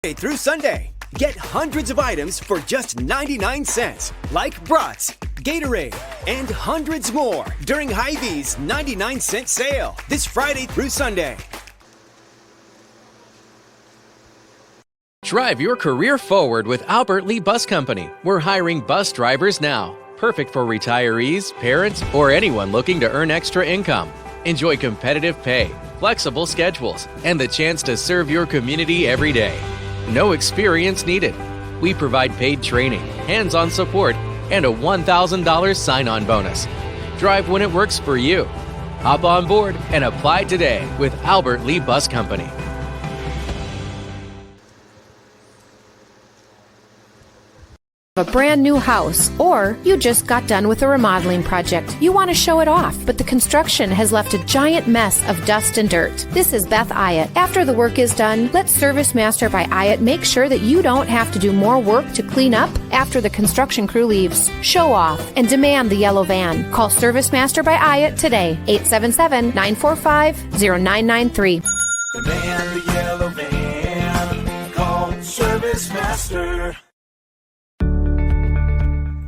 Through Sunday, get hundreds of items for just 99 cents, like brats, Gatorade, and hundreds more during Hy-Vee's 99-cent sale this Friday through Sunday. Drive your career forward with Albert Lee Bus Company. We're hiring bus drivers now. Perfect for retirees, parents, or anyone looking to earn extra income. Enjoy competitive pay, flexible schedules, and the chance to serve your community every day. No experience needed. We provide paid training, hands-on support, and a $1,000 sign-on bonus. Drive when it works for you. Hop on board and apply today with Albert Lee Bus Company. A brand new house, or you just got done with a remodeling project. You want to show it off, but the construction has left a giant mess of dust and dirt. This is Beth Ayatt. After the work is done, let Service Master by Ayatt make sure that you don't have to do more work to clean up after the construction crew leaves. Show off and demand the yellow van. Call Service Master by Ayatt today, 877-945-0993. Demand the yellow van. Call Service Master.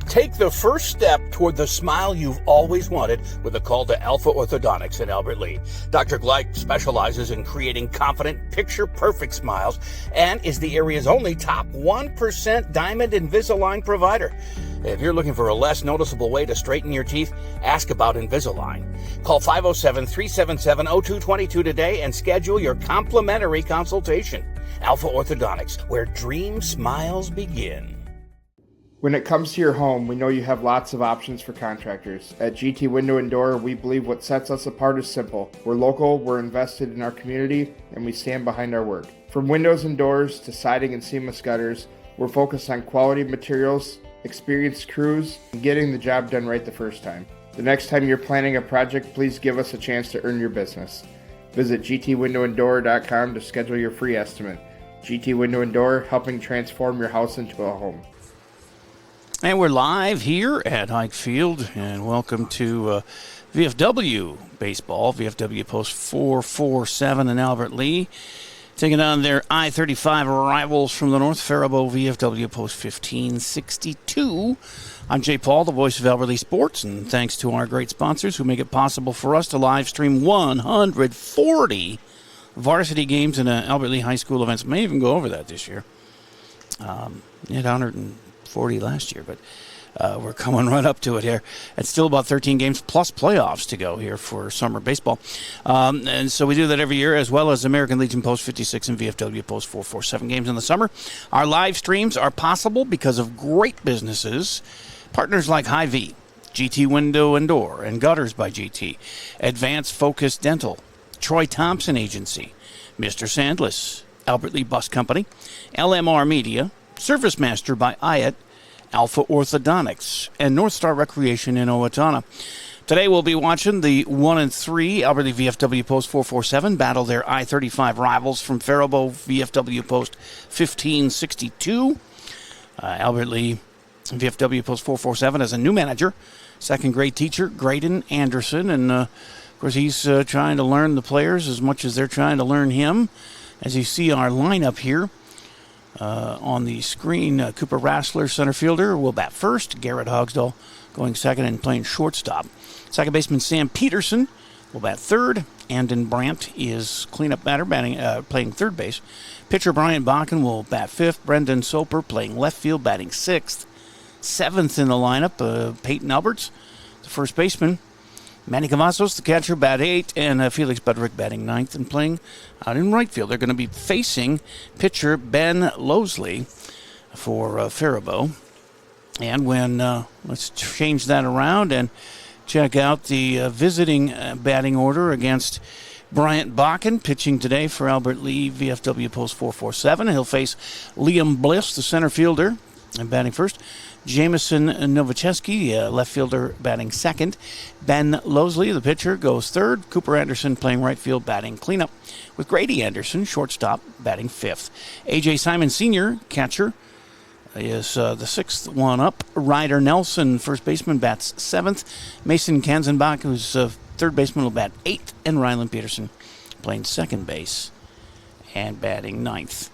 Take the first step toward the smile you've always wanted with a call to Alpha Orthodontics in Albert Lea. Dr. Gleich specializes in creating confident, picture-perfect smiles and is the area's only top 1% Diamond Invisalign provider. If you're looking for a less noticeable way to straighten your teeth, ask about Invisalign. Call 507-377-0222 today and schedule your complimentary consultation. Alpha Orthodontics, where dream smiles begin. When it comes to your home, we know you have lots of options for contractors. At GT Window and Door, we believe what sets us apart is simple. We're local, we're invested in our community, and we stand behind our work. From windows and doors to siding and seamless gutters, we're focused on quality materials, experienced crews, and getting the job done right the first time. The next time you're planning a project, please give us a chance to earn your business. Visit gtwindowanddoor.com to schedule your free estimate. GT Window and Door, helping transform your house into a home. And we're live here at Hike Field, and welcome to VFW Baseball. VFW Post 447 in Albert Lea, taking on their I-35 rivals from the north, Faribault VFW Post 1562. I'm Jay Paul, the voice of Albert Lea Sports, and thanks to our great sponsors who make it possible for us to live stream 140 varsity games and Albert Lea High School events. May even go over that this year. It 140 last year, but we're coming right up to it here. It's still about 13 games plus playoffs to go here for summer baseball. And so we do that every year, as well as American Legion Post 56 and VFW Post 447 games in the summer. Our live streams are possible because of great businesses, partners like Hy-Vee, GT Window and Door, and Gutters by GT, Advanced Focus Dental, Troy Thompson Agency, Mr. Sandless, Albert Lea Bus Company, LMR Media, Service Master by Ayatt, Alpha Orthodontics, and North Star Recreation in Owatonna. Today we'll be watching the 1-3 Albert Lea VFW Post 447 battle their I-35 rivals from Faribault VFW Post 1562. Albert Lea VFW Post 447 has a new manager, second grade teacher Graydon Anderson, and of course he's trying to learn the players as much as they're trying to learn him. As you see our lineup here, on the screen, Cooper Rassler, center fielder, will bat first. Garrett Hogsdall going second and playing shortstop. Second baseman Sam Peterson will bat third. Andon Brandt is cleanup batter, playing third base. Pitcher Brian Bakken will bat fifth. Brendan Soper playing left field, batting sixth. Seventh in the lineup, Peyton Alberts, the first baseman. Manny Cavazos, the catcher, bat eighth, and Felix Bedrick batting ninth and playing out in right field. They're going to be facing pitcher Ben Lowesley for Faribault. And when, let's change that around and check out the visiting batting order against Bryant Bakken, pitching today for Albert Lea VFW Post 447. He'll face Liam Bliss, the center fielder, and batting first. Jameson Nowaczewski, left fielder, batting second. Ben Lowesley, the pitcher, goes third. Cooper Anderson playing right field, batting cleanup, with Grady Anderson, shortstop, batting fifth. A.J. Simon Sr., catcher, is the sixth one up. Ryder Nelson, first baseman, bats seventh. Mason Kanzenbach, who's third baseman, will bat eighth. And Rylan Peterson playing second base and batting ninth.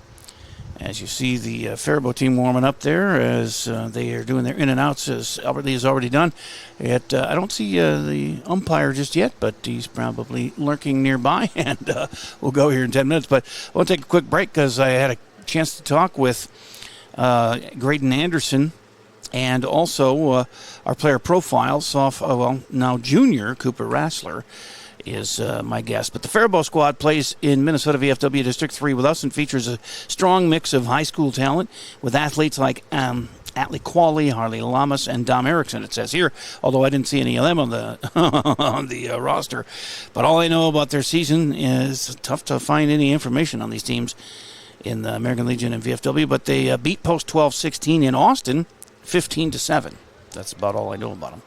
As you see the Faribault team warming up there as they are doing their in and outs, as Albert Lee has already done. I don't see the umpire just yet, but he's probably lurking nearby, and we'll go here in 10 minutes. But I want to take a quick break because I had a chance to talk with Graydon Anderson and also our player profiles off, now junior Cooper Rassler is my guest. But the Faribault squad plays in Minnesota VFW District 3 with us and features a strong mix of high school talent with athletes like Atlee Qualley, Harley Lamas, and Dom Erickson, it says here, although I didn't see any of them on the on the roster. But all I know about their season is tough to find any information on these teams in the American Legion and VFW, but they beat Post 12-16 in Austin 15-7. That's about all I know about them.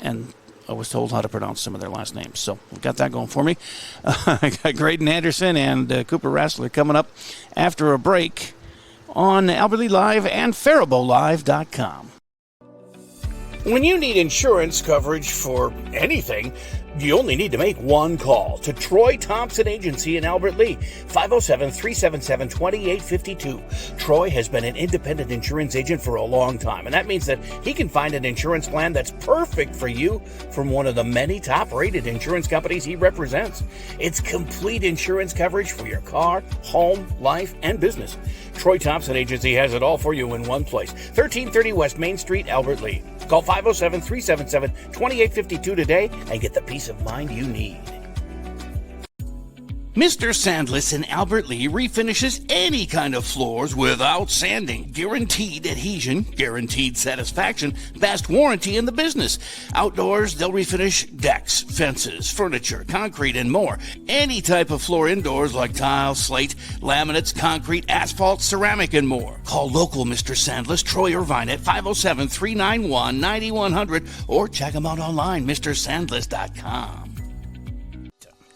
And I was told how to pronounce some of their last names, so we've got that going for me. I got Graydon Anderson and Cooper Rassler coming up after a break on Albert Lee Live and FaribaultLive.com. When you need insurance coverage for anything, you only need to make one call to Troy Thompson Agency in Albert Lee, 507-377-2852. Troy has been an independent insurance agent for a long time, and that means that he can find an insurance plan that's perfect for you from one of the many top-rated insurance companies he represents. It's complete insurance coverage for your car, home, life, and business. Troy Thompson Agency has it all for you in one place, 1330 West Main Street, Albert Lee. Call 507-377-2852 today and get the peace of mind you need. Mr. Sandless in Albert Lee refinishes any kind of floors without sanding. Guaranteed adhesion, guaranteed satisfaction, best warranty in the business. Outdoors, they'll refinish decks, fences, furniture, concrete, and more. Any type of floor indoors like tile, slate, laminates, concrete, asphalt, ceramic, and more. Call local Mr. Sandless, Troy Irvine at 507-391-9100 or check him out online, MrSandless.com.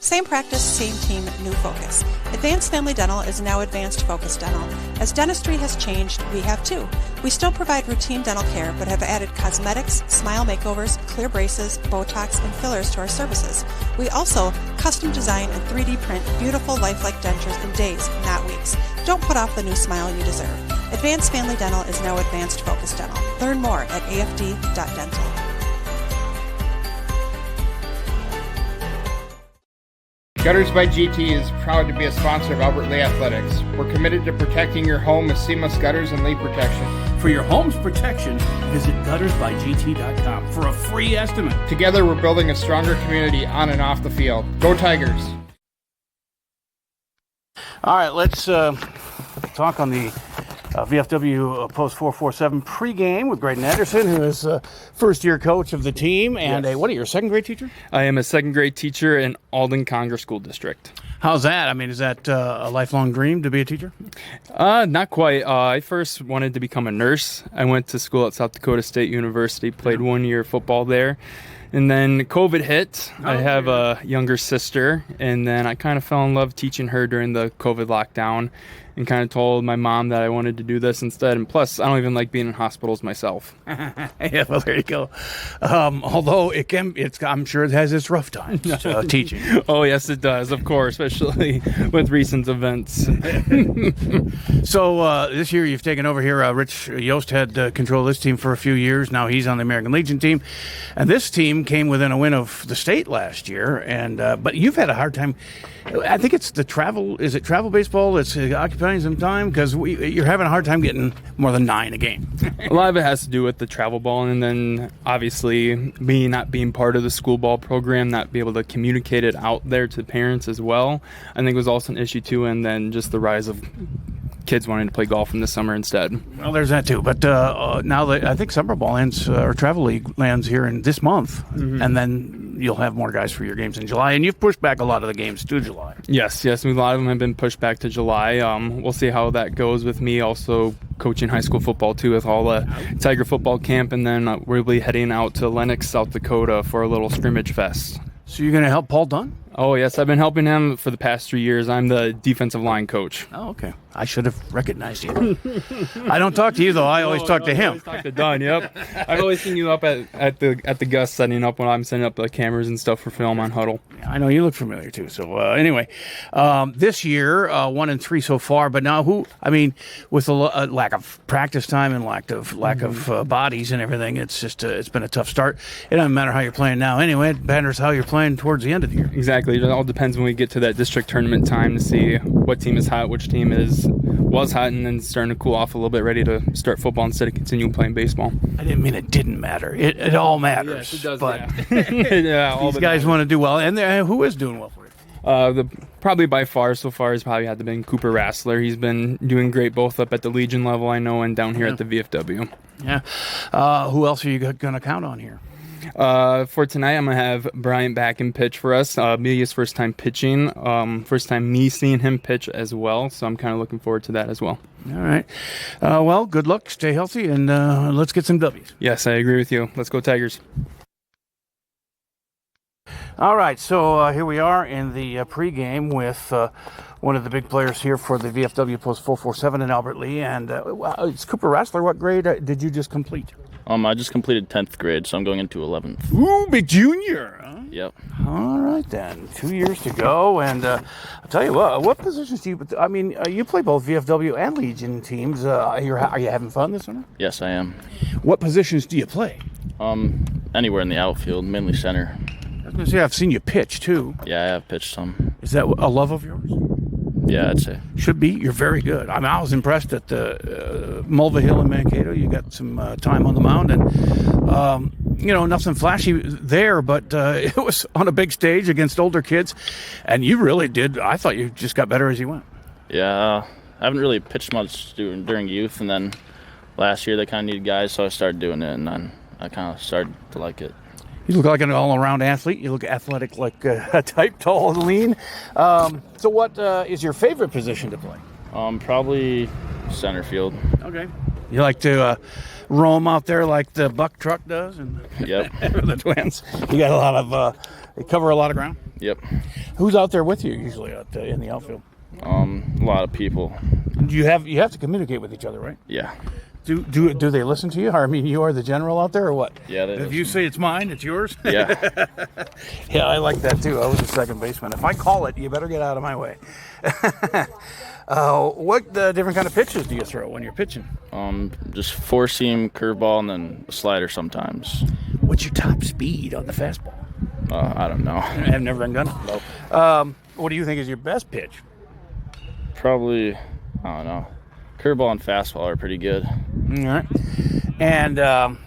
Same practice, same team, new focus. Advanced Family Dental is now Advanced Focus Dental. As dentistry has changed, we have too. We still provide routine dental care, but have added cosmetics, smile makeovers, clear braces, Botox, and fillers to our services. We also custom design and 3D print beautiful lifelike dentures in days, not weeks. Don't put off the new smile you deserve. Advanced Family Dental is now Advanced Focus Dental. Learn more at afd.dental. Gutters by GT is proud to be a sponsor of Albert Lee Athletics. We're committed to protecting your home with seamless gutters and leak protection. For your home's protection, visit guttersbygt.com for a free estimate. Together, we're building a stronger community on and off the field. Go Tigers! All right, let's talk on the VFW Post 447 pregame with Graydon Anderson, who is first-year coach of the team. And yes. What are you, a second-grade teacher? I am a second-grade teacher in Alden Conger School District. How's that? I mean, is that a lifelong dream to be a teacher? Not quite. I first wanted to become a nurse. I went to school at South Dakota State University, played 1 year football there. And then COVID hit. I have a younger sister, and then I kind of fell in love teaching her during the COVID lockdown and kind of told my mom that I wanted to do this instead. And plus, I don't even like being in hospitals myself. Yeah, well, there you go. Although I'm sure it has its rough times teaching. Oh, yes, it does, of course, especially with recent events. So this year you've taken over here. Rich Yost had control of this team for a few years. Now he's on the American Legion team. And this team came within a win of the state last year. And but you've had a hard time. I think it's the travel. Is it travel baseball that's occupying some time? Because you're having a hard time getting more than 9 a game. A lot of it has to do with the travel ball, and then obviously me not being part of the school ball program, not be able to communicate it out there to parents as well, I think was also an issue too. And then just the rise of kids wanting to play golf in the summer instead. Well, there's that too. But now that I think summer ball ends, or travel league lands here in this month, and then you'll have more guys for your games in July. And you've pushed back a lot of the games to July. Yes. A lot of them have been pushed back to July. We'll see how that goes with me also coaching high school football too with all the Tiger football camp, and then we'll be heading out to Lenox, South Dakota for a little scrimmage fest. So you're going to help Paul Dunn? Oh, yes. I've been helping him for the past 3 years. I'm the defensive line coach. Oh, okay. I should have recognized you. I don't talk to you, though. I always talk to him. I always talk to Don, yep. I've always seen you up at the Gus setting up when I'm setting up the cameras and stuff for film on Huddle. Yeah, I know you look familiar, too. So, anyway, this year, 1-3 so far. But now with a lack of practice time and lack of bodies and everything, it's just it's been a tough start. It doesn't matter how you're playing now. Anyway, it matters how you're playing towards the end of the year. Exactly. It all depends when we get to that district tournament time to see what team is hot, which team was hot, and then starting to cool off a little bit, ready to start football instead of continuing playing baseball. I didn't mean it didn't matter. It all matters. Yes, it does. But Yeah, these guys want to do well, and who is doing well for you? Probably by far so far has probably had to been Cooper Rassler. He's been doing great both up at the Legion level, I know, and down here at the VFW. Yeah. Who else are you going to count on here? For tonight, I'm going to have Bryant back and pitch for us. Amelia's first time pitching. First time me seeing him pitch as well, so I'm kind of looking forward to that as well. All right. Well, good luck. Stay healthy, and let's get some W's. Yes, I agree with you. Let's go Tigers. All right, so here we are in the pregame with one of the big players here for the VFW Post 447 in Albert Lea, and it's Cooper Rassler. What grade did you just complete? I just completed 10th grade, so I'm going into 11th. Ooh, big junior. Huh? Yep. All right, then. 2 years to go, and I'll tell you what positions do you, you play both VFW and Legion teams. Are you having fun this summer? Yes, I am. What positions do you play? Anywhere in the outfield, mainly center. I was going to say, I've seen you pitch, too. Yeah, I have pitched some. Is that a love of yours? Yeah, I'd say. Should be. You're very good. I was impressed at the Mulva Hill in Mankato. You got some time on the mound, and, nothing flashy there, but it was on a big stage against older kids, and you really did. I thought you just got better as you went. Yeah, I haven't really pitched much during youth, and then last year they kind of needed guys, so I started doing it, and then I kind of started to like it. You look like an all-around athlete. You look athletic, like a type, tall and lean. So what is your favorite position to play? Probably center field. Okay. You like to roam out there like the Buck Truck does? Yep. The Twins. You got a lot of, they cover a lot of ground? Yep. Who's out there with you usually out in the outfield? A lot of people. You have to communicate with each other, right? Yeah. Do they listen to you? I mean, you are the general out there, or what? Yeah, they If you say it's mine, it's yours? Yeah. Yeah, I like that, too. I was a second baseman. If I call it, you better get out of my way. What different kind of pitches do you throw when you're pitching? Just four-seam, curveball, and then a slider sometimes. What's your top speed on the fastball? I don't know. I've never done it? Nope. What do you think is your best pitch? Probably, I don't know. Curveball and fastball are pretty good. All right. And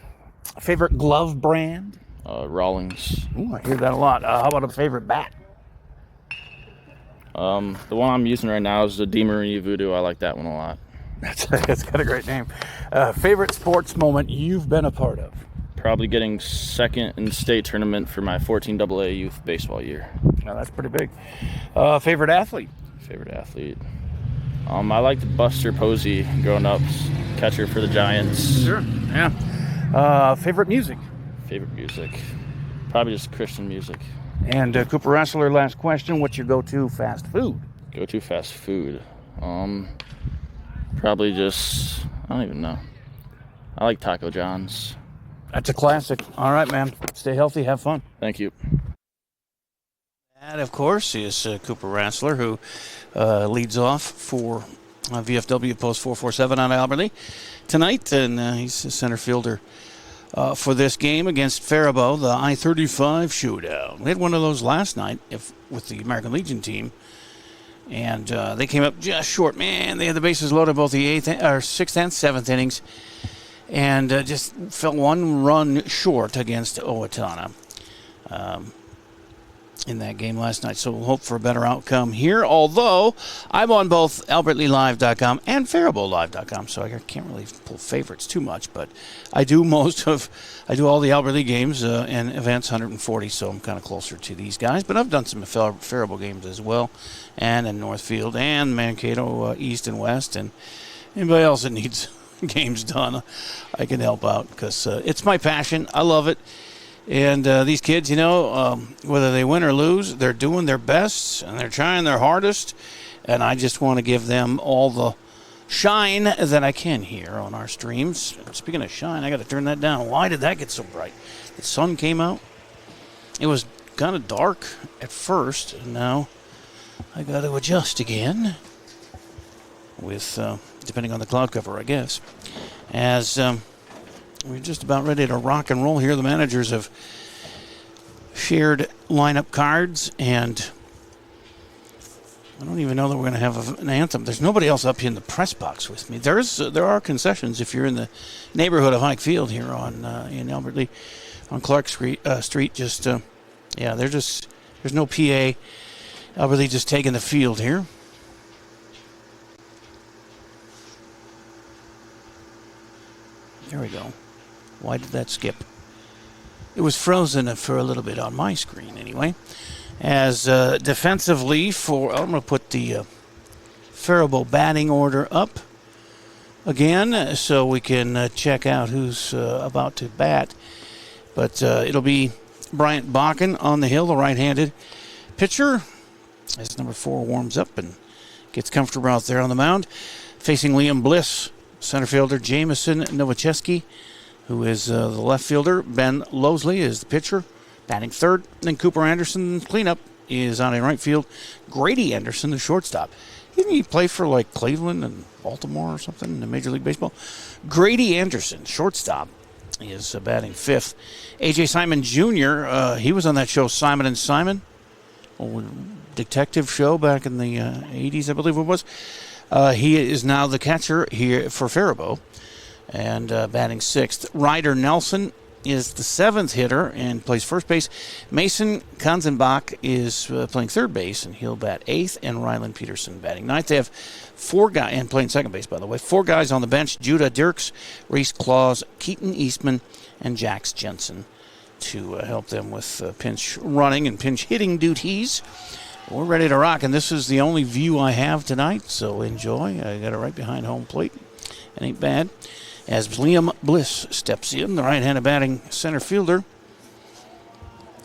favorite glove brand? Rawlings. Ooh, I hear that a lot. How about a favorite bat? The one I'm using right now is the DeMarini Voodoo. I like that one a lot. That's got a great name. Favorite sports moment you've been a part of? Probably getting second in the state tournament for my 14AA youth baseball year. Now, that's pretty big. Favorite athlete? Favorite athlete? I liked Buster Posey growing up, catcher for the Giants. Sure, yeah. Favorite music? Favorite music? Probably just Christian music. And Cooper Rassler, last question. What's your go-to fast food? Go-to fast food? Probably just, I don't even know. I like Taco John's. That's a classic. All right, man. Stay healthy. Have fun. Thank you. That, of course, is Cooper Rassler, who leads off for VFW Post 447 on Albert Lea tonight, and he's the center fielder for this game against Faribault, the I-35 shootout. We had one of those last night with the American Legion team, and they came up just short. Man, they had the bases loaded both the 6th and 7th innings, and just fell one run short against Owatonna in that game last night. So we'll hope for a better outcome here, although I'm on both AlbertLeeLive.com and FaribaultLive.com, so I can't really pull favorites too much, but I do all the Albert Lea games and events 140, so I'm kind of closer to these guys, but I've done some Faribault games as well, and in Northfield and Mankato East and West, and anybody else that needs games done, I can help out, because it's my passion. I love it. And these kids, whether they win or lose, they're doing their best and they're trying their hardest. And I just want to give them all the shine that I can here on our streams. Speaking of shine, I got to turn that down. Why did that get so bright? The sun came out. It was kind of dark at first, and now I got to adjust again with, depending on the cloud cover, I guess. As we're just about ready to rock and roll here, the managers have shared lineup cards, and I don't even know that we're going to have an anthem. There's nobody else up here in the press box with me. There are concessions if you're in the neighborhood of Hike Field here in Albert Lee on Clark Street. There's no PA. Albert Lee just taking the field here. There we go. Why did that skip? It was frozen for a little bit on my screen anyway. As defensively I'm going to put the Faribault batting order up again so we can check out who's about to bat. But it'll be Bryant Bakken on the hill, the right-handed pitcher, as number 4 warms up and gets comfortable out there on the mound. Facing Liam Bliss, center fielder Jameson Nowaczewski, who is the left fielder. Ben Losley is the pitcher, batting third. Then Cooper Anderson, cleanup, is on in right field. Grady Anderson, the shortstop. Didn't he play for like Cleveland and Baltimore or something in the Major League Baseball? Grady Anderson, shortstop, is batting fifth. A.J. Simon Jr., he was on that show Simon and Simon, old detective show back in the 80s, I believe it was. He is now the catcher here for Faribault and batting sixth. Ryder Nelson is the seventh hitter and plays first base. Mason Kanzenbach is playing third base, and he'll bat eighth, and Ryland Peterson batting ninth. They have 4 guys, and playing second base, by the way, 4 guys on the bench: Judah Dirks, Reese Claus, Keaton Eastman, and Jax Jensen to help them with pinch running and pinch hitting duties. We're ready to rock, and this is the only view I have tonight, so enjoy. I got it right behind home plate. It ain't bad. As Liam Bliss steps in, the right-handed batting center fielder.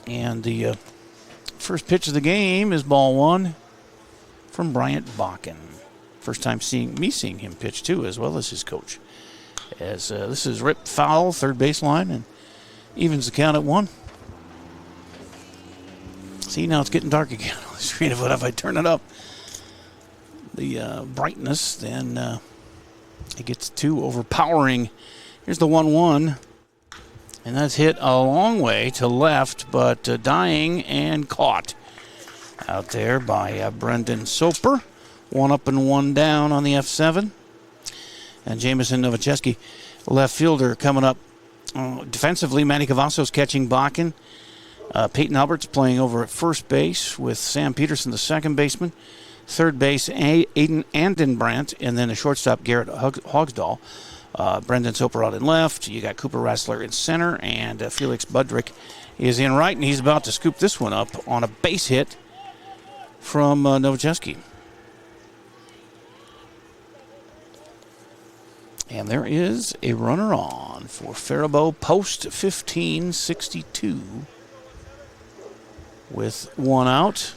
And the first pitch of the game is ball 1 from Bryant Bakken. First time seeing him pitch, too, as well as his coach. As this is ripped foul, third baseline, and evens the count at 1. See, now it's getting dark again on the screen. If I turn it up, the brightness, then it gets too overpowering. Here's the 1-1, and that's hit a long way to left, but dying and caught out there by Brendan Soper. 1 up and 1 down on the F7. And Jameson Nowaczewski, left fielder, coming up defensively. Manny Cavazos catching Bakken. Peyton Alberts playing over at first base with Sam Peterson, the second baseman. Third base, Aiden Andenbrandt, and then the shortstop, Garrett Hogsdahl. Brendan Soper out in left. You got Cooper Rassler in center, and Felix Budrick is in right, and he's about to scoop this one up on a base hit from Nowaczewski. And there is a runner on for Faribault post 1562 with 1 out.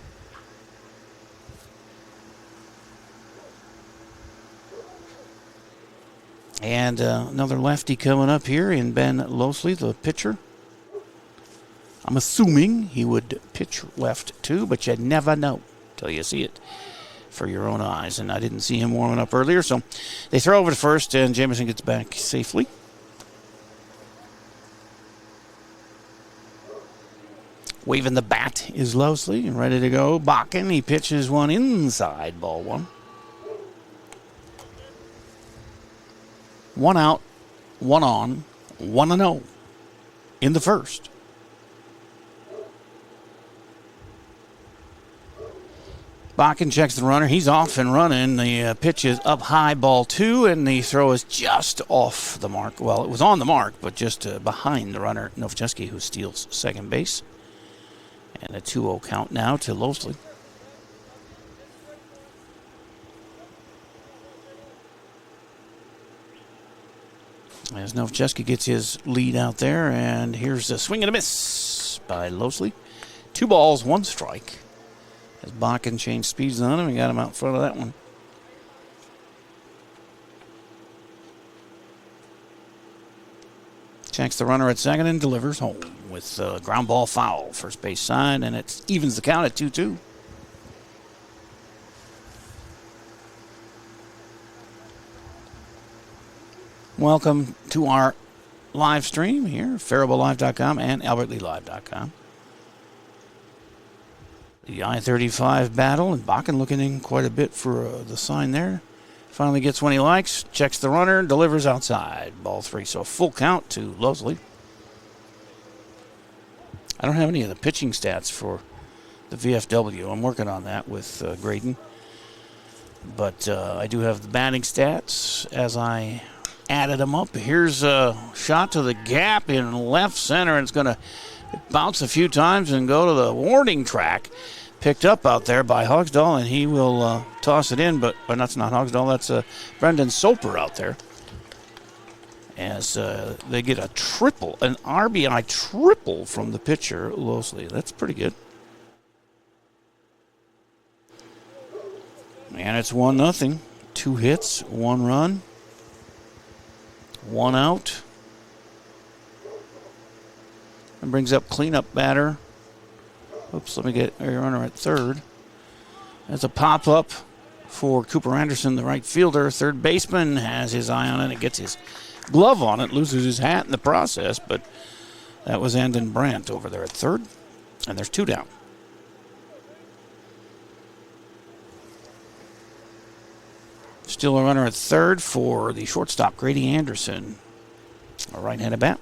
And another lefty coming up here in Ben Losley, the pitcher. I'm assuming he would pitch left too, but you never know till you see it for your own eyes. And I didn't see him warming up earlier, so they throw over to first, and Jameson gets back safely. Waving the bat is Losley and ready to go. Bakken, he pitches one inside, ball 1. 1 out, 1 on, 1-0 in the first. Bakken checks the runner. He's off and running. The pitch is up high, ball 2, and the throw is just off the mark. Well, it was on the mark, but just behind the runner, Nowaczewski, who steals second base. And a 2-0 count now to Losley. As Novcheski gets his lead out there, and here's a swing and a miss by Losley. 2 balls, 1 strike. As Bakken changed speeds on him and got him out in front of that one. Checks the runner at second and delivers home with a ground ball foul. First base side, and it evens the count at 2-2. Welcome to our live stream here, FaribaultLive.com and AlbertLeeLive.com. The I-35 battle, and Bakken looking in quite a bit for the sign there. Finally gets one he likes, checks the runner, delivers outside. Ball 3, so a full count to Losley. I don't have any of the pitching stats for the VFW. I'm working on that with Graydon. But I do have the batting stats as I added them up. Here's a shot to the gap in left center, and it's going to bounce a few times and go to the warning track. Picked up out there by Hogsdall, and he will toss it in, but that's not Hogsdall, that's Brendan Soper out there. As they get a triple, an RBI triple from the pitcher, Losley. That's pretty good. And it's 1-0. 2 hits, 1 run, 1 out. And brings up cleanup batter. Oops, let me get a runner at third. That's a pop-up for Cooper Anderson, the right fielder. Third baseman has his eye on it. It gets his glove on it, loses his hat in the process, but that was Andon Brandt over there at third. And there's 2 down. Still a runner at third for the shortstop, Grady Anderson, a right-handed bat.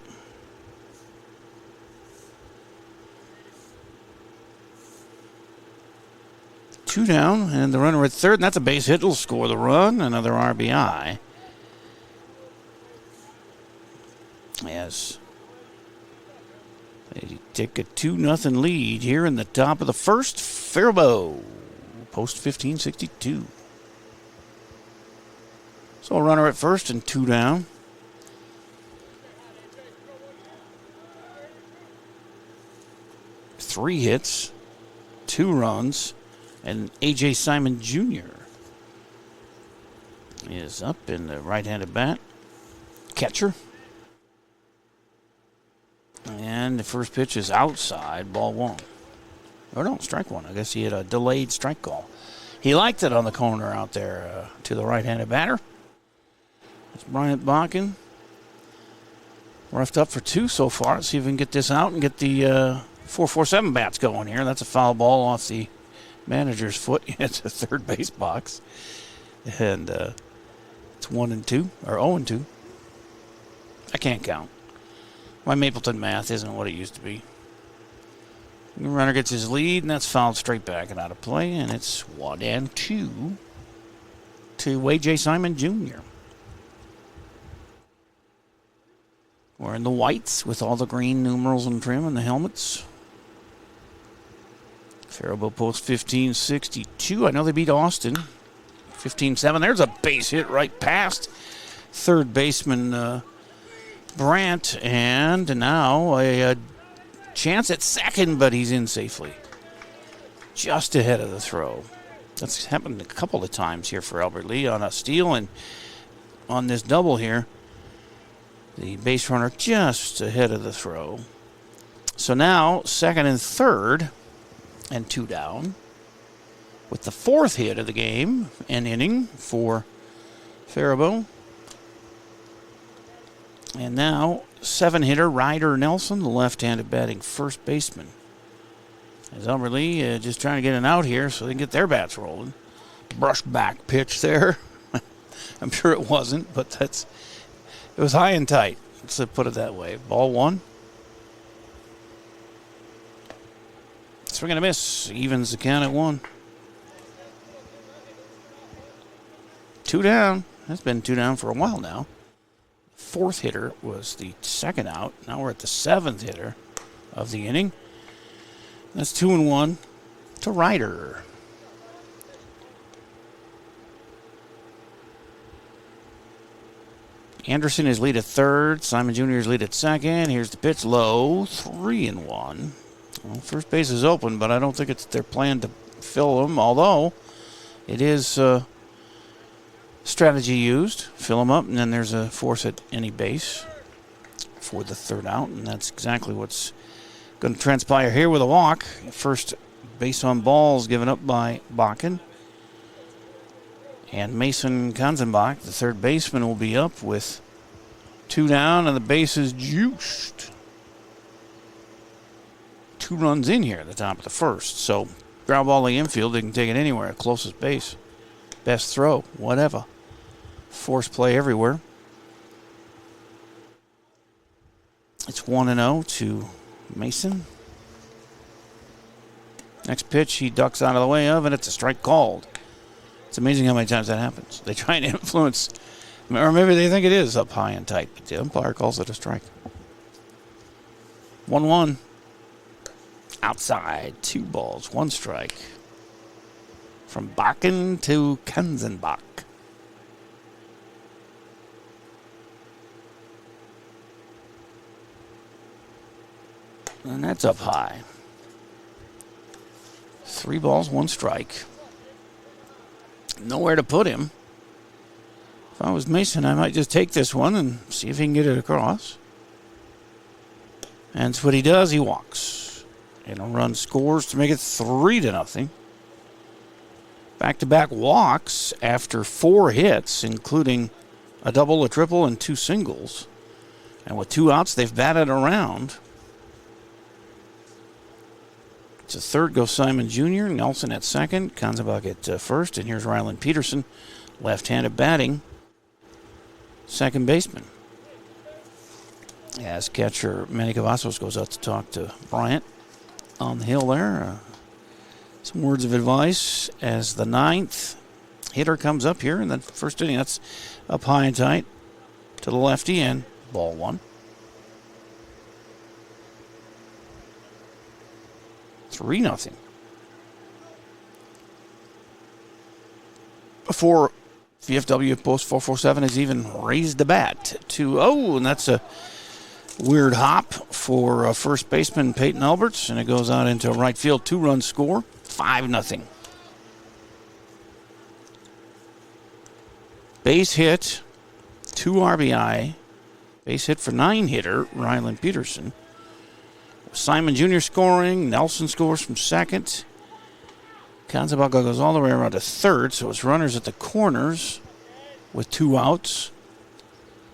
Two down, and the runner at third, and that's a base hit. Will score the run, another RBI. Yes. They take a 2-0 lead here in the top of the first. Faribault, post 1562. So a runner at first and 2 down. Three hits, 2 runs. And A.J. Simon Jr. is up in the right-handed bat. Catcher. And the first pitch is outside, ball 1. Or no, strike 1. I guess he had a delayed strike call. He liked it on the corner out there to the right-handed batter. It's Bryant Bakken. Roughed up for 2 so far. Let's see if we can get this out and get the 4-4-7 bats going here. That's a foul ball off the manager's foot. It's a third base box. And it's 1-2, or 0-2. I can't count. My Mapleton math isn't what it used to be. The runner gets his lead, and that's fouled straight back and out of play. And it's 1-2 to A.J. Simon Jr. Wearing the whites with all the green numerals and trim and the helmets. Faribault post 1562. I know they beat Austin 15-7. There's a base hit right past third baseman Brandt. And now a chance at second, but he's in safely. Just ahead of the throw. That's happened a couple of times here for Albert Lee on a steal, and on this double here, the base runner just ahead of the throw. So now second and third, and 2 down, with the 4th hit of the game and inning for Faribault. And now 7-hitter Ryder Nelson, the left-handed batting first baseman. As Albert Lee just trying to get an out here so they can get their bats rolling. Brush back pitch there. I'm sure it wasn't, but it was high and tight. Let's put it that way. Ball 1. Swing and a miss. Evens the count at 1. 2 down. That's been 2 down for a while now. 4th hitter was the second out. Now we're at the 7th hitter of the inning. That's 2-1 to Ryder. Anderson is lead at third. Simon Jr. is lead at second. Here's the pitch low. 3-1. Well, first base is open, but I don't think it's their plan to fill them, although it is strategy used. Fill them up, and then there's a force at any base for the third out, and that's exactly what's going to transpire here with a walk. First base on balls given up by Bakken. And Mason Kanzenbach, the third baseman, will be up with 2 down, and the base is juiced. 2 runs in here at the top of the first. So, ground ball to the infield, they can take it anywhere, closest base. Best throw, whatever. Force play everywhere. It's 1-0 to Mason. Next pitch, he ducks out of the way of, and it's a strike called. It's amazing how many times that happens. They try and influence, or maybe they think it is up high and tight, but the umpire calls it a strike. 1-1. Outside, 2 balls, 1 strike. From Bakken to Kanzenbach. And that's up high. 3 balls, 1 strike. Nowhere to put him. If I was Mason, I might just take this one and see if he can get it across. And that's what he does. He walks. And a run scores to make it 3-0. Back-to-back walks after 4 hits, including a double, a triple, and 2 singles. And with 2 outs, they've batted around. To third goes Simon Jr., Nelson at second, Kanzenbach at first, and here's Ryland Peterson, left-handed batting, second baseman. As catcher Manny Cavazos goes out to talk to Bryant on the hill there. Some words of advice as the 9th hitter comes up here in the first inning. That's up high and tight to the lefty, and ball 1. 3-0. Before VFW Post 447 has even raised the bat to, and that's a weird hop for first baseman Peyton Alberts, and it goes out into right field. 2-run score, 5-0. Base hit, 2 RBI, base hit for 9-hitter Ryland Peterson. Simon Jr. scoring. Nelson scores from second. Kanzenbach goes all the way around to third, so it's runners at the corners with 2 outs.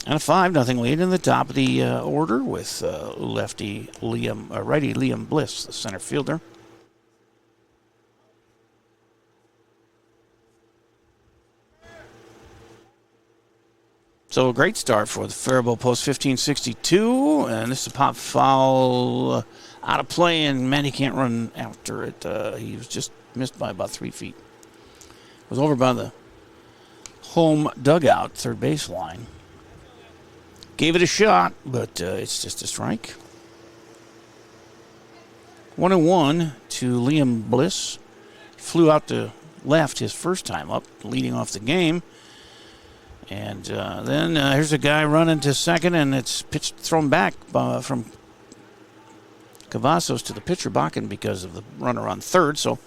And a 5-0 lead in the top of the order with righty Liam Bliss, the center fielder. So a great start for the Faribault Post 1562, and this is a pop foul out of play, and Manny can't run after it. He was just missed by about 3 feet. It was over by the home dugout, third baseline. Gave it a shot, but it's just a strike. 1-1 to Liam Bliss. Flew out to left his first time up, leading off the game. And then here's a guy running to second, and it's thrown back from Cavazos to the pitcher, Bakken, because of the runner on third. So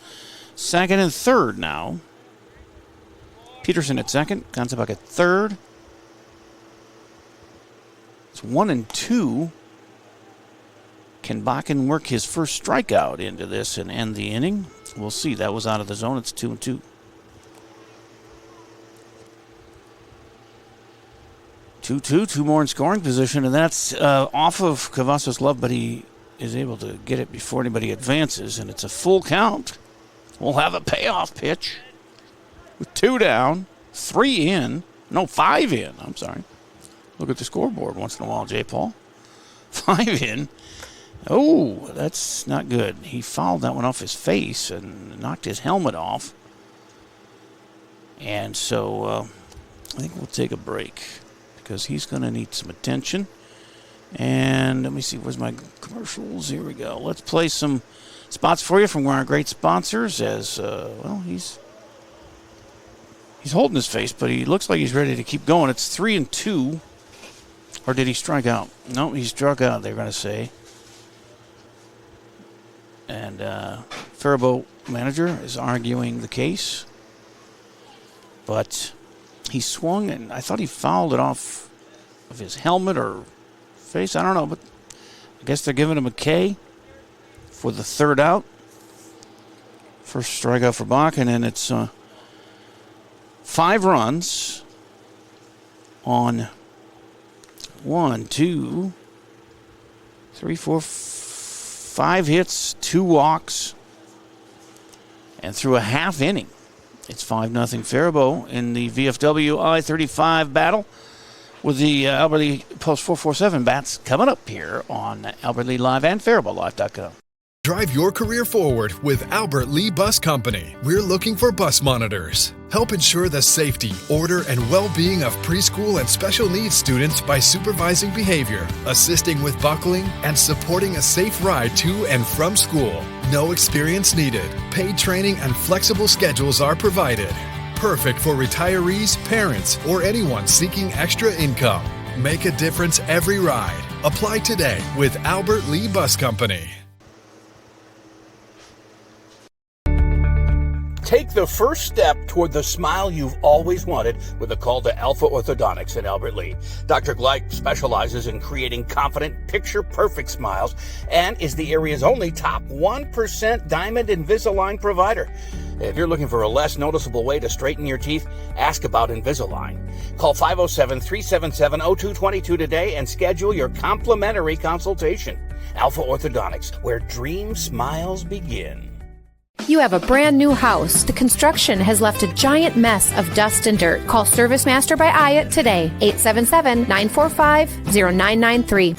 second and third now. Peterson at second, Kanzenbach at third. It's 1-2. Can Bakken work his first strikeout into this and end the inning? We'll see. That was out of the zone. It's 2-2. 2-2, 2 more in scoring position, and that's off of Cavazos' glove, but he is able to get it before anybody advances, and it's a full count. We'll have a payoff pitch with 2 down, 3 in. No, 5 in. I'm sorry. Look at the scoreboard once in a while, J. Paul. 5 in. Oh, that's not good. He fouled that one off his face and knocked his helmet off. And so I think we'll take a break, because he's going to need some attention. And let me see, where's my commercials? Here we go. Let's play some spots for you from our great sponsors as, he's holding his face, but he looks like he's ready to keep going. It's 3-2 Or did he strike out? No, he struck out, they're going to say. And Faribault manager is arguing the case. But he swung, and I thought he fouled it off of his helmet or face. I don't know, but I guess they're giving him a K for the third out. First strikeout for Bach, and then it's 5 runs on 1, 2, 3, 4, 5 hits, 2 walks, and through a half inning, it's 5-0 Faribault in the VFW I-35 battle with the Albert Lee Post 447 bats coming up here on Albert Lee Live and FaribaultLive.com. Drive your career forward with Albert Lee Bus Company. We're looking for bus monitors. Help ensure the safety, order, and well-being of preschool and special needs students by supervising behavior, assisting with buckling, and supporting a safe ride to and from school. No experience needed. Paid training and flexible schedules are provided. Perfect for retirees, parents, or anyone seeking extra income. Make a difference every ride. Apply today with Albert Lee Bus Company. Take the first step toward the smile you've always wanted with a call to Alpha Orthodontics in Albert Lee. Dr. Gleich specializes in creating confident, picture-perfect smiles and is the area's only top 1% Diamond Invisalign provider. If you're looking for a less noticeable way to straighten your teeth, ask about Invisalign. Call 507-377-0222 today and schedule your complimentary consultation. Alpha Orthodontics, where dream smiles begin. You have a brand new house. The construction has left a giant mess of dust and dirt. Call Service Master by Ayat today. 877-945-0993.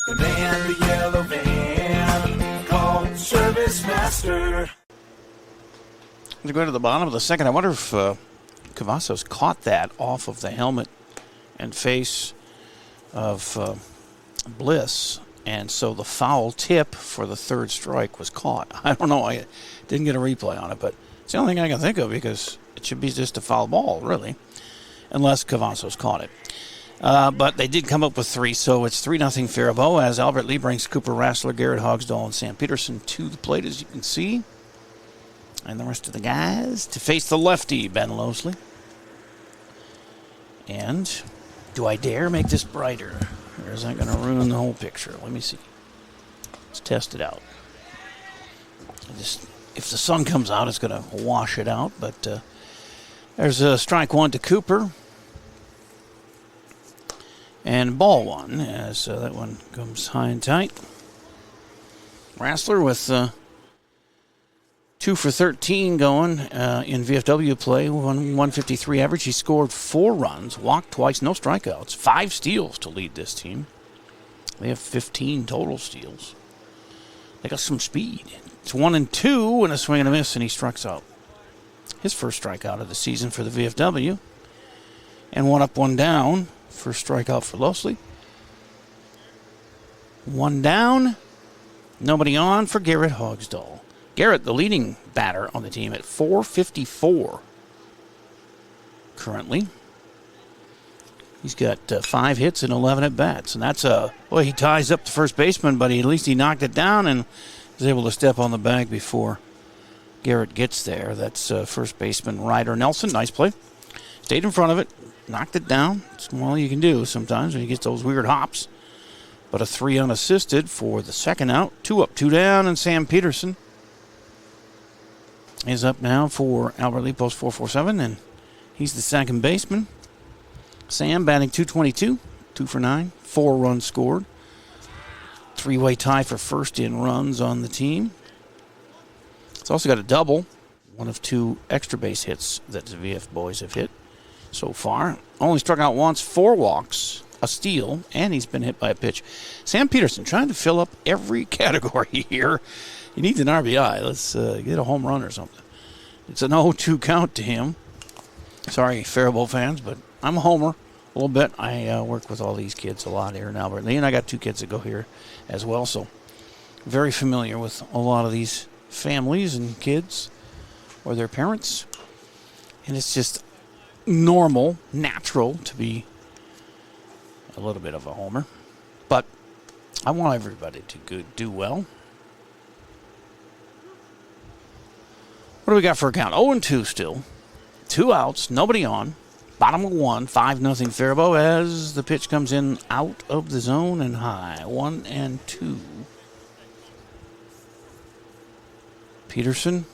The van, the yellow van. Call Service Master. To go to the bottom of the second, I wonder if Cavazos caught that off of the helmet and face of Bliss. And so the foul tip for the third strike was caught. I don't know. I didn't get a replay on it, but it's the only thing I can think of because it should be just a foul ball, really, unless Cavazos caught it. But they did come up with 3, so it's 3-0 Faribault as Albert Lee brings Cooper Rassler, Garrett Hogsdall, and Sam Peterson to the plate, as you can see. And the rest of the guys to face the lefty, Ben Losley. And do I dare make this brighter? Or is that going to ruin the whole picture? Let me see. Let's test it out. If the sun comes out, it's going to wash it out. But there's a strike 1 to Cooper. And ball 1 as that one comes high and tight. Rassler with 2 for 13 going in VFW play, 153 average. He scored 4 runs, walked twice, no strikeouts, 5 steals to lead this team. They have 15 total steals. They got some speed. It's 1-2 and a swing and a miss, and he strikes out. His first strikeout of the season for the VFW. And 1 up, 1 down. First strikeout for Losley. 1 down. Nobody on for Garrett Hogsdall. Garrett, the leading batter on the team at .454 currently. He's got 5 hits and 11 at-bats. And that's he ties up the first baseman, but at least he knocked it down and was able to step on the bag before Garrett gets there. That's first baseman Ryder Nelson. Nice play. Stayed in front of it, knocked it down. It's all you can do sometimes when you get those weird hops. But a 3 unassisted for the second out. 2 up, 2 down, and Sam Peterson is up now for Albert Lee Post 447, and he's the second baseman. Sam batting .222, 2 for 9, 4 runs scored. 3-way tie for first in runs on the team. It's also got a double, one of 2 extra base hits that the VF boys have hit so far. Only struck out once, 4 walks, a steal, and he's been hit by a pitch. Sam Peterson trying to fill up every category here. He needs an RBI. Let's get a home run or something. It's an 0-2 count to him. Sorry, Faribault fans, but I'm a homer a little bit. I work with all these kids a lot here in Albert Lee, and I got 2 kids that go here as well, so very familiar with a lot of these families and kids or their parents. And it's just normal, natural to be a little bit of a homer. But I want everybody to do well. What do we got for a count? 0-2 still. 2 outs, nobody on. Bottom of 1, 5-0 Faribault as the pitch comes in out of the zone and high. 1-2. Peterson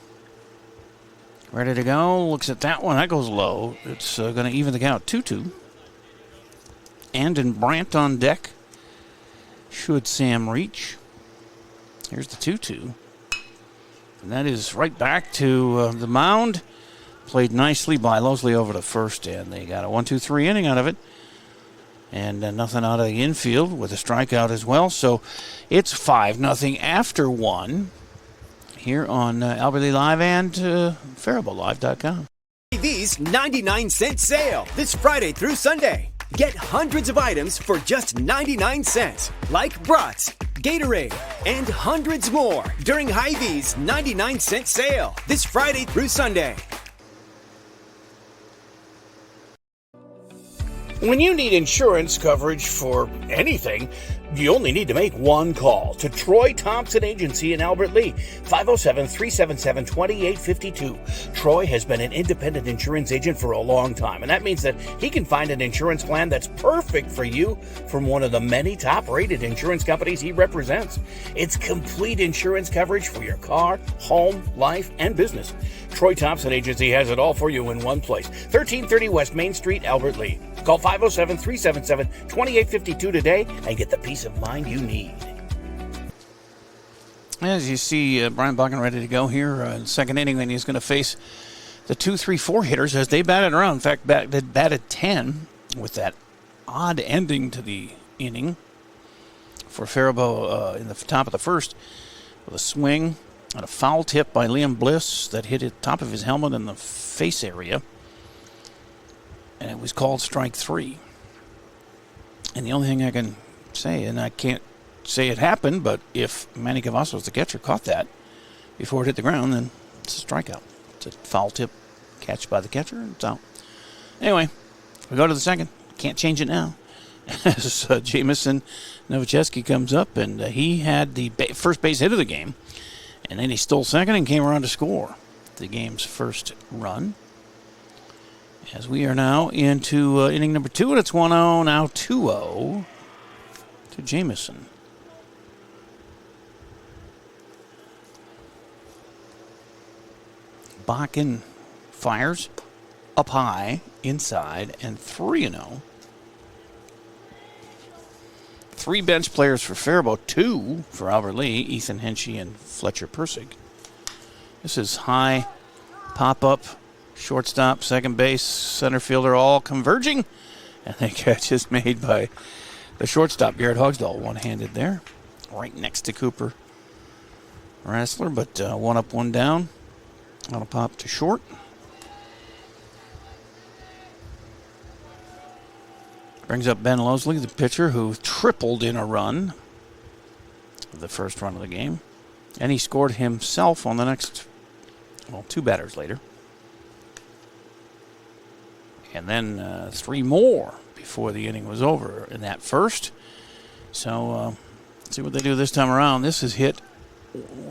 ready to go. Looks at that one. That goes low. It's going to even the count. 2-2. And Brandt on deck. Should Sam reach? Here's the 2-2. And that is right back to the mound. Played nicely by Losley over to first, and they got a 1-2-3 inning out of it. And nothing out of the infield with a strikeout as well. So it's 5-0 after 1 here on Albert Lee Live and FaribaultLive.com. HEV's 99-cent sale this Friday through Sunday. Get hundreds of items for just 99 cents, like brats, Gatorade, and hundreds more during Hy-Vee's 99-cent sale this Friday through Sunday. When you need insurance coverage for anything, you only need to make one call to Troy Thompson Agency in Albert Lea, 507-377-2852. Troy has been an independent insurance agent for a long time, and that means that he can find an insurance plan that's perfect for you from one of the many top-rated insurance companies he represents. It's complete insurance coverage for your car, home, life, and business. Troy Thompson Agency has it all for you in one place, 1330 West Main Street, Albert Lea. Call 507-377-2852 today and get the peace of mind you need. As you see, Brian Bakken ready to go here in the second inning, and he's going to face the 2-3-4 hitters as they batted around. In fact, they batted 10 with that odd ending to the inning for Faribault in the top of the first with a swing and a foul tip by Liam Bliss that hit the top of his helmet in the face area. And it was called strike 3. And the only thing I can say, and I can't say it happened, but if Manny Cavazos, the catcher, caught that before it hit the ground, then it's a strikeout. It's a foul tip catch by the catcher, and it's out. Anyway, we go to the second. Can't change it now. As Jamison Nowaczewski comes up, and he had the first base hit of the game, and then he stole second and came around to score the game's first run. As we are now into inning number 2, and it's 1-0, now 2-0 to Jamison. Bakken fires up high, inside, and 3-0. 3 bench players for Faribault, 2 for Albert Lea, Ethan Henschey and Fletcher Persig. This is high pop-up. Shortstop, second base, center fielder all converging. And the catch is made by the shortstop, Garrett Hogsdahl, one-handed there. Right next to Cooper Rassler, but one up, one down. On a pop to short. Brings up Ben Losley, the pitcher, who tripled in a run. The first run of the game. And he scored himself on the next, 2 batters later. And then 3 more before the inning was over in that first. So let's see what they do this time around. This is hit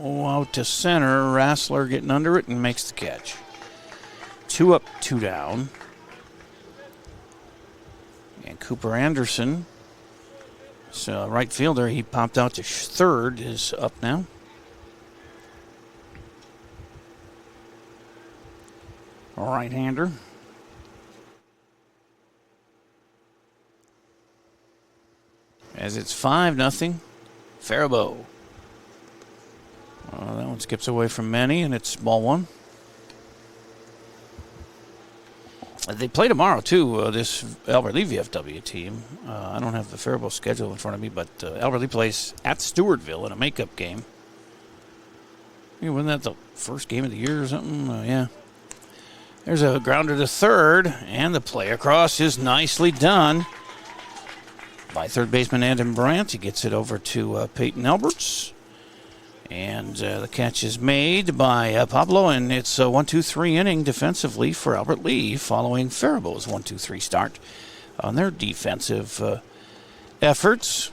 out to center. Rassler getting under it and makes the catch. 2 up, 2 down. And Cooper Anderson, so right fielder, he popped out to third, is up now. Right-hander. As it's 5-0, Faribault. That one skips away from Manny, and it's ball 1. They play tomorrow, too, this Albert Lea VFW team. I don't have the Faribault schedule in front of me, but Albert Lea plays at Stewartville in a makeup game. Wasn't that the first game of the year or something? Yeah. There's a grounder to third, and the play across is nicely done by third baseman Adam Brandt. He gets it over to Peyton Alberts. And the catch is made by Pablo, and it's a 1-2-3 inning defensively for Albert Lea following Faribault's 1-2-3 start on their defensive efforts.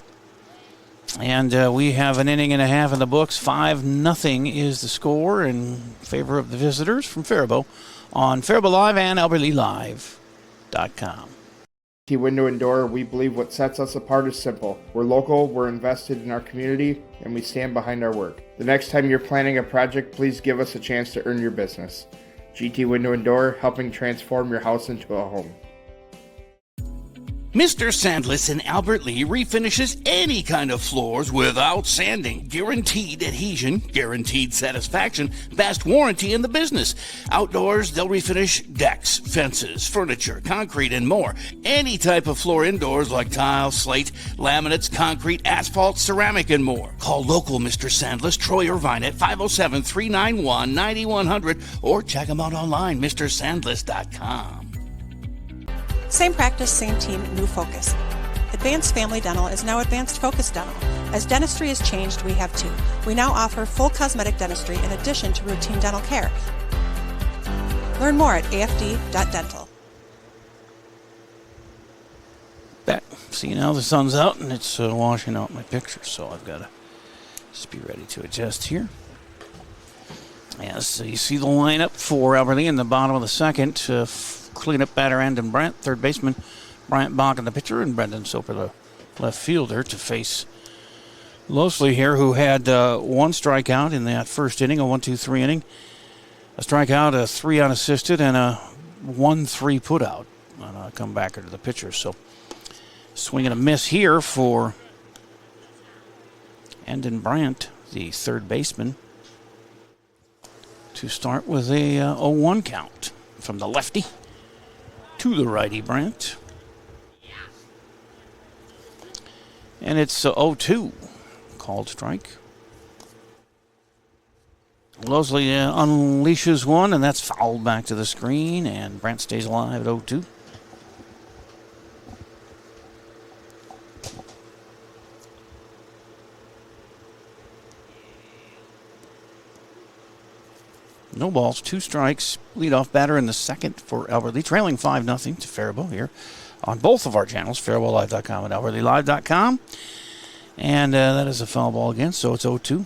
And we have an inning and a half in the books. 5-0 is the score in favor of the visitors from Faribault on Faribault Live and AlbertLeeLive.com. Window and Door, we believe what sets us apart is simple. We're local, we're invested in our community, and we stand behind our work. The next time you're planning a project, please give us a chance to earn your business. GT Window and Door, helping transform your house into a home. Mr. Sandless in Albert Lea refinishes any kind of floors without sanding. Guaranteed adhesion, guaranteed satisfaction, best warranty in the business. Outdoors, they'll refinish decks, fences, furniture, concrete, and more. Any type of floor indoors like tile, slate, laminates, concrete, asphalt, ceramic, and more. Call local Mr. Sandless, Troy Irvine at 507-391-9100 or check them out online, MrSandless.com. Same practice, same team, new focus. Advanced Family Dental is now Advanced Focus Dental. As dentistry has changed, we have too. We now offer full cosmetic dentistry in addition to routine dental care. Learn more at afd.dental. Back. See, now the sun's out and it's washing out my picture, so I've got to just be ready to adjust here. Yes, so you see the lineup for Albert Lea in the bottom of the second. Cleanup batter Andon Brandt, third baseman Bryant Bach in the pitcher, and Brendan Soper, the left fielder, to face Losley here, who had one strikeout in that first inning, a 1-2-3 inning. A strikeout, a 3 unassisted, and a 1-3 putout on a comebacker to the pitcher. So swing and a miss here for Andon Brandt, the third baseman, to start with a 0-1 count from the lefty to the righty Brandt. And it's 0-2, called strike. Losley unleashes one, and that's fouled back to the screen, and Brandt stays alive at 0-2. No balls, 2 strikes. Leadoff batter in the second for Albert Lea, trailing 5-0 to Faribault here on both of our channels, FaribaultLive.com and AlbertLeeLive.com. And that is a foul ball again, so it's 0-2.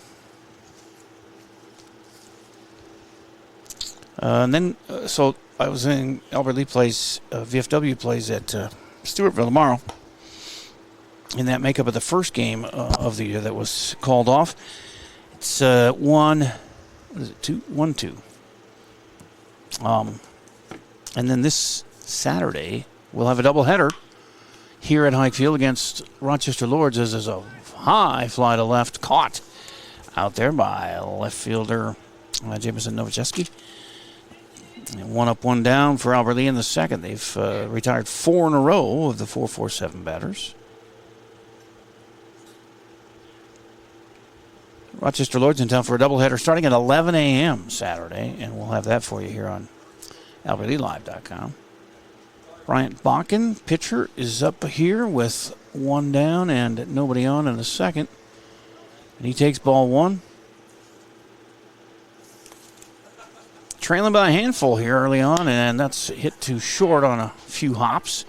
And then, so I was in Albert Lea plays, VFW plays at Stewartville tomorrow in that makeup of the first game of the year that was called off. It's 1-2. And then this Saturday, we'll have a doubleheader here at Hike Field against Rochester Lords, as is a high fly to left caught out there by left fielder Jameson Nowaczewski. One up, one down for Albert Lea in the second. They've retired 4 in a row of the 4-4-7 batters. Rochester Lords in town for a doubleheader starting at 11 a.m. Saturday, and we'll have that for you here on AlbertLeeLive.com. Bryant Bakken, pitcher, is up here with 1 down and nobody on in the second. And he takes ball 1. Trailing by a handful here early on, and that's hit too short on a few hops.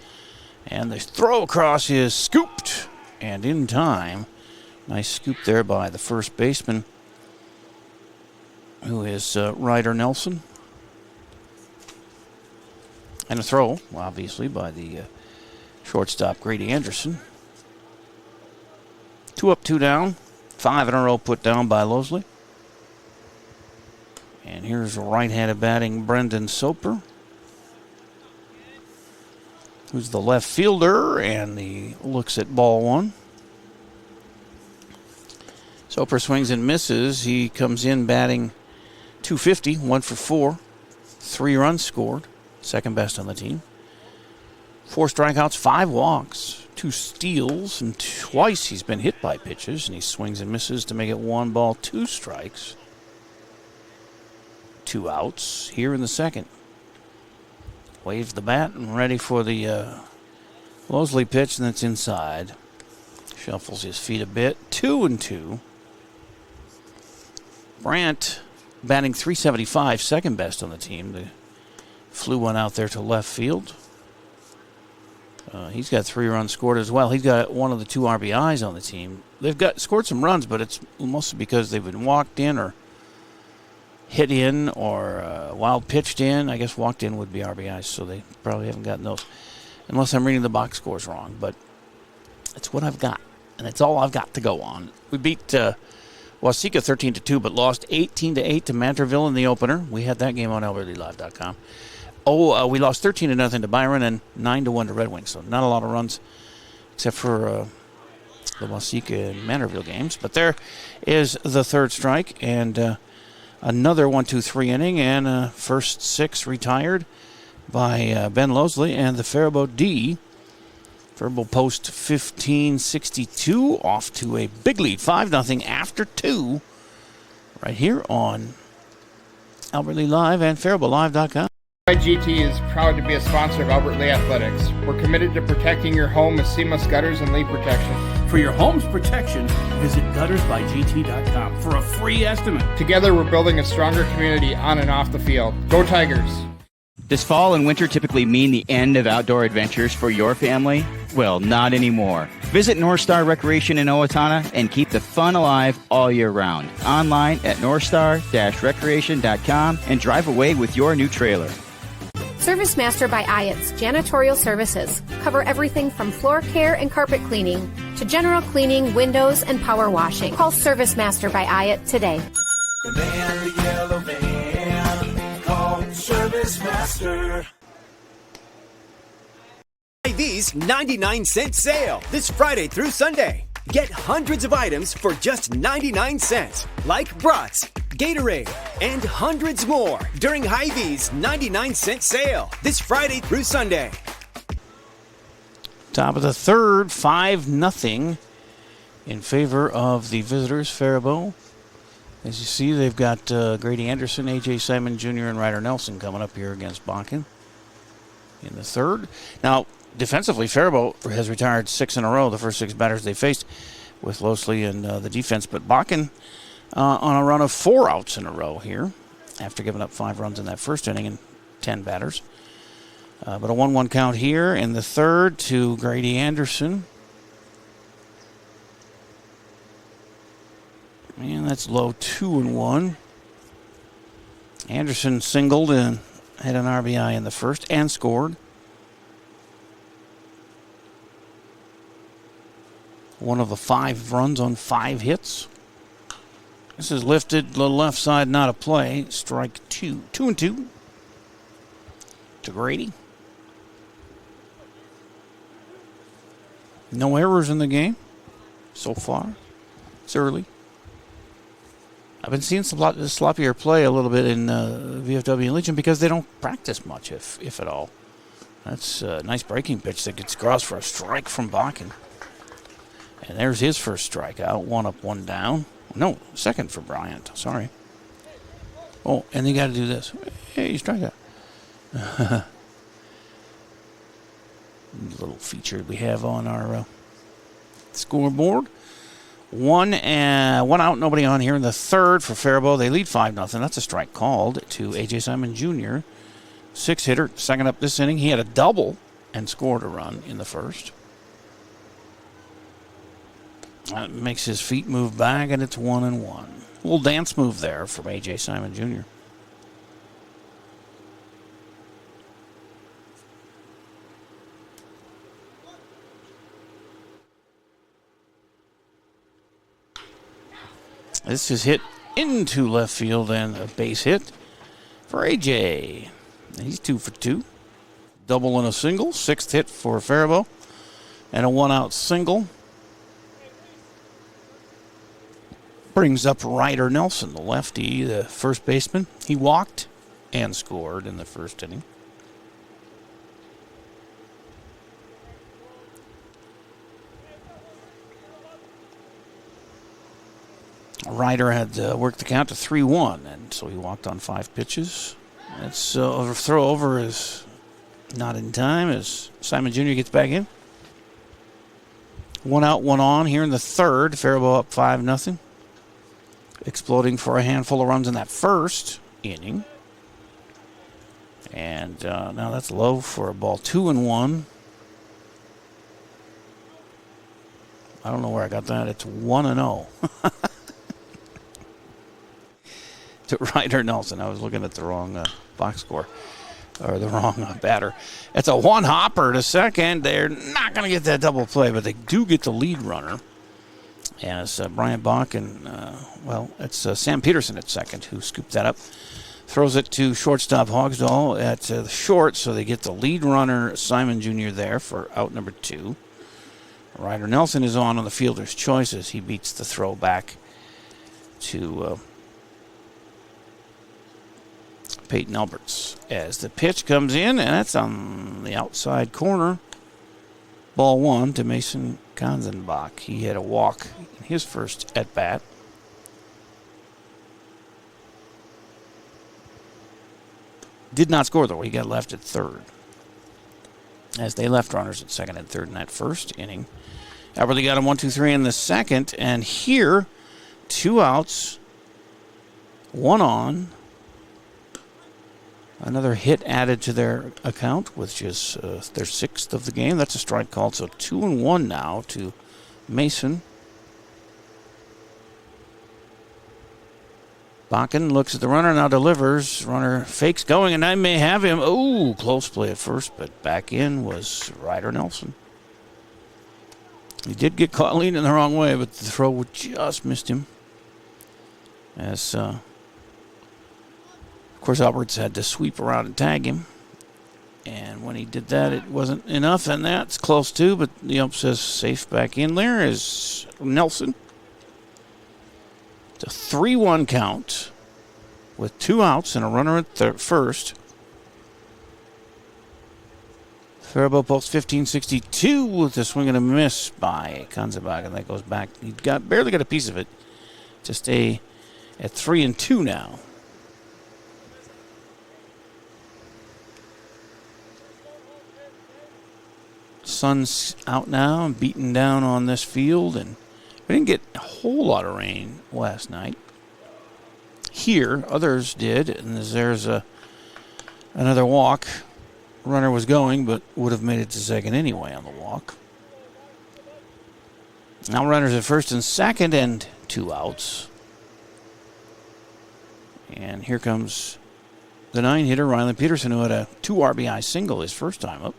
And the throw across is scooped, and in time. Nice scoop there by the first baseman, who is Ryder Nelson. And a throw, obviously, by the shortstop, Grady Anderson. 2 up, 2 down. 5 in a row put down by Losley. And here's right-handed batting Brendan Soper, who's the left fielder, and he looks at ball 1. Soper swings and misses. He comes in batting .250, 1 for 4, 3 runs scored, second best on the team. 4 strikeouts, 5 walks, 2 steals, and twice he's been hit by pitches, and he swings and misses to make it 1 ball, 2 strikes. 2 outs here in the second. Waves the bat and ready for the Losley pitch, and that's inside. Shuffles his feet a bit. 2-2. Brandt batting .375, second best on the team. They flew one out there to left field. He's got 3 runs scored as well. He's got one of the 2 RBIs on the team. They've got scored some runs, but it's mostly because they've been walked in or hit in or wild pitched in. I guess walked in would be RBIs, so they probably haven't gotten those. Unless I'm reading the box scores wrong, but it's what I've got, and it's all I've got to go on. We beat Waseca 13-2, but lost 18-8 to Mantorville in the opener. We had that game on AlbertLeeLive.com. We lost 13-0 to Byron and 9-1 to Red Wings, so not a lot of runs except for the Waseca and Mantorville games. But there is the third strike, and another 1-2-3 inning, and first 6 retired by Ben Losley and the Faribault D. Faribault post 15-62 off to a big lead, 5-0 after 2, right here on Albert Lee Live and FaribaultLive.com. GT is proud to be a sponsor of Albert Lee Athletics. We're committed to protecting your home with seamless gutters and leak protection. For your home's protection, visit guttersbygt.com for a free estimate. Together, we're building a stronger community on and off the field. Go Tigers! Does fall and winter typically mean the end of outdoor adventures for your family? Well, not anymore. Visit North Star Recreation in Owatonna and keep the fun alive all year round. Online at northstar-recreation.com and drive away with your new trailer. Service Master by Ayat's Janitorial Services cover everything from floor care and carpet cleaning to general cleaning, windows, and power washing. Call Service Master by Ayat today. The man, the yellow van, call Service Master. Hy-Vee's 99-cent sale this Friday through Sunday. Get hundreds of items for just 99 cents, like brats, Gatorade, and hundreds more during Hy-Vee's 99-cent sale this Friday through Sunday. Top of the third, 5-0 in favor of the visitors, Faribault. As you see, they've got Grady Anderson, A.J. Simon Jr., and Ryder Nelson coming up here against Bakken in the third. Now, defensively, Faribault has retired 6 in a row, the first 6 batters they faced with Losley and the defense. But Bakken on a run of 4 outs in a row here after giving up 5 runs in that first inning and 10 batters. But a 1-1 count here in the third to Grady Anderson. And that's low, 2-1. Anderson singled and had an RBI in the first and scored. One of the 5 runs on 5 hits. This is lifted, the left side, not a play. Strike 2. 2-2 to Grady. No errors in the game so far. It's early. I've been seeing some sloppier play a little bit in VFW and Legion because they don't practice much, if at all. That's a nice breaking pitch that gets across for a strike from Bakken. And there's his first strikeout. 1 up, 1 down. No, second for Bryant. Sorry. Oh, and they got to do this. Hey, you strike out. Little feature we have on our scoreboard. 1 out, nobody on here in the third for Faribault. They lead 5-0. That's a strike called to A.J. Simon Jr. 6-hitter, second up this inning. He had a double and scored a run in the first. That makes his feet move back, and it's 1-1. A little dance move there from A.J. Simon Jr. This is hit into left field and a base hit for A.J. He's 2 for 2. Double and a single. 6th hit for Faribault. And a 1-out single. Brings up Ryder Nelson, the lefty, the first baseman. He walked and scored in the first inning. Ryder had worked the count to 3-1, and so he walked on 5 pitches. That's a throw over is not in time as Simon Jr. gets back in. 1 out, 1 on here in the third. Faribault up 5-0. Exploding for a handful of runs in that first inning. And now that's low for a ball. 2-1. I don't know where I got that. It's 1-0. To Ryder Nelson. I was looking at the wrong box score, or the wrong batter. It's a one-hopper to second. They're not going to get that double play, but they do get the lead runner. As Bryant Bach and, it's Sam Peterson at second who scooped that up. Throws it to shortstop Hogsdall at the short, so they get the lead runner, Simon Jr., there for out number 2. Ryder Nelson is on the fielder's choice as he beats the throw back to Peyton Alberts. As the pitch comes in, and that's on the outside corner. Ball 1 to Mason Kanzenbach. He had a walk in his first at-bat. Did not score, though. He got left at third. As they left runners at second and third in that first inning. Albertley got him 1-2-3 in the second. And here, 2 outs, 1 on. Another hit added to their account, which is their 6th of the game. That's a strike called, so 2-1 now to Mason. Bakken looks at the runner, now delivers. Runner fakes going, and I may have him. Oh, close play at first, but back in was Ryder Nelson. He did get caught leaning the wrong way, but the throw just missed him. As, of course, Alberts had to sweep around and tag him. And when he did that, it wasn't enough, and that's close too, but the ump says safe back in. There is Nelson. It's a 3-1 count with 2 outs and a runner at first. Faribault posts 15-62 with a swing and a miss by Kanzenbach, and that goes back. He barely got a piece of it to stay at 3-2 now. Sun's out now and beaten down on this field, and we didn't get a whole lot of rain last night. Here, others did, and there's another walk. Runner was going, but would have made it to second anyway on the walk. Now runners at first and second, and 2 outs. And here comes the 9-hitter, Ryland Peterson, who had a 2 RBI single his first time up.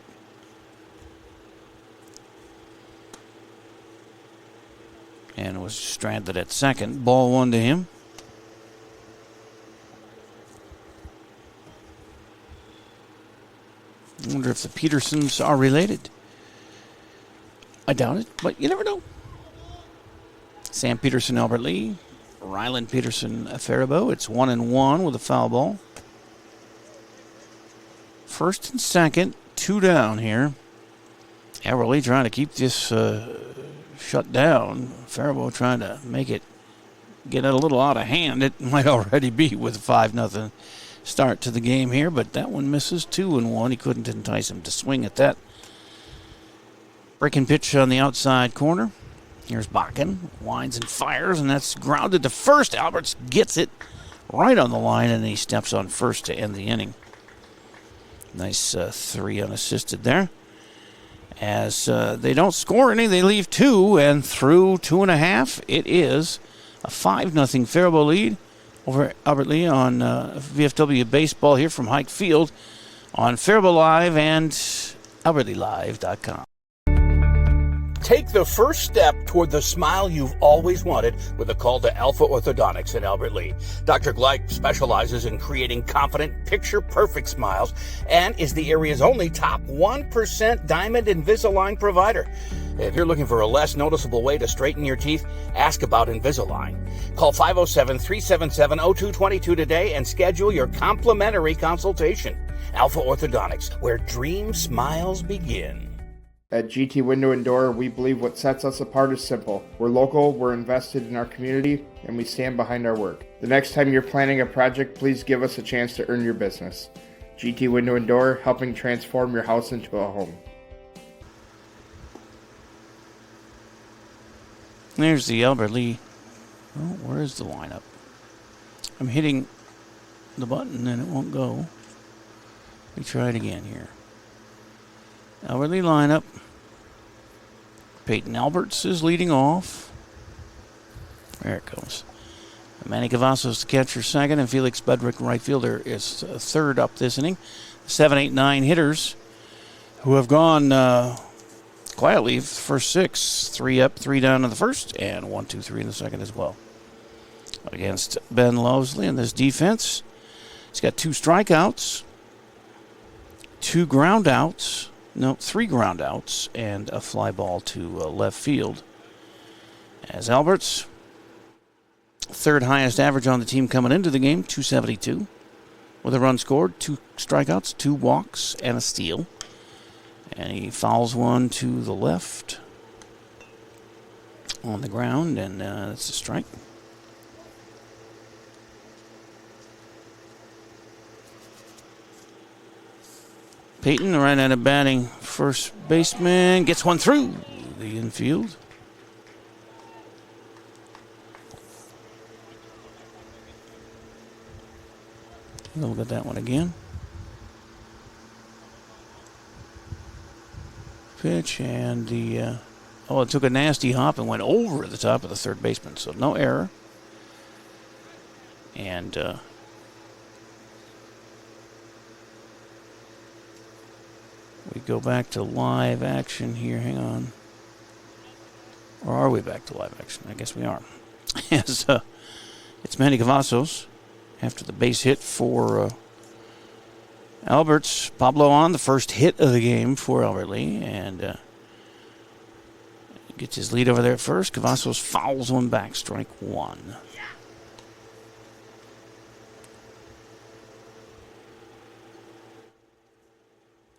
And was stranded at second. Ball 1 to him. I wonder if the Petersons are related. I doubt it, but you never know. Sam Peterson, Albert Lee. Ryland Peterson, Faribault. It's 1-1 with a foul ball. First and second, 2 down here. Albert Lee trying to keep this shut down. Faribault trying to make it get a little out of hand. It might already be with a 5-0 start to the game here, but that one misses. 2-1. He couldn't entice him to swing at that. Breaking pitch on the outside corner. Here's Bakken. Winds and fires, and that's grounded to first. Alberts gets it right on the line, and he steps on first to end the inning. Nice 3 unassisted there. As they don't score any, they leave 2, and through 2.5, it is a 5-0 Faribault lead over Albert Lee on VFW Baseball here from Hike Field on Faribault Live and AlbertLeeLive.com. Take the first step toward the smile you've always wanted with a call to Alpha Orthodontics in Albert Lea. Dr. Gleich specializes in creating confident, picture-perfect smiles and is the area's only top 1% Diamond Invisalign provider. If you're looking for a less noticeable way to straighten your teeth, ask about Invisalign. Call 507-377-0222 today and schedule your complimentary consultation. Alpha Orthodontics, where dream smiles begin. At GT Window and Door, we believe what sets us apart is simple. We're local, we're invested in our community, and we stand behind our work. The next time you're planning a project, please give us a chance to earn your business. GT Window and Door, helping transform your house into a home. There's the Albert Lee. Oh, where is the lineup? I'm hitting the button and it won't go. Let me try it again here. Albert Lee lineup. Peyton Alberts is leading off. There it goes. Manny Cavazos, the catcher, second, and Felix Budrick, right fielder, is third up this inning. 7, 8, 9 hitters who have gone quietly the first 6. 3 up, 3 down in the first, and 1, 2, 3 in the second as well. Against Ben Lowesley in this defense, he's got 2 strikeouts, 3 ground outs, and a fly ball to left field. As Alberts, third highest average on the team coming into the game, 272. With a run scored, 2 strikeouts, 2 walks, and a steal. And he fouls one to the left on the ground, and that's a strike. Peyton, right out of batting, first baseman, gets one through the infield. Look at that one again. Pitch, and it took a nasty hop and went over the top of the third baseman, so no error. And we go back to live action here. Hang on. Or are we back to live action? I guess we are. As it's Manny Cavazos after the base hit for Alberts. Pablo on the first hit of the game for Albert Lee, and gets his lead over there at first. Cavazos fouls one back, strike 1.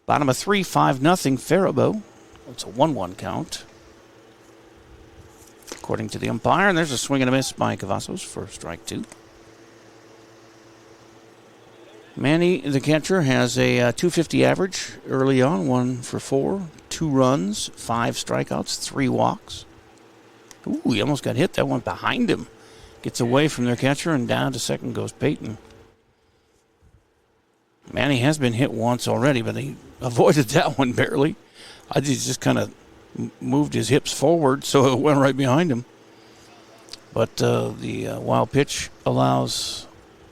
Bottom of 3, 5-0 Faribault. It's a 1-1 count, according to the umpire. And there's a swing and a miss by Cavazos for strike 2. Manny, the catcher, has a 250 average early on, 1 for 4, 2 runs, 5 strikeouts, 3 walks. Ooh, he almost got hit. That one behind him. Gets away from their catcher, and down to second goes Peyton. Manny has been hit once already, but he avoided that one barely. I just kind of moved his hips forward, so it went right behind him. But the wild pitch allows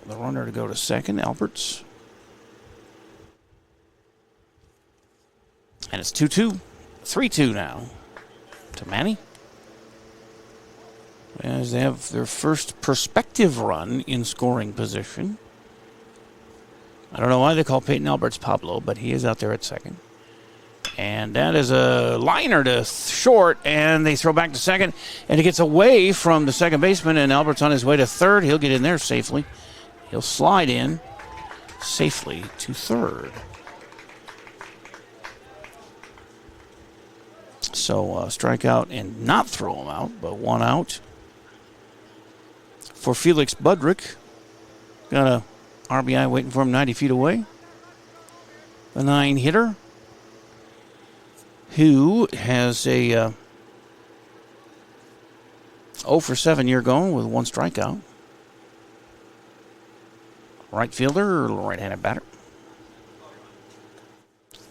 the runner to go to second, Alberts. And it's 2-2. 3-2 now to Manny, as they have their first prospective run in scoring position. I don't know why they call Peyton Alberts Pablo, but he is out there at second. And that is a liner to short, and they throw back to second, and it gets away from the second baseman, and Alberts on his way to third. He'll get in there safely. He'll slide in safely to third. So strike out and not throw him out, but 1 out for Felix Budrick. Got a RBI waiting for him 90 feet away. The 9 hitter who has a 0 for 7 year going with 1 strikeout. Right fielder, right-handed batter.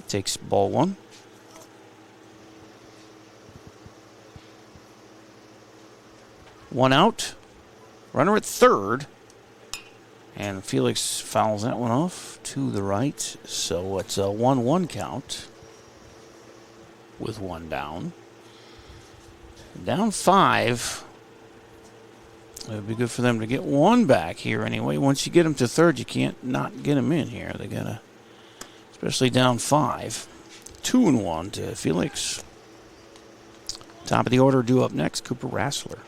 Takes ball 1. One out. Runner at third. And Felix fouls that one off to the right. So it's a 1-1 count with 1 down. Down 5. It would be good for them to get 1 back here anyway. Once you get them to third, you can't not get them in here. They got to, especially down 5. 2-1 to Felix. Top of the order due up next, Cooper Rassler.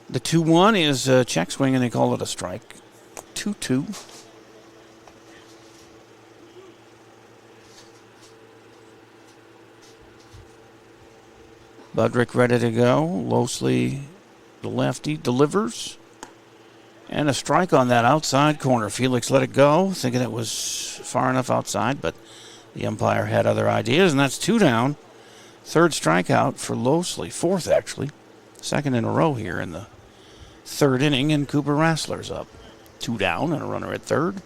The 2-1 is a check swing, and they call it a strike. 2-2. Budrick ready to go. Lowesley, the lefty, delivers. And a strike on that outside corner. Felix let it go, thinking it was far enough outside, but the umpire had other ideas, and that's 2 down. Third strikeout for Lowesley. 4th, actually. 2nd in a row here in the 3rd inning, and Cooper Rassler's up. 2 down and a runner at third.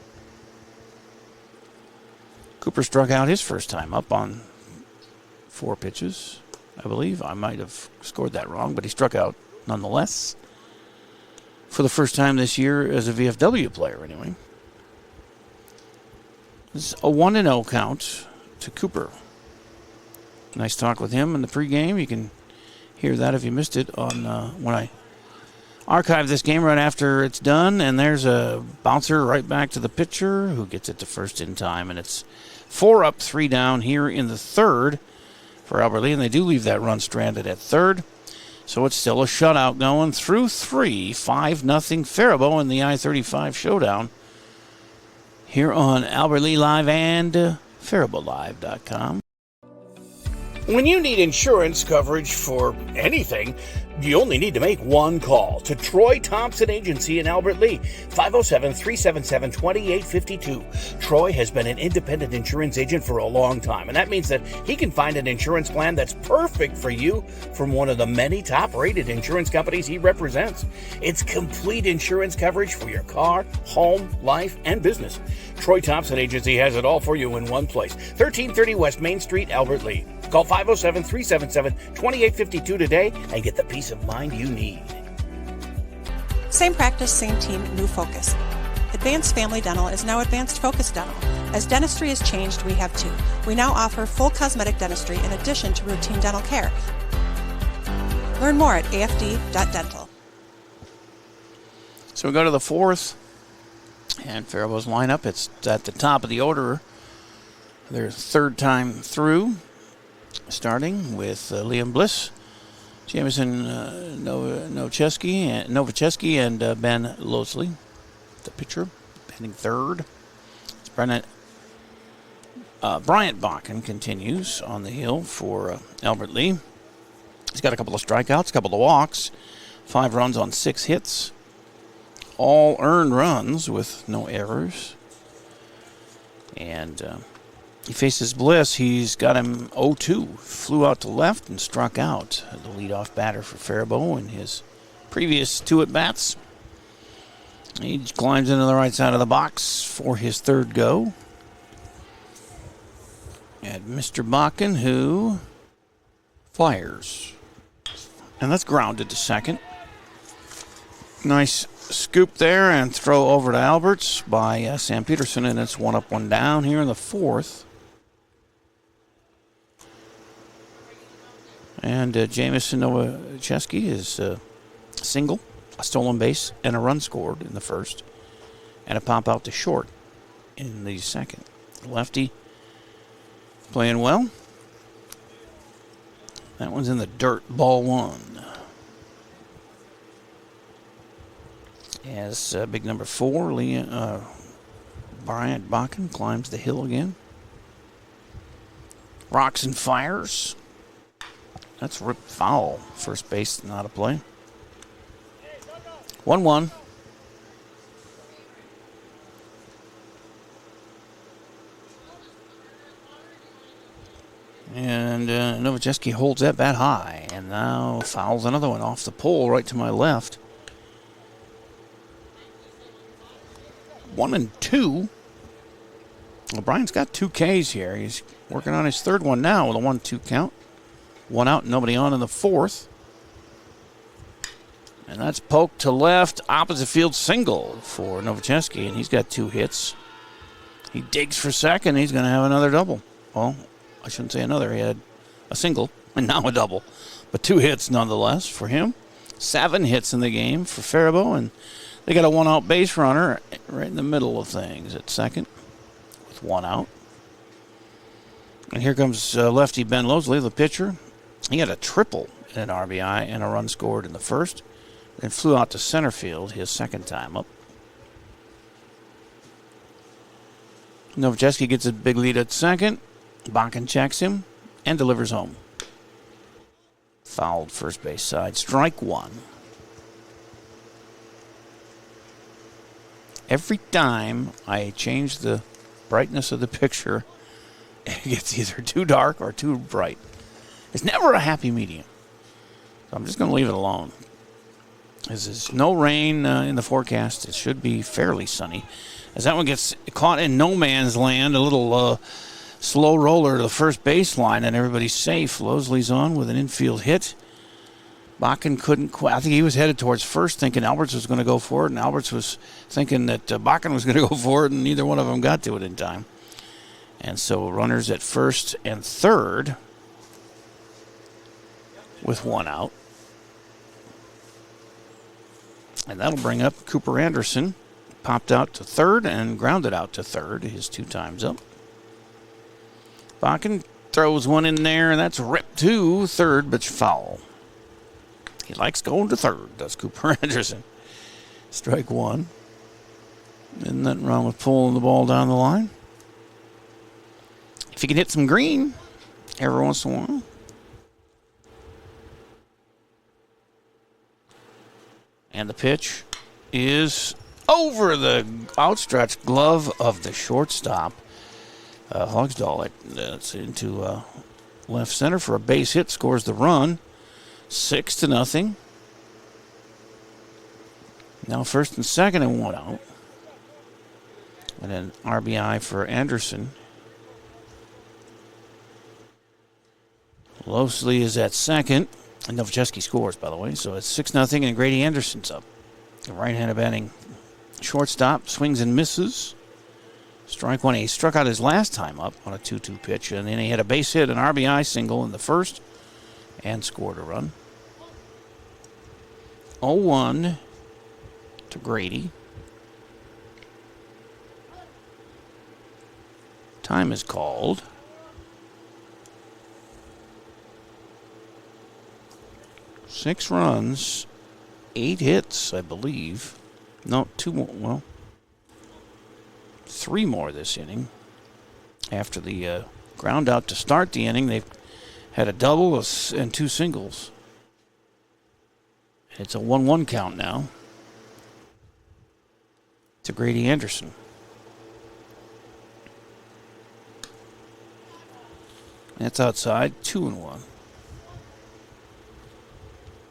Cooper struck out his first time up on 4 pitches, I believe. I might have scored that wrong, but he struck out nonetheless. For the first time this year as a VFW player, anyway. It's a 1-0 count to Cooper. Nice talk with him in the pregame. You can hear that if you missed it on when I archive this game right after it's done. And there's a bouncer right back to the pitcher who gets it to first in time. And it's 4 up, 3 down here in the third for Albert Lee. And they do leave that run stranded at third. So it's still a shutout going through 3, 5-0 Faribault in the I-35 showdown here on Albert Lee Live and FaribaultLive.com. When you need insurance coverage for anything, you only need to make one call to Troy Thompson Agency in Albert Lee, 507-377-2852. Troy has been an independent insurance agent for a long time, and that means that he can find an insurance plan that's perfect for you from one of the many top-rated insurance companies he represents. It's complete insurance coverage for your car, home, life, and business. Troy Thompson Agency has it all for you in one place, 1330 West Main Street, Albert Lee. Call 507-377-2852 today and get the peace of mind you need. Same practice, same team, new focus. Advanced Family Dental is now Advanced Focus Dental. As dentistry has changed, we have too. We now offer full cosmetic dentistry in addition to routine dental care. Learn more at afd.dental. So we go to the fourth, and Faribault's lineup. It's at the top of the order. Their third time through, starting with Liam Bliss, Jamison Novicheski, and Ben Losley, the pitcher, batting third. It's Bryant Bakken continues on the hill for Albert Lee. He's got a couple of strikeouts, a couple of walks, 5 runs on 6 hits, all earned runs with no errors. And he faces Bliss. He's got him 0-2. Flew out to left and struck out. The leadoff batter for Faribault in his previous 2 at-bats. He climbs into the right side of the box for his third go. And Mr. Bakken, who fires. And that's grounded to second. Nice scoop there and throw over to Alberts by Sam Peterson, and it's 1 up, 1 down here in the fourth. And Jamison Novicheski is single, a stolen base, and a run scored in the first, and a pop out to short in the second. Lefty playing well. That one's in the dirt, ball 1. As big number 4, Bryant Bakken climbs the hill again. Rocks and fires. That's ripped foul. First base, not a play. 1-1. And Novicheski holds that bat high and now fouls another one off the pole right to my left. 1-2. Well, Brian's got 2 Ks here. He's working on his third one now with a 1-2 count. 1 out, nobody on in the fourth. And that's poked to left, opposite field single for Novicheski, and he's got 2 hits. He digs for second. He's going to have another double. Well, I shouldn't say another. He had a single and now a double. But 2 hits nonetheless for him. 7 hits in the game for Faribault, and they got a 1-out base runner right in the middle of things at second with 1 out. And here comes lefty Ben Losley, the pitcher. He had a triple and an RBI and a run scored in the first, then flew out to center field his second time up. Novicheski gets a big lead at second. Bakken checks him and delivers home. Fouled first base side. Strike 1. Every time I change the brightness of the picture, it gets either too dark or too bright. It's never a happy medium. So I'm just going to leave it alone. There's no rain in the forecast. It should be fairly sunny. As that one gets caught in no man's land, a little slow roller to the first baseline, and everybody's safe. Losley's on with an infield hit. Bakken couldn't quite. I think he was headed towards first, thinking Alberts was going to go for it, and Alberts was thinking that Bakken was going to go for it, and neither one of them got to it in time. And so runners at first and third with one out. And that'll bring up Cooper Anderson. Popped out to third and grounded out to third. His 2 times up. Bakken throws one in there, and that's ripped to third, but foul. He likes going to third, does Cooper Anderson. Strike 1. Isn't nothing wrong with pulling the ball down the line. If you can hit some green every once in a while. And the pitch is over the outstretched glove of the shortstop. Hogsdall, that's into left center for a base hit, scores the run. 6-0. Now first and second and one out. And then RBI for Anderson. Losley is at second. And Novachevsky scores, by the way. So it's 6-0, and Grady Anderson's up. The right-handed batting shortstop swings and misses. Strike 1. He struck out his last time up on a 2-2 pitch, and then he had a base hit, an RBI single in the first, and scored a run. 0-1 to Grady. Time is called. Six runs, 8 hits, I believe. No, 2 more. Well, 3 more this inning. After the ground out to start the inning, they've had a double and 2 singles. It's a 1-1 count now to Grady Anderson. That's outside, 2-1.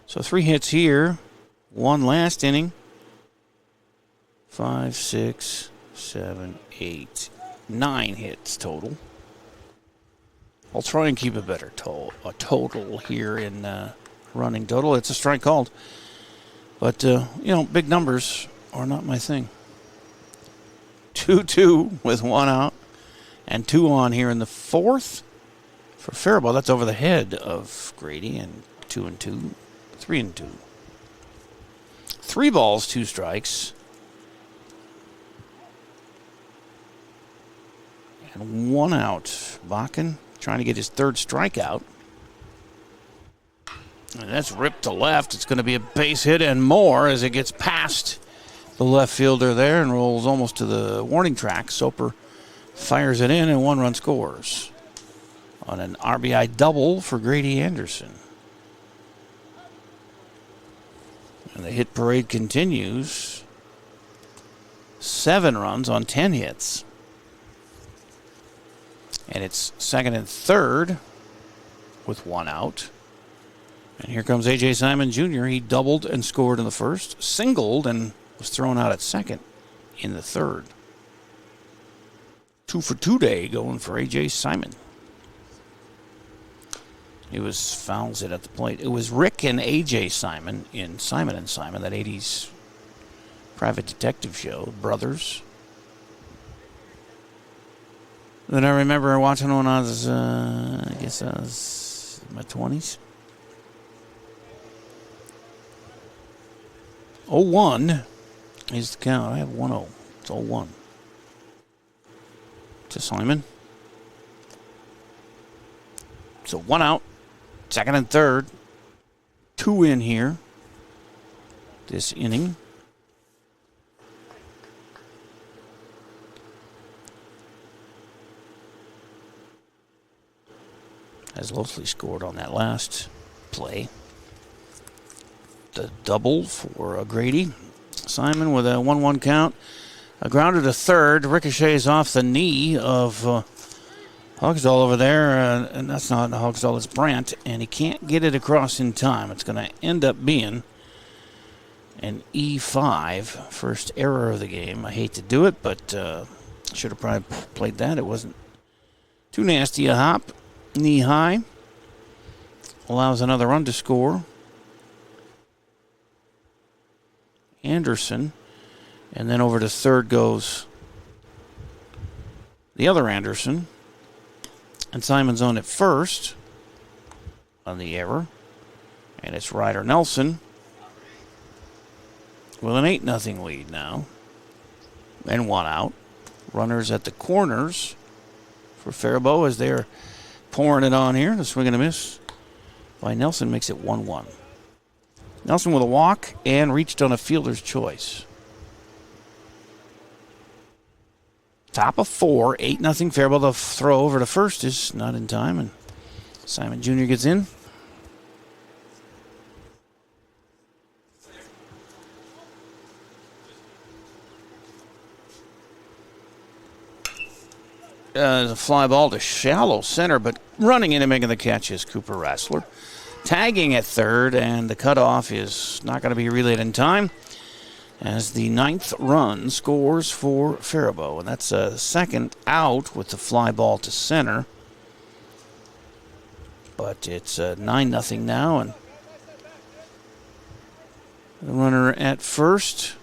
So 3 hits here, 1 last inning. 5, 6, 7, 8, 9 hits total. I'll try and keep a better total here in running total. It's a strike called. But, big numbers are not my thing. 2-2 with 1 out and 2 on here in the 4th. For Faribault, that's over the head of Grady, and 2-2, 3-2. 3 balls, 2 strikes. And 1 out. Bakken trying to get his 3rd strikeout. And that's ripped to left. It's going to be a base hit and more as it gets past the left fielder there and rolls almost to the warning track. Soper fires it in, and 1 run scores on an RBI double for Grady Anderson. And the hit parade continues. 7 runs on 10 hits. And it's 2nd and 3rd with 1 out. And here comes A.J. Simon Jr. He doubled and scored in the 1st, singled, and was thrown out at 2nd in the 3rd. 2 for 2 day going for A.J. Simon. It was fouls it at the plate. It was Rick and A.J. Simon in Simon and Simon, that 80s private detective show, Brothers. Then I remember watching when I was, I was in my 20s. 0-1 is the count. I have 1-0. It's 0-1 to Simon. So 1 out, 2nd and 3rd. 2 in here this inning. As Losley scored on that last play. The double for Grady. Simon with a 1-1 count. A grounder to third. Ricochets off the knee of Hogsdall over there. And that's not Hogsdall, it's Brandt. And he can't get it across in time. It's going to end up being an E5. First error of the game. I hate to do it, but should have probably played that. It wasn't Too nasty a hop, knee high. Allows another run to score. Anderson. And then over to third goes the other Anderson. And Simon's on at first on the error. And it's Ryder Nelson with an 8-0 lead now. And one out. Runners at the corners for Faribault as they're pouring it on here. The swing and a miss by Nelson makes it 1-1. Nelson with a walk and reached on a fielder's choice. Top of 4, 8-0 Faribault. The throw over to first is not in time, and Simon Jr. gets in. A fly ball to shallow center, but running in and making the catch is Cooper Rassler. Tagging at third, and the cutoff is not going to be relayed in time as the 9th run scores for Faribault. And that's a second out with the fly ball to center. But it's 9-0 now, and the runner at first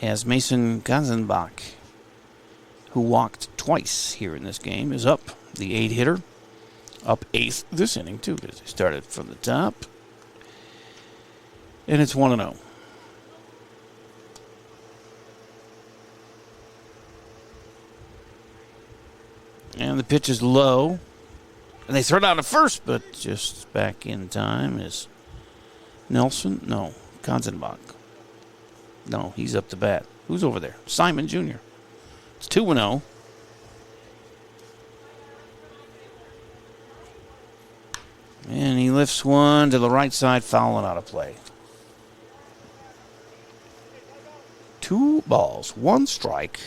as Mason Ganzenbach, who walked twice here in this game, is up. The 8-hitter, up 8th this inning, too, because he started from the top. And it's 1-0. And the pitch is low. And they throw it out at first, but just back in time is Nelson. No, Ganzenbach. No, he's up to bat. Who's over there? Simon Jr. It's 2-0. And he lifts one to the right side, fouling out of play. 2 balls, 1 strike,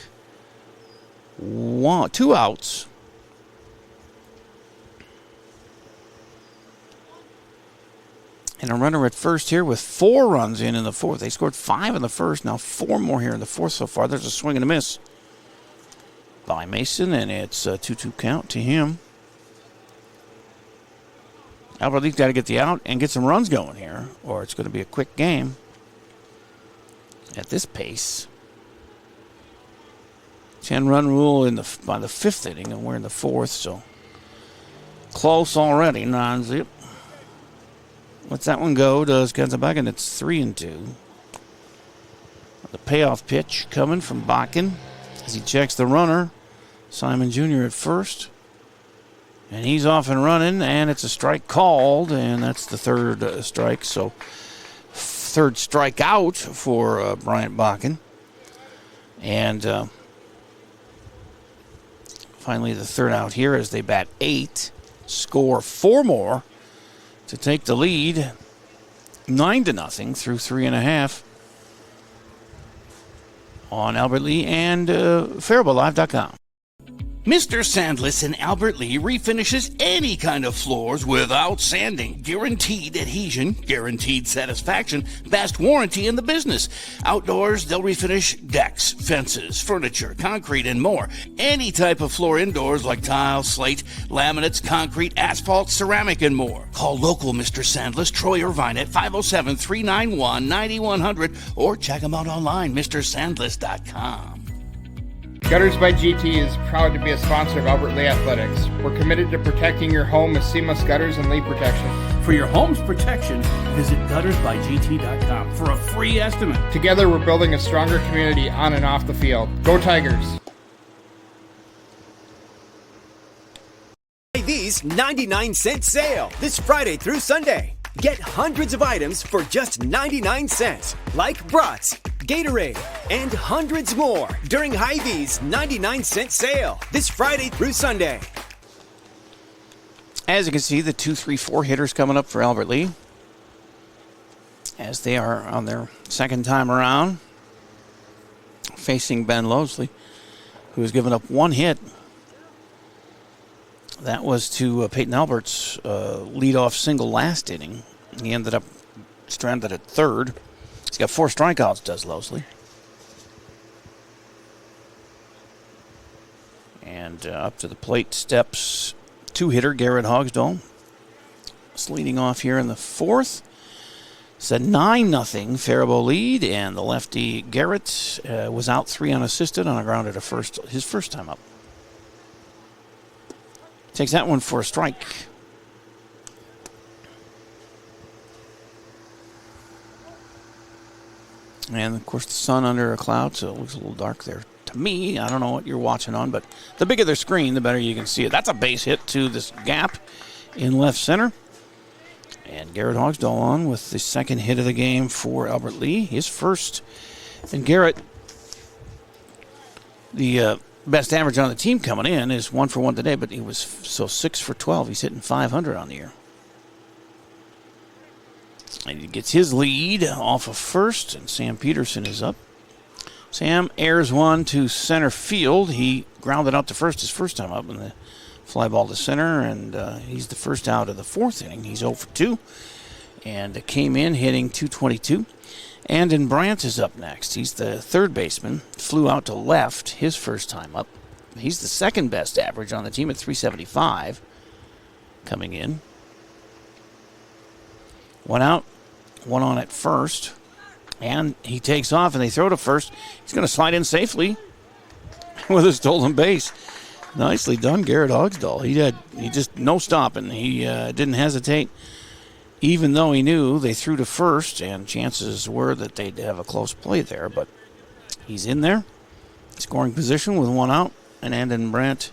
2 outs. And a runner at first here with 4 runs in the 4th. They scored 5 in the first, now 4 more here in the 4th so far. There's a swing and a miss by Mason, and it's a 2-2 count to him. Albert Lee's got to get the out and get some runs going here, or it's going to be a quick game at this pace. 10-run rule by the 5th inning, and we're in the 4th, so close already, non-zip. Lets that one go, does Ganzenbach, and it's 3-2. The payoff pitch coming from Bakken as he checks the runner. Simon Jr. at first. And he's off and running, and it's a strike called, and that's the 3rd strike. So 3rd strikeout for Bryant Bakken. And finally the 3rd out here as they bat 8, score 4 more to take the lead, 9-0 through 3.5 on Albert Lee and FaribaultLive.com. Mr. Sandless in Albert Lee refinishes any kind of floors without sanding. Guaranteed adhesion, guaranteed satisfaction, best warranty in the business. Outdoors, they'll refinish decks, fences, furniture, concrete, and more. Any type of floor indoors like tile, slate, laminates, concrete, asphalt, ceramic, and more. Call local Mr. Sandless, Troy Irvine at 507-391-9100 or check them out online, MrSandless.com. Gutters by GT is proud to be a sponsor of Albert Lee Athletics. We're committed to protecting your home with seamless gutters and leak protection. For your home's protection, visit guttersbygt.com for a free estimate. Together, we're building a stronger community on and off the field. Go Tigers! Hy-Vee's 99-cent sale this Friday through Sunday. Get hundreds of items for just 99 cents, like brats, Gatorade, and hundreds more during Hy-Vee's 99-cent sale this Friday through Sunday. As you can see, the 2, 3, 4 hitters coming up for Albert Lee as they are on their 2nd time around facing Ben Lowesley, who has given up 1 hit. That was to Peyton Albert's leadoff single last inning. He ended up stranded at 3rd. He's got 4 strikeouts, does Lowesley. And up to the plate steps two-hitter Garrett Hogsdall. It's leading off here in the fourth. It's a 9-0 Faribault lead, and the lefty Garrett was out 3 unassisted on a ground at his first time up. Takes that one for a strike. And, of course, the sun under a cloud, so it looks a little dark there. To me, I don't know what you're watching on, but the bigger the screen, the better you can see it. That's a base hit to this gap in left center. And Garrett Hogsdall on with the second hit of the game for Albert Lee. His first. And Garrett, the best average on the team coming in is 1 for 1 today, but he was 6 for 12. He's hitting .500 on the year. And he gets his lead off of first, and Sam Peterson is up. Sam airs one to center field. He grounded out to first his first time up, and the fly ball to center, and he's the first out of the fourth inning. He's 0 for 2, and came in hitting .222. Andon Brandt is up next. He's the third baseman. Flew out to left his first time up. He's the second best average on the team at .375 coming in. 1 out, 1 on at first, and he takes off, and they throw to first. He's going to slide in safely with a stolen base. Nicely done, Garrett Hogsdall. He just no stopping. He didn't hesitate, even though he knew they threw to first, and chances were that they'd have a close play there. But he's in there, scoring position with 1 out, and Andon Brandt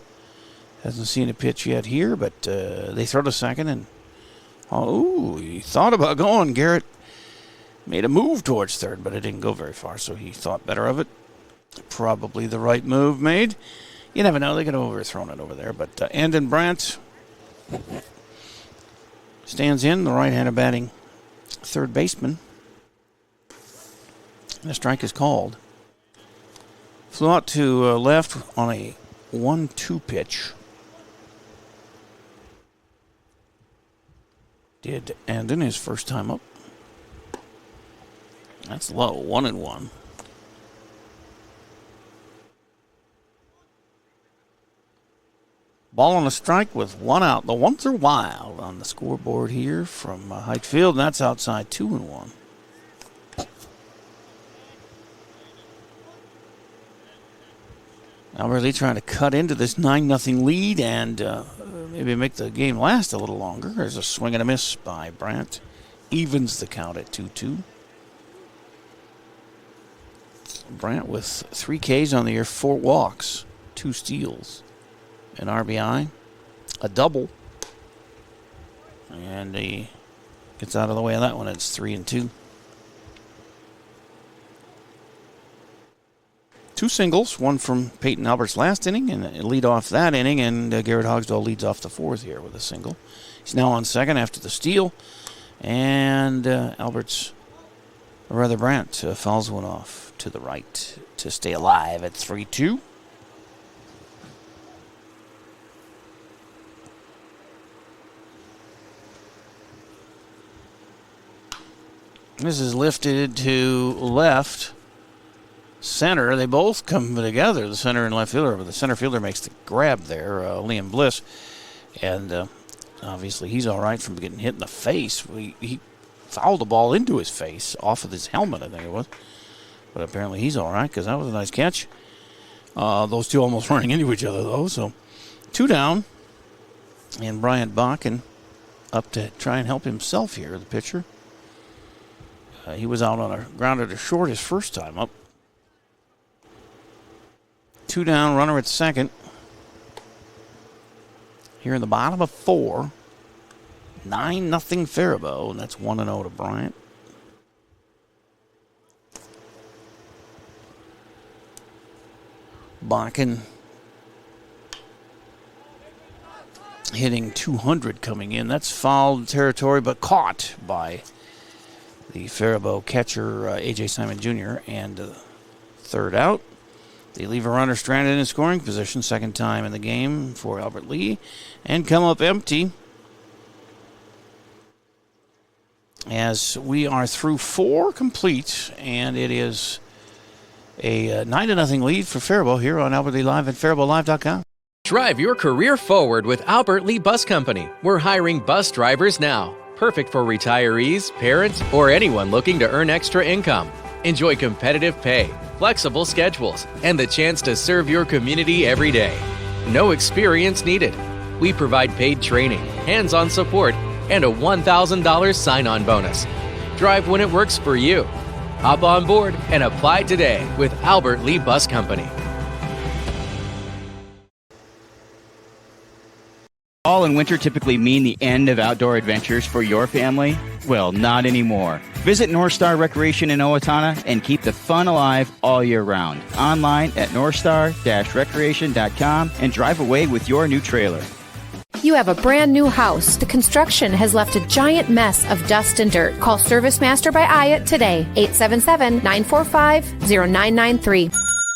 hasn't seen a pitch yet here, but they throw to second, and he thought about going. Garrett made a move towards third, but it didn't go very far, so he thought better of it. Probably the right move made. You never know. They could have overthrown it over there. But Andon Brandt stands in, the right-handed batting third baseman. And a strike is called. Flew out to left on a 1-2 pitch. Did Andon his first time up. That's low, 1-1. Ball on a strike with 1 out. The ones are wild on the scoreboard here from Height Field, and that's outside 2-1. Albert Lee trying to cut into this 9-0 lead and maybe make the game last a little longer. There's a swing and a miss by Brandt. Evens the count at 2-2. Brandt with 3 Ks on the year, 4 walks, 2 steals, an RBI, a double, and he gets out of the way of that one. It's 3-2. 2 singles, one from Peyton Albert's last inning, and lead off that inning, and Garrett Hogsdall leads off the fourth here with a single. He's now on second after the steal, and Brandt fouls one off to the right to stay alive at 3-2. This is lifted to left center. They both come together, the center and left fielder, but the center fielder makes the grab there, Liam Bliss. And obviously he's all right from getting hit in the face. He fouled the ball into his face off of his helmet, I think it was. But apparently he's all right because that was a nice catch. Those two almost running into each other, though. So 2 down. And Bryant Bakken up to try and help himself here, the pitcher. He was out on a grounder to short his first time up. 2 down, runner at second. Here in the bottom of 4. 9-0 Faribault, and that's 1-0 to Bryant. Bakken hitting .200 coming in. That's foul territory, but caught by the Faribault catcher, A.J. Simon Jr., and third out. They leave a runner stranded in scoring position, second time in the game for Albert Lee, and come up empty as we are through 4 complete, and it is a 9-0 lead for Faribault here on Albert Lee Live at FaribaultLive.com. Drive your career forward with Albert Lee Bus Company. We're hiring bus drivers now. Perfect for retirees, parents, or anyone looking to earn extra income. Enjoy competitive pay, flexible schedules, and the chance to serve your community every day. No experience needed. We provide paid training, hands-on support, and a $1,000 sign-on bonus. Drive when it works for you. Hop on board and apply today with Albert Lee Bus Company. Fall and winter typically mean the end of outdoor adventures for your family? Well, not anymore. Visit North Star Recreation in Owatonna and keep the fun alive all year round. Online at northstar-recreation.com and drive away with your new trailer. You have a brand new house. The construction has left a giant mess of dust and dirt. Call Service Master by Ayat today, 877-945-0993.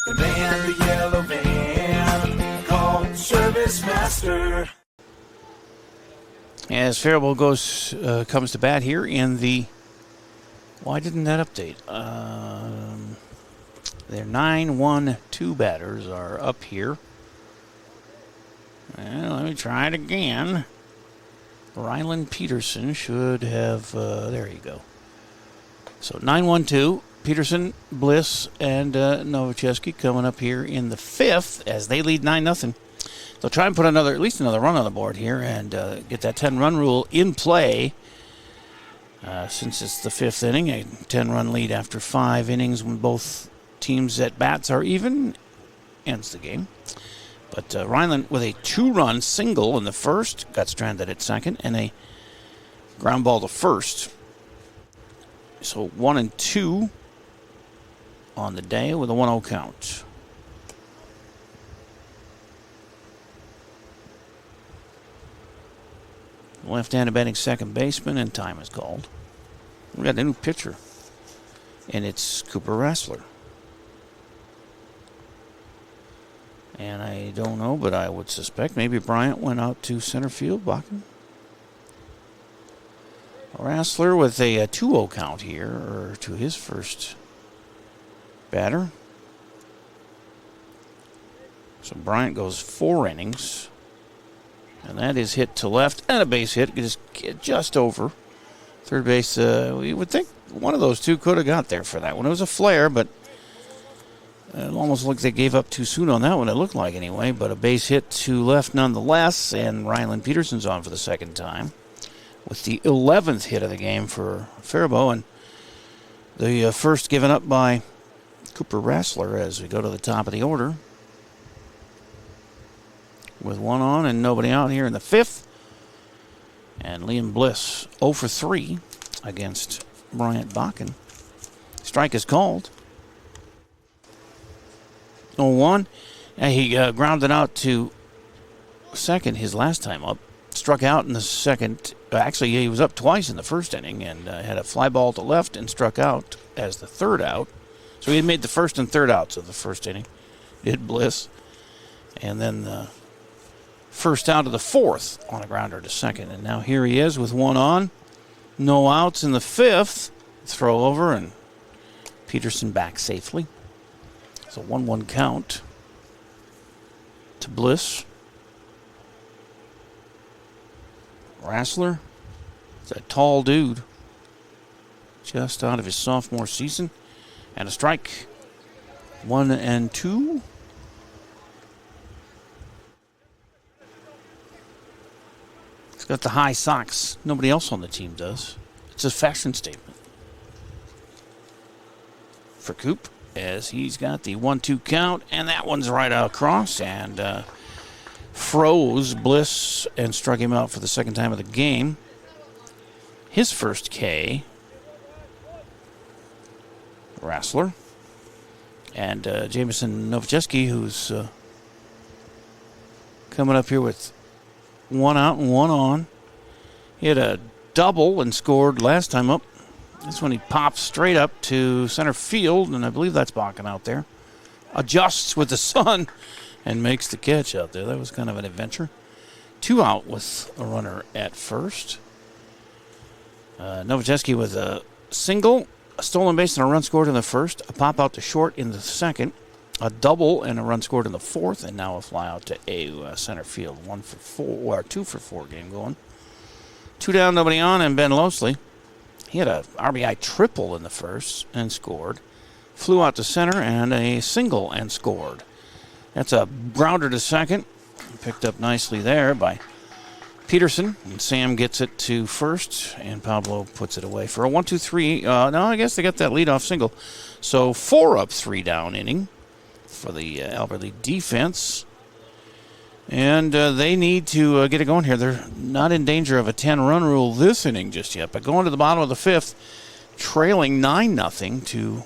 The man, the yellow van, call Service Master. As Faribault comes to bat here in the... Why didn't that update? Their 9-1-2 batters are up here. Well, let me try it again. Ryland Peterson should have... there you go. So 9-1-2. Peterson, Bliss, and Novocheski coming up here in the fifth as they lead 9-0. They'll try and put at least another run on the board here and get that 10-run rule in play. Since it's the fifth inning, a 10-run lead after 5 innings when both teams at bats are even ends the game. But Ryland with a 2-run single in the first, got stranded at second, and a ground ball to first. So 1 and 2 on the day with a 1-0 count. Left-handed batting second baseman, and time is called. We got a new pitcher, and it's Cooper Rassler. And I don't know, but I would suspect maybe Bryant went out to center field, blocking. Rassler with a 2-0 count here, or to his first batter. So Bryant goes 4 innings. And that is hit to left and a base hit, just over third base. We would think one of those two could have got there for that one. It was a flare, but it almost looked they gave up too soon on that one, it looked like anyway. But a base hit to left nonetheless, and Ryland Peterson's on for the second time with the 11th hit of the game for Faribault, and the first given up by Cooper Rassler as we go to the top of the order. With 1 on and nobody out here in the fifth. And Liam Bliss 0 for 3 against Bryant Bakken. Strike is called. 0-1. He grounded out to second his last time up. Struck out in the second. Actually, he was up twice in the first inning and had a fly ball to left and struck out as the third out. So he had made the first and third outs of the first inning. Did Bliss. And then first out of the fourth on a grounder to second. And now here he is with 1 on. No outs in the fifth. Throw over and Peterson back safely. So 1-1 count to Bliss. Rassler is a tall dude. Just out of his sophomore season. And a strike. 1 and 2. Got the high socks. Nobody else on the team does. It's a fashion statement for Coop as he's got the 1-2 count, and that one's right out across and froze Bliss and struck him out for the second time of the game. His first K. Rassler. And Jameson Novocheski, who's coming up here with 1 out and 1 on. He had a double and scored last time up. This one he pops straight up to center field, and I believe that's Bakken out there. Adjusts with the sun and makes the catch out there. That was kind of an adventure. 2 out with a runner at first. Novocheski with a single, a stolen base, and a run scored in the first. A pop out to short in the second. a double and a run scored in the fourth, and now a fly out to center field. 2 for 4 game going. 2 down, nobody on, and Ben Losley. He had a RBI triple in the first and scored. Flew out to center and a single and scored. That's a grounder to second. Picked up nicely there by Peterson. And Sam gets it to first, and Pablo puts it away for a 1-2-3. No, I guess they got that leadoff single. So 4 up, 3 down inning for the Albert Lee defense. And they need to get it going here. They're not in danger of a 10-run rule this inning just yet. But going to the bottom of the fifth, trailing 9-0 to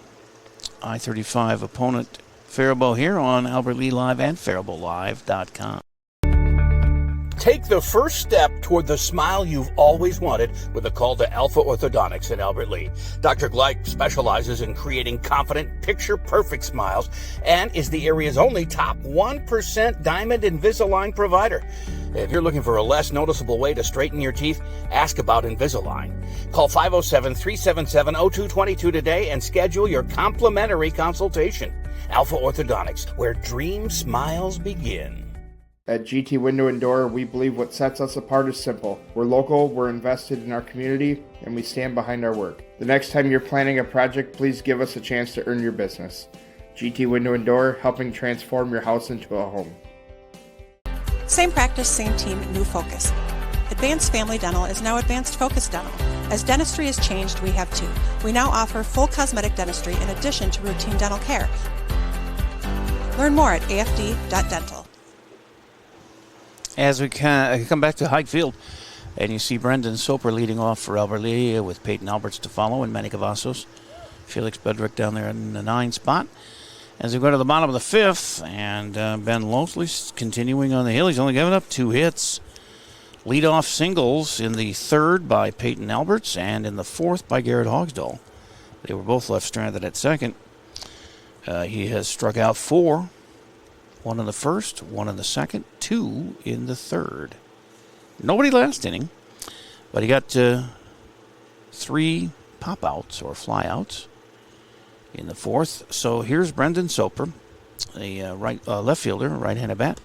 I-35 opponent Faribault here on Albert Lee Live and FaribaultLive.com. Take the first step toward the smile you've always wanted with a call to Alpha Orthodontics in Albert Lee. Dr. Gleich specializes in creating confident, picture-perfect smiles and is the area's only top 1% Diamond Invisalign provider. If you're looking for a less noticeable way to straighten your teeth, ask about Invisalign. Call 507-377-0222 today and schedule your complimentary consultation. Alpha Orthodontics, where dream smiles begin. At GT Window and Door, we believe what sets us apart is simple. We're local, we're invested in our community, and we stand behind our work. The next time you're planning a project, please give us a chance to earn your business. GT Window and Door, helping transform your house into a home. Same practice, same team, new focus. Advanced Family Dental is now Advanced Focus Dental. As dentistry has changed, we have too. We now offer full cosmetic dentistry in addition to routine dental care. Learn more at afd.dental. As we come back to Hike Field, and you see Brendan Soper leading off for Albert Lee with Peyton Alberts to follow and Manny Cavazos. Felix Bedrick down there in the 9 spot. As we go to the bottom of the fifth, and Ben Losley's continuing on the hill. He's only given up 2 hits. Leadoff singles in the third by Peyton Alberts and in the fourth by Garrett Hogsdall. They were both left stranded at second. He has struck out 4. 1 in the first, 1 in the second, 2 in the third. Nobody last inning, but he got 3 pop-outs or fly-outs in the fourth. So here's Brendan Soper, a left fielder, right-handed bat.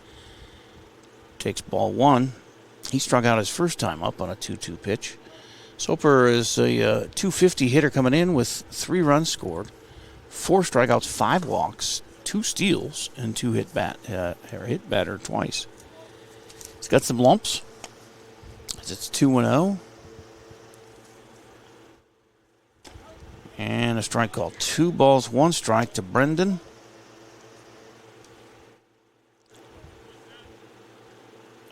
Takes ball 1. He struck out his first time up on a 2-2 pitch. Soper is a 250 hitter coming in with 3 runs scored, 4 strikeouts, 5 walks, 2 steals, and 2 hit batter twice. He's got some lumps. It's 2-0. And a strike call. 2 balls, 1 strike to Brendan.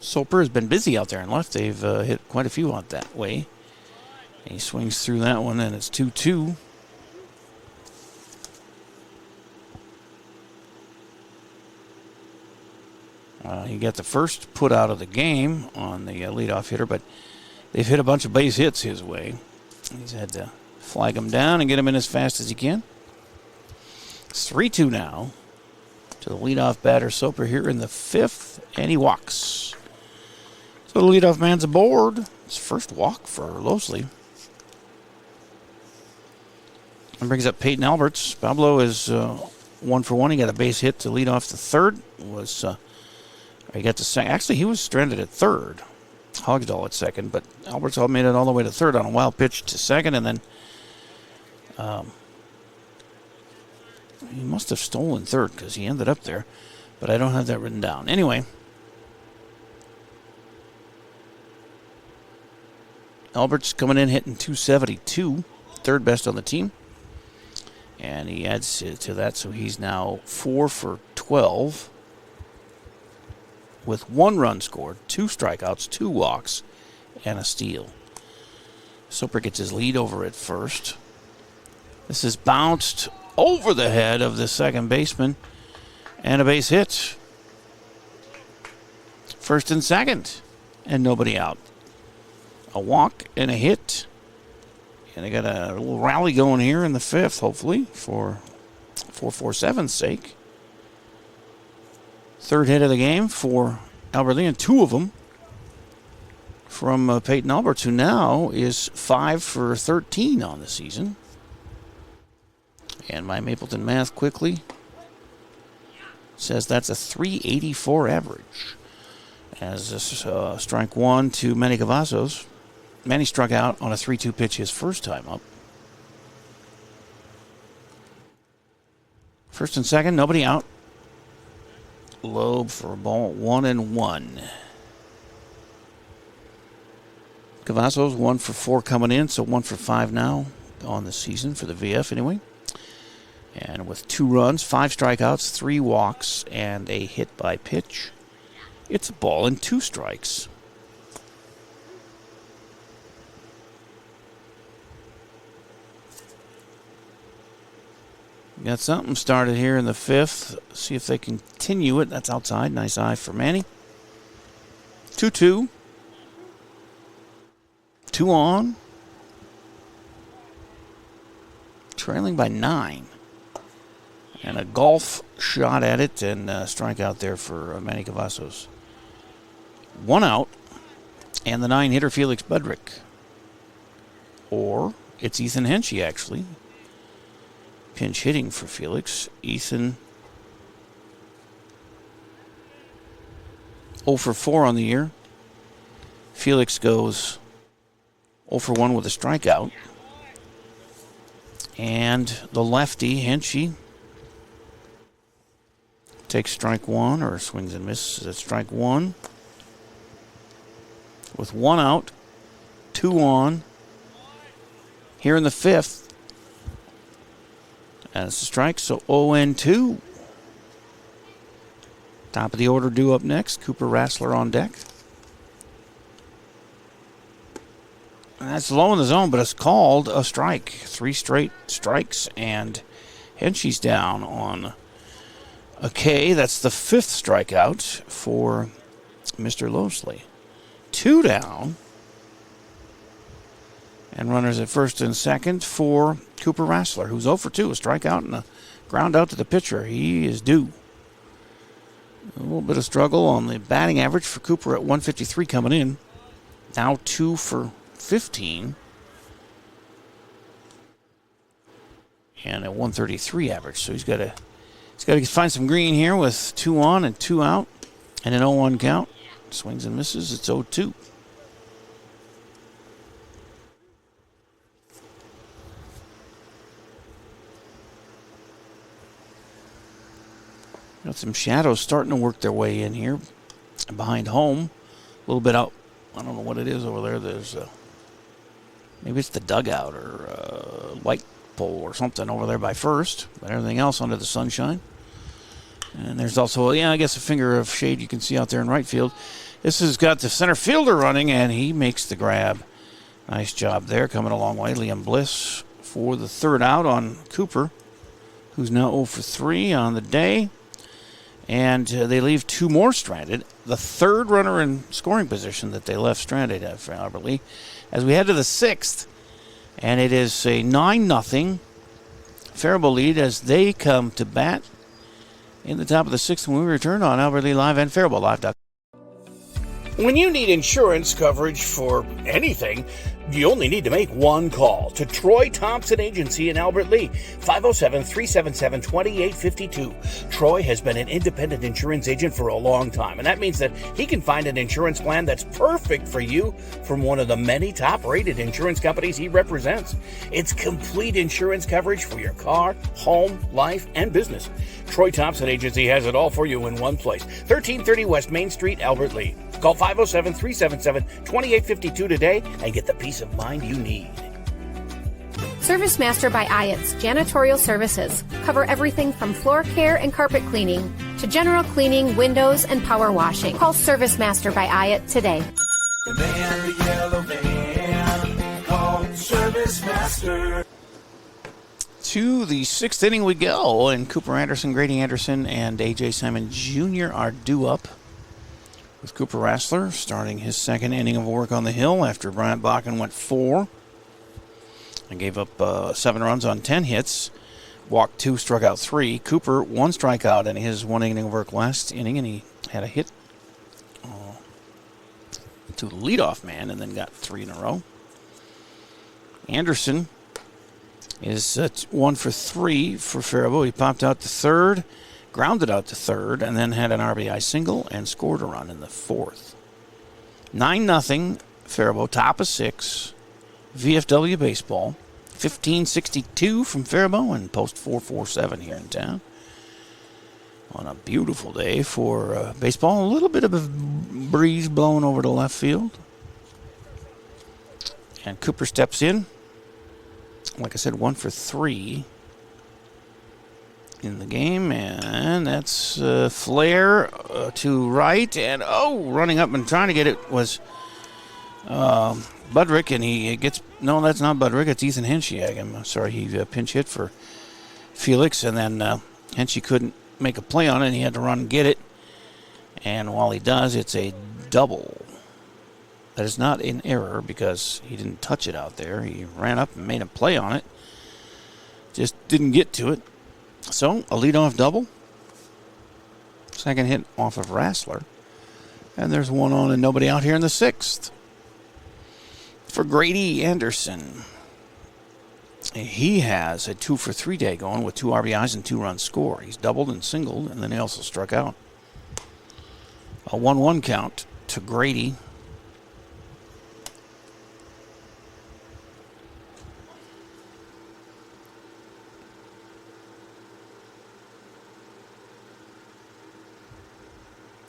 Soper has been busy out there in left. They've hit quite a few out that way. And he swings through that one, and it's 2-2. He got the first put out of the game on the leadoff hitter, but they've hit a bunch of base hits his way. He's had to flag him down and get him in as fast as he can. It's 3-2 now to the leadoff batter Soper here in the fifth, and he walks. So the leadoff man's aboard. His first walk for Losley. And brings up Peyton Alberts. Pablo is 1 for 1. He got a base hit to lead off the third. He got to second. Actually, he was stranded at third. Hogsdall at second, but Alberts made it all the way to third on a wild pitch to second, and then he must have stolen third because he ended up there, but I don't have that written down. Anyway, Alberts coming in hitting .272, third best on the team, and he adds to that, so he's now 4 for 12. With 1 run scored, 2 strikeouts, 2 walks, and a steal. Soper gets his lead over at first. This is bounced over the head of the second baseman, and a base hit. First and second, and nobody out. A walk and a hit. And they got a little rally going here in the fifth, hopefully, for 4-4-7's sake. Third hit of the game for Albert Lee, and 2 of them from Peyton Alberts, who now is 5 for 13 on the season. And my Mapleton math quickly. says that's a 384 average. As this strike one to Manny Cavazos. Manny struck out on a 3-2 pitch his first time up. First and second, nobody out. Loeb for a ball 1-1. Cavazos 1 for 4 coming in, so 1 for 5 now on the season for the VF anyway. And with 2 runs, 5 strikeouts, 3 walks, and a hit by pitch, it's a ball and 2 strikes. Got something started here in the 5th. See if they continue it. That's outside. Nice eye for Manny. 2-2. 2 on. Trailing by 9. And a golf shot at it and a strikeout there for Manny Cavazos. 1 out. And the 9-hitter Felix Budrick. Or it's Ethan Henschey, actually. Pinch hitting for Felix. Ethan 0 for 4 on the year. Felix goes 0 for 1 with a strikeout. And the lefty, Henschey, takes strike 1 or swings and misses at strike 1. With 1 out, 2 on. Here in the 5th. As a strike, so 0-2. Top of the order due up next. Cooper Rassler on deck. And that's low in the zone, but it's called a strike. 3 straight strikes, and Henschey's down on a K. That's the 5th strikeout for Mr. Lowesley. 2 down. And runners at first and second for Cooper Rassler, who's 0 for 2, a strikeout and a ground out to the pitcher. He is due. A little bit of struggle on the batting average for Cooper at 153 coming in. Now 2 for 15. And a 133 average. So he's got to find some green here with 2 on and 2 out. And an 0-1 count. Swings and misses. It's 0-2. Got some shadows starting to work their way in here behind home. A little bit out. I don't know what it is over there. There's maybe it's the dugout or light pole or something over there by first. But everything else under the sunshine. And there's also, I guess a finger of shade you can see out there in right field. This has got the center fielder running, and he makes the grab. Nice job there, coming a long way. Liam Bliss for the 3rd out on Cooper, who's now 0 for 3 on the day. And they leave 2 more stranded. The 3rd runner in scoring position that they left stranded at for Albert Lee. As we head to the 6th, and it is a 9-0 Faribault lead as they come to bat in the top of the 6th when we return on Albert Lee Live and FaribaultLive.com. When you need insurance coverage for anything, you only need to make one call to Troy Thompson Agency in Albert Lee, 507-377-2852. Troy has been an independent insurance agent for a long time, and that means that he can find an insurance plan that's perfect for you from one of the many top-rated insurance companies he represents. It's complete insurance coverage for your car, home, life, and business. Troy Thompson Agency has it all for you in one place, 1330 West Main Street, Albert Lee. Call 507-377-2852 today and get the peace of mind you need. Service Master by Ayat's Janitorial Services cover everything from floor care and carpet cleaning to general cleaning, windows, and power washing. Call Service Master by Ayat today. The man in the yellow van, call Service Master. To the 6th inning we go, and Cooper Anderson, Grady Anderson, and A.J. Simon Jr. are due up. With Cooper Rassler starting his 2nd inning of work on the hill after Bryant Bakken went 4 and gave up 7 runs on 10 hits, walked 2, struck out 3. Cooper 1 strikeout in his 1 inning of work last inning, and he had a hit to the leadoff man and then got 3 in a row. Anderson is 1 for 3 for Faribault. He popped out to 3rd, grounded out to third, and then had an RBI single and scored a run in the fourth. 9-0, Faribault, top of 6. VFW baseball, 1562 from Faribault and post 447 here in town. On a beautiful day for baseball. A little bit of a breeze blowing over to left field. And Cooper steps in. Like I said, 1 for 3 in the game. And that's Flair to right. And, running up and trying to get it was Budrick. And he gets, no, that's not Budrick. It's Ethan Henshiag. I'm sorry, he pinch hit for Felix. And then Henshie couldn't make a play on it, and he had to run and get it. And while he does, it's a double. That is not in error because he didn't touch it out there. He ran up and made a play on it. Just didn't get to it. So, a leadoff double. Second hit off of Rassler. And there's one on and nobody out here in the 6th. For Grady Anderson. He has a 2 for 3 day going with 2 RBIs and 2 runs scored. He's doubled and singled, and then he also struck out. A 1-1 count to Grady.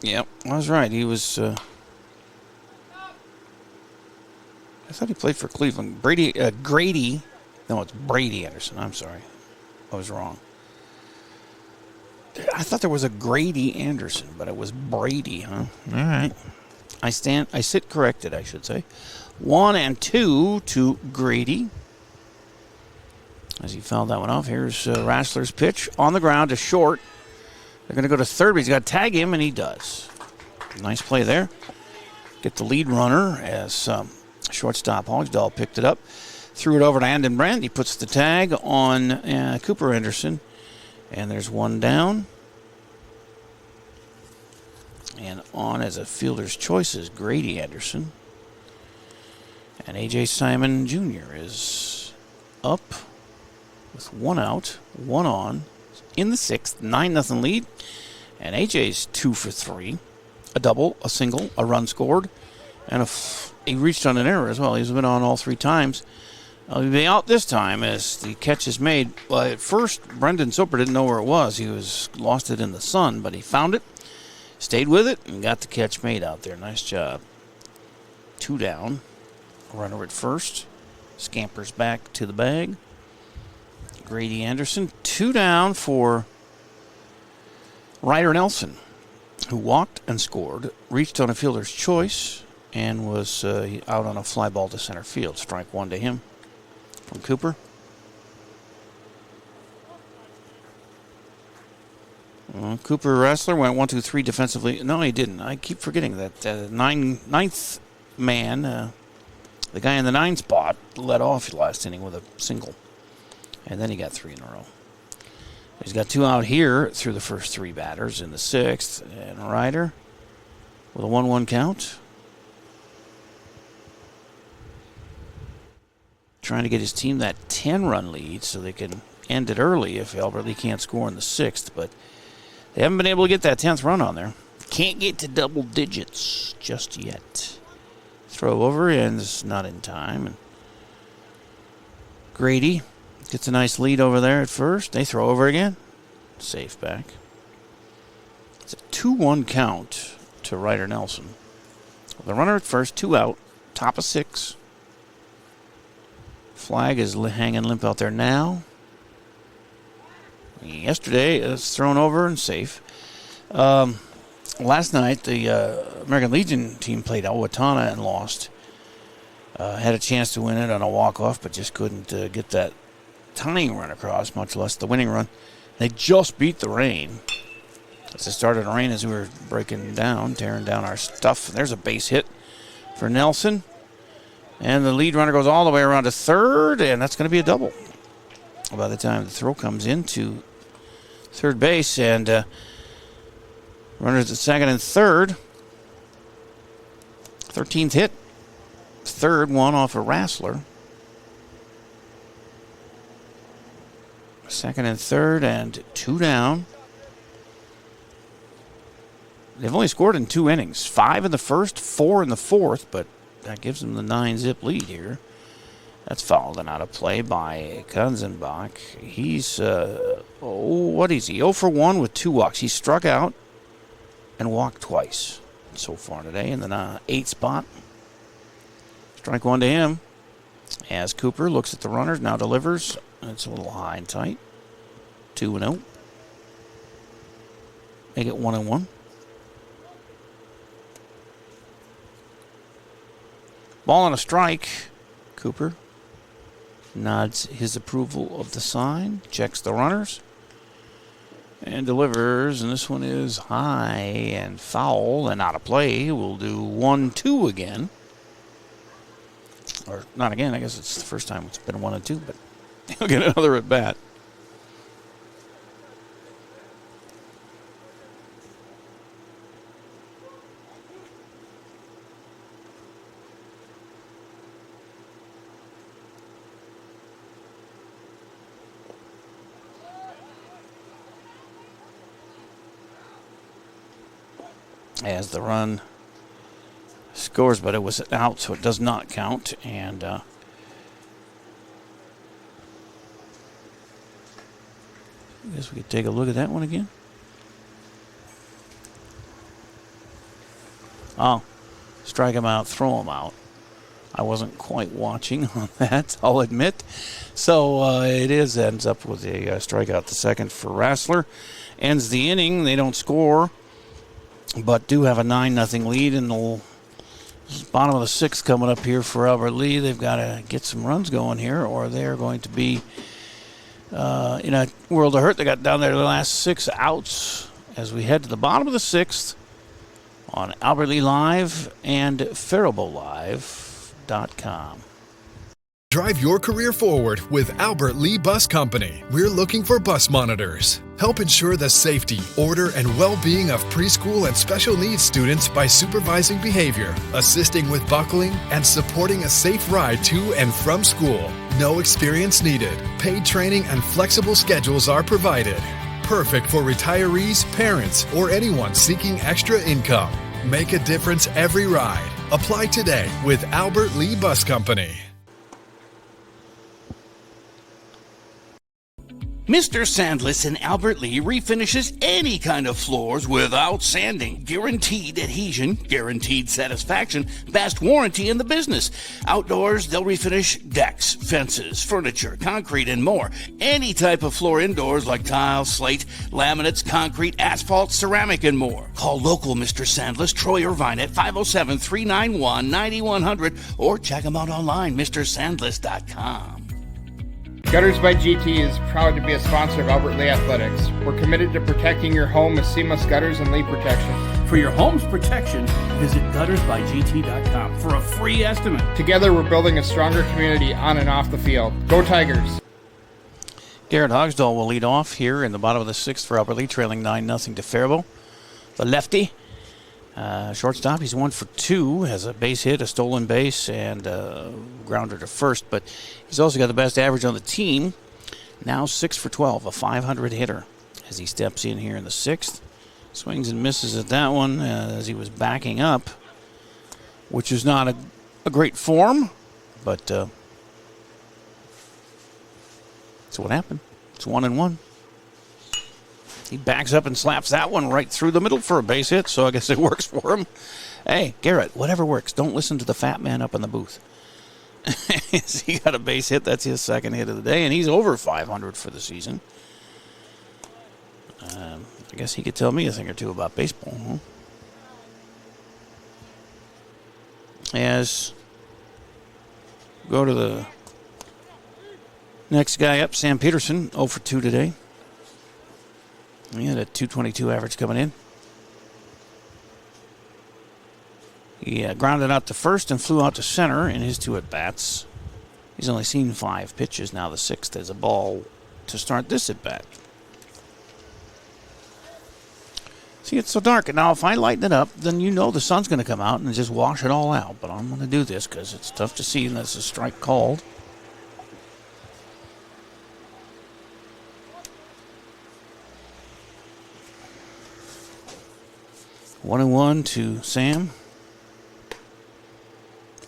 Yep, I was right. He was... I thought he played for Cleveland. Grady... No, it's Brady Anderson. I'm sorry. I was wrong. I thought there was a Grady Anderson, but it was Brady, huh? All right. I sit corrected, I should say. 1 and 2 to Grady. As he fouled that one off, here's Rassler's pitch on the ground to short. They're going to go to third, but he's got to tag him, and he does. Nice play there. Get the lead runner as shortstop Hogsdahl picked it up. Threw it over to Andon Brandt. He puts the tag on Cooper Anderson. And there's one down. And on as a fielder's choice is Grady Anderson. And A.J. Simon Jr. is up with 1 out, 1 on. In the 6th, 9-0 lead. And A.J.'s 2 for 3. A double, a single, a run scored. And he reached on an error as well. He's been on all 3 times. He'll be out this time as the catch is made. Well, at first, Brendan Soper didn't know where it was. He was lost it in the sun, but he found it, stayed with it, and got the catch made out there. Nice job. 2 down. Runner at first. Scampers back to the bag. Grady Anderson. 2 down for Ryder Nelson, who walked and scored, reached on a fielder's choice, and was out on a fly ball to center field. Strike 1 to him. From Cooper. Cooper Rassler went 1-2-3 defensively. No, he didn't. I keep forgetting that ninth man, the guy in the 9 spot, led off last inning with a single. And then he got 3 in a row. He's got 2 out here through the first 3 batters in the 6th. And Ryder with a 1-1 count. Trying to get his team that 10-run lead so they can end it early if Albert Lee can't score in the 6th. But they haven't been able to get that 10th run on there. Can't get to double digits just yet. Throw over and it's not in time. And Grady gets a nice lead over there at first. They throw over again. Safe back. It's a 2-1 count to Ryder Nelson. The runner at first, 2 out, top of 6. Flag is hanging limp out there now. Yesterday, it's thrown over and safe. Last night, the American Legion team played Owatonna and lost. Had a chance to win it on a walk-off, but just couldn't get that tying run across, much less the winning run. They just beat the rain. As it started to rain as we were breaking down, tearing down our stuff. There's a base hit for Nelson. And the lead runner goes all the way around to third, and that's going to be a double by the time the throw comes into third base. And runners at second and third. 13th hit. Third one off of Rassler. Second and third, and 2 down. They've only scored in 2 innings, 5 in the first, 4 in the fourth, but that gives them the 9-zip lead here. That's fouled and out of play by Kanzenbach. He's, what is he? 0 for 1 with 2 walks. He struck out and walked twice so far today in the 8th spot. Strike 1 to him. As Cooper looks at the runners, now delivers. It's a little high and tight. 2-0. Make it 1-1. Ball on a strike. Cooper nods his approval of the sign, checks the runners, and delivers. And this one is high and foul and out of play. We'll do 1-2 again. Or not again, I guess it's the first time it's been 1-2, but he'll get another at bat. As the run scores, but it was out, so it does not count. And I guess we could take a look at that one again. Oh, strike him out, throw him out. I wasn't quite watching on that, I'll admit. So it ends up with a strikeout the second for Rassler. Ends the inning. They don't score, but do have a 9-0 lead in the bottom of the 6th coming up here for Albert Lee. They've got to get some runs going here, or they're going to be in a world of hurt. They got down there the last 6 outs as we head to the bottom of the 6th on Albert Lee Live and FaribaultLive.com. Drive your career forward with Albert Lee Bus Company. We're looking for bus monitors. Help ensure the safety, order, and well-being of preschool and special needs students by supervising behavior, assisting with buckling, and supporting a safe ride to and from school. No experience needed. Paid training and flexible schedules are provided. Perfect for retirees, parents, or anyone seeking extra income. Make a difference every ride. Apply today with Albert Lee Bus Company. Mr. Sandless in Albert Lee refinishes any kind of floors without sanding. Guaranteed adhesion, guaranteed satisfaction, best warranty in the business. Outdoors, they'll refinish decks, fences, furniture, concrete, and more. Any type of floor indoors like tile, slate, laminates, concrete, asphalt, ceramic, and more. Call local Mr. Sandless, Troy Irvine at 507-391-9100 or check him out online, MrSandless.com. Gutters by GT is proud to be a sponsor of Albert Lee Athletics. We're committed to protecting your home with seamless gutters and leak protection. For your home's protection, visit guttersbygt.com for a free estimate. Together, we're building a stronger community on and off the field. Go Tigers! Garrett Hogsdall will lead off here in the bottom of the 6th for Albert Lee, trailing 9-0 to Faribault. The lefty. Shortstop, he's 1 for 2, has a base hit, a stolen base, and a grounder to first, but he's also got the best average on the team. Now 6 for 12, a 500 hitter as he steps in here in the 6th. Swings and misses at that one as he was backing up, which is not a great form, but that's what happened. It's 1-1. He backs up and slaps that one right through the middle for a base hit, so I guess it works for him. Hey, Garrett, whatever works. Don't listen to the fat man up in the booth. He got a base hit. That's his second hit of the day, and he's over 500 for the season. I guess he could tell me a thing or two about baseball, huh? As go to the next guy up, Sam Peterson, 0 for 2 today. He had a .222 average coming in. He grounded out to first and flew out to center in his 2 at-bats. He's only seen 5 pitches. Now the 6th is a ball to start this at-bat. See, it's so dark. Now, if I lighten it up, then you know the sun's going to come out and just wash it all out. But I'm going to do this because it's tough to see unless a strike called. 1-1 to Sam.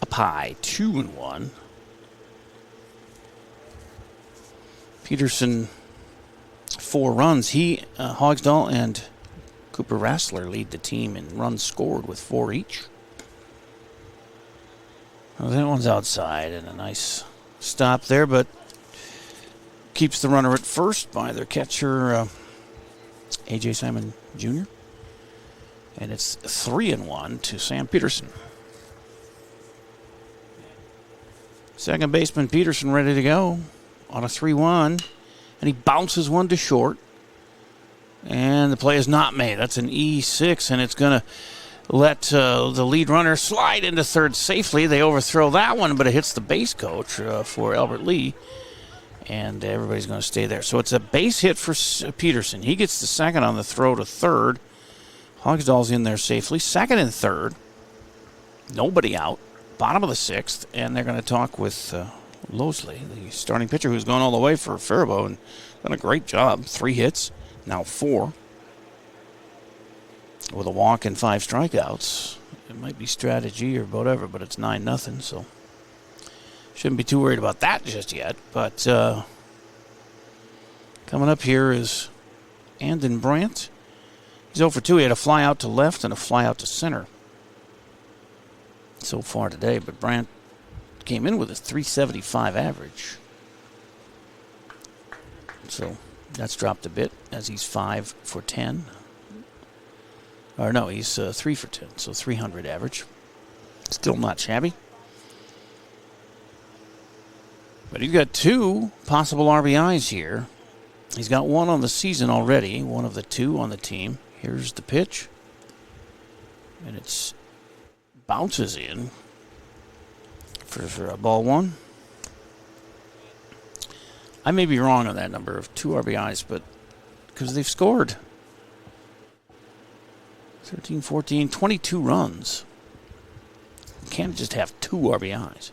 Up high, 2-1. Peterson, 4 runs. He, Hogsdall, and Cooper Rassler lead the team in runs scored with 4 each. Well, that one's outside, and a nice stop there, but keeps the runner at first by their catcher, A.J. Simon Jr. And it's 3-1 to Sam Peterson. Second baseman Peterson ready to go on a 3-1, and he bounces one to short. And the play is not made. That's an E6, and it's going to let the lead runner slide into third safely. They overthrow that one, but it hits the base coach for Albert Lee, and everybody's going to stay there. So it's a base hit for Peterson. He gets the second on the throw to third. Hogsdall's in there safely. Second and third. Nobody out. Bottom of the 6th, and they're going to talk with Losley, the starting pitcher, who's gone all the way for Faribault and done a great job. 3 hits, now 4. With a walk and 5 strikeouts. It might be strategy or whatever, but it's 9-0, so shouldn't be too worried about that just yet. But coming up here is Andon Brandt. He's 0 for 2. He had a fly out to left and a fly out to center so far today, but Brandt came in with a 375 average. So that's dropped a bit as he's 5 for 10. Or no, he's 3 for 10, so 300 average. Still not shabby. But he's got 2 possible RBIs here. He's got 1 on the season already, 1 of the 2 on the team. Here's the pitch. And it's bounces in for a ball 1. I may be wrong on that number of 2 RBIs, but because they've scored 13, 14, 22 runs. You can't just have 2 RBIs.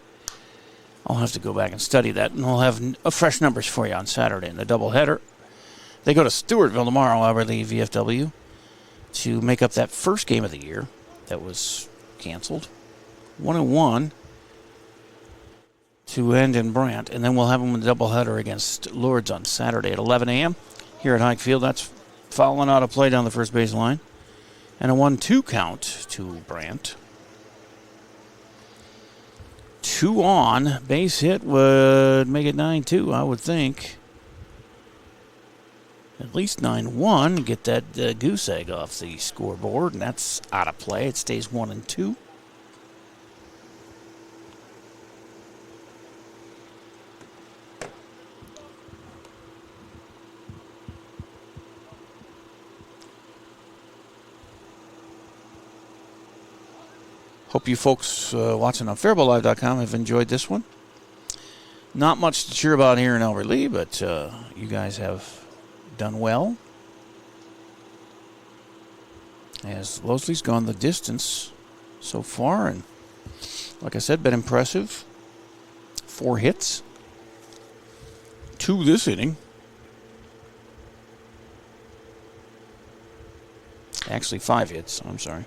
I'll have to go back and study that, and I'll have fresh numbers for you on Saturday in the doubleheader. They go to Stewartville tomorrow, Albert Lee VFW, to make up that first game of the year that was canceled. 1-1 to Andon Brandt, and then we'll have them in the doubleheader against Lourdes on Saturday at 11 a.m. here at Hike Field. That's fouling out a play down the first base line. And a 1-2 count to Brandt. 2 on. Base hit would make it 9-2, I would think. At least 9-1. Get that goose egg off the scoreboard, and that's out of play. It stays 1-2. Hope you folks watching on FaribaultLive.com have enjoyed this one. Not much to cheer about here in Albert Lee, but you guys have done well. As Losley's gone the distance so far, and like I said, been impressive. 4 hits. 2 this inning. Actually, 5 hits, I'm sorry.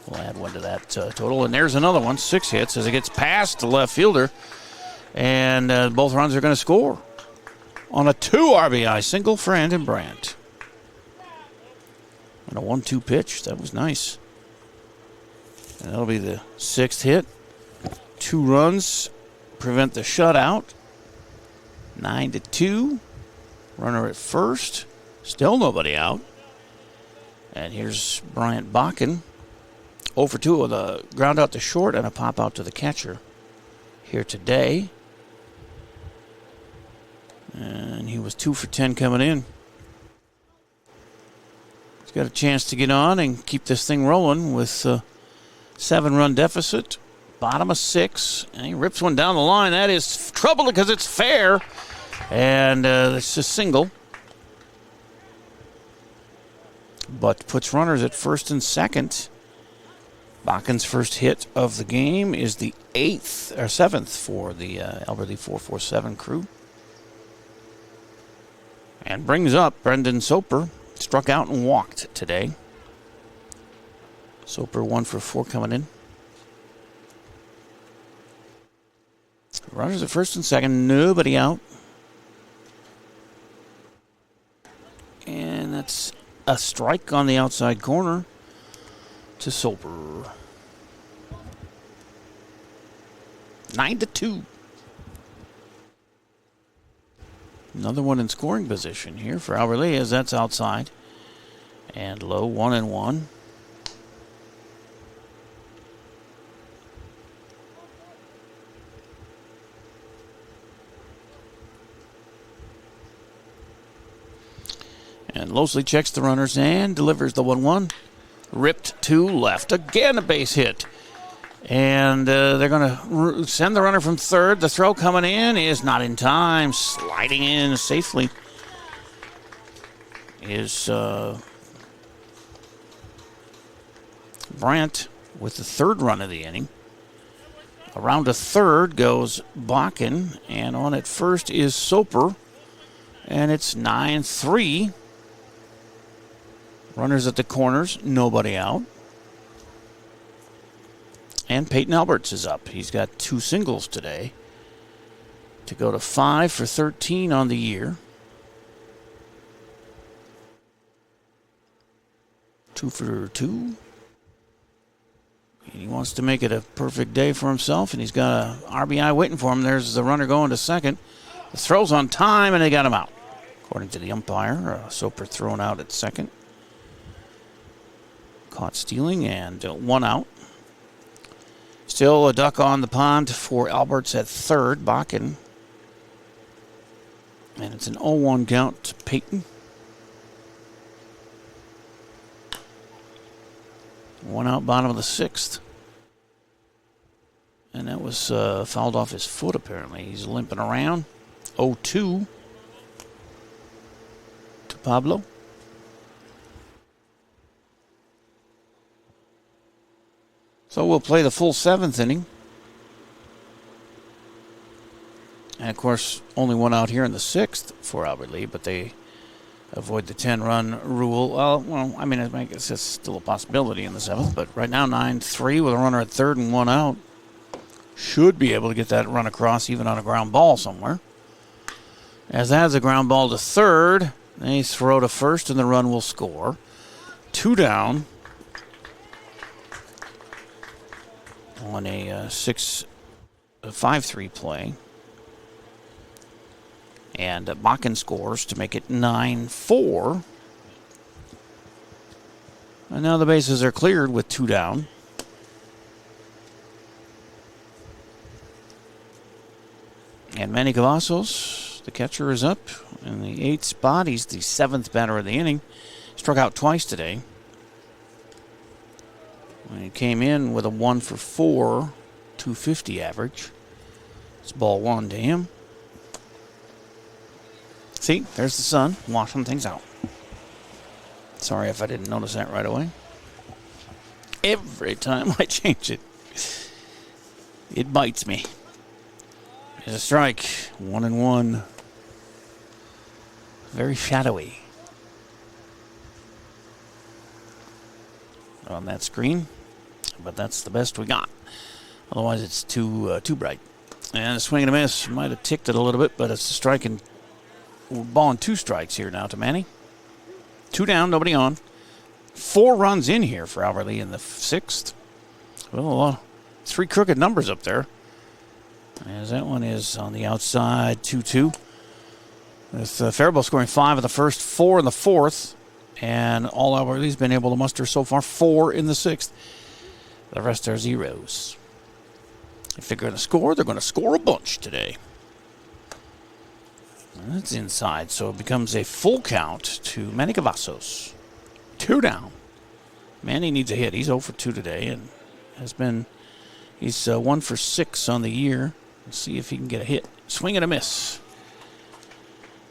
We'll add 1 to that total. And there's another one, 6 hits as it gets past the left fielder. And both runs are going to score on a 2 RBI single for Andon Brandt. And a 1-2 pitch. That was nice. And that'll be the 6th hit. 2 runs prevent the shutout. 9-2. Runner at first. Still nobody out. And here's Bryant Bakken. 0 for 2 with a ground out to short and a pop out to the catcher here today. And he was 2 for 10 coming in. He's got a chance to get on and keep this thing rolling with a 7-run deficit. Bottom of 6. And he rips one down the line. That is trouble because it's fair. And it's a single. But puts runners at first and second. Bakken's first hit of the game is the 7th for the Albert Lee 447 crew. And brings up Brendan Soper. Struck out and walked today. Soper 1 for 4 coming in. Runners at first and second, nobody out. And that's a strike on the outside corner to Soper. 9-2. Another one in scoring position here for Albert Lee as that's outside. And low 1-1. And Losley checks the runners and delivers the 1-1. Ripped to left. Again, a base hit. And they're going to send the runner from third. The throw coming in is not in time. Sliding in safely is Brandt with the third run of the inning. Around to third goes Bakken. And on at first is Soper. And it's 9-3. Runners at the corners, nobody out. And Peyton Alberts is up. He's got 2 singles today to go to 5 for 13 on the year. 2 for 2. And he wants to make it a perfect day for himself, and he's got a RBI waiting for him. There's the runner going to second. The throw's on time, and they got him out. According to the umpire, Soper thrown out at second. Caught stealing, and 1 out. Still a duck on the pond for Alberts at third. Bakken. And it's an 0-1 count to Peyton. 1 out, bottom of the 6th. And that was fouled off his foot, apparently. He's limping around. 0-2 to Pablo. So we'll play the full 7th inning. And, of course, only 1 out here in the 6th for Albert Lee, but they avoid the 10-run rule. Well, I mean, I guess it's still a possibility in the 7th, but right now 9-3 with a runner at third and 1 out. Should be able to get that run across even on a ground ball somewhere. As that has a ground ball to third, they throw to first and the run will score. 2 down. On a 5-3 play. And Bakken scores to make it 9-4. And now the bases are cleared with 2 down. And Manny Cavazos, the catcher, is up in the 8th spot. He's the 7th batter of the inning. Struck out twice today. He came in with a 1 for 4, 250 average. It's ball 1 to him. See, there's the sun washing things out. Sorry if I didn't notice that right away. Every time I change it, it bites me. There's a strike, 1-1. Very shadowy on that screen. But that's the best we got. Otherwise, it's too bright. And a swing and a miss. Might have ticked it a little bit, but it's a strike and ball and 2 strikes here now to Manny. 2 down, nobody on. 4 runs in here for Albert Lee in the 6th. Well, 3 crooked numbers up there. As that one is on the outside, 2-2. With Faribault scoring 5 in the first, 4 in the 4th. And all Albert Lee's been able to muster so far 4 in the 6th. The rest are zeros. If they're going to score, they're going to score a bunch today. And that's inside, so it becomes a full count to Manny Cavazos. 2 down. Manny needs a hit. He's 0 for 2 today and he's 1 for 6 on the year. Let's see if he can get a hit. Swing and a miss.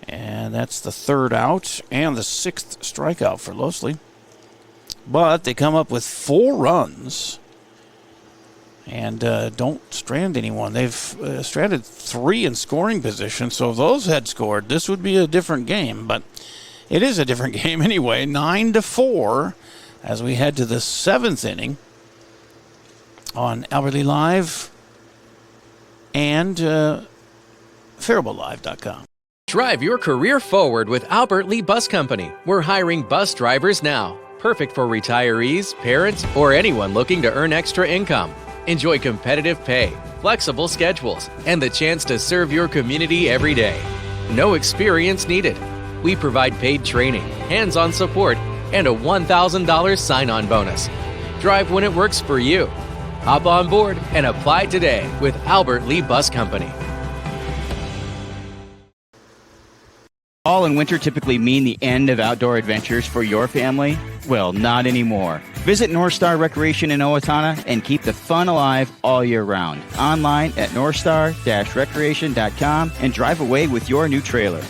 And that's the 3rd out and the 6th strikeout for Losley. But they come up with 4 runs and don't strand anyone. They've stranded 3 in scoring position, so if those had scored, this would be a different game. But it is a different game anyway. 9-4 as we head to the 7th inning on Albert Lee Live and FaribaultLive.com. Drive your career forward with Albert Lee Bus Company. We're hiring bus drivers now. Perfect for retirees, parents, or anyone looking to earn extra income. Enjoy competitive pay, flexible schedules, and the chance to serve your community every day. No experience needed. We provide paid training, hands-on support, and a $1,000 sign-on bonus. Drive when it works for you. Hop on board and apply today with Albert Lee Bus Company. Fall and winter typically mean the end of outdoor adventures for your family? Well, not anymore. Visit North Star Recreation in Owatonna and keep the fun alive all year round. Online at northstar-recreation.com and drive away with your new trailer.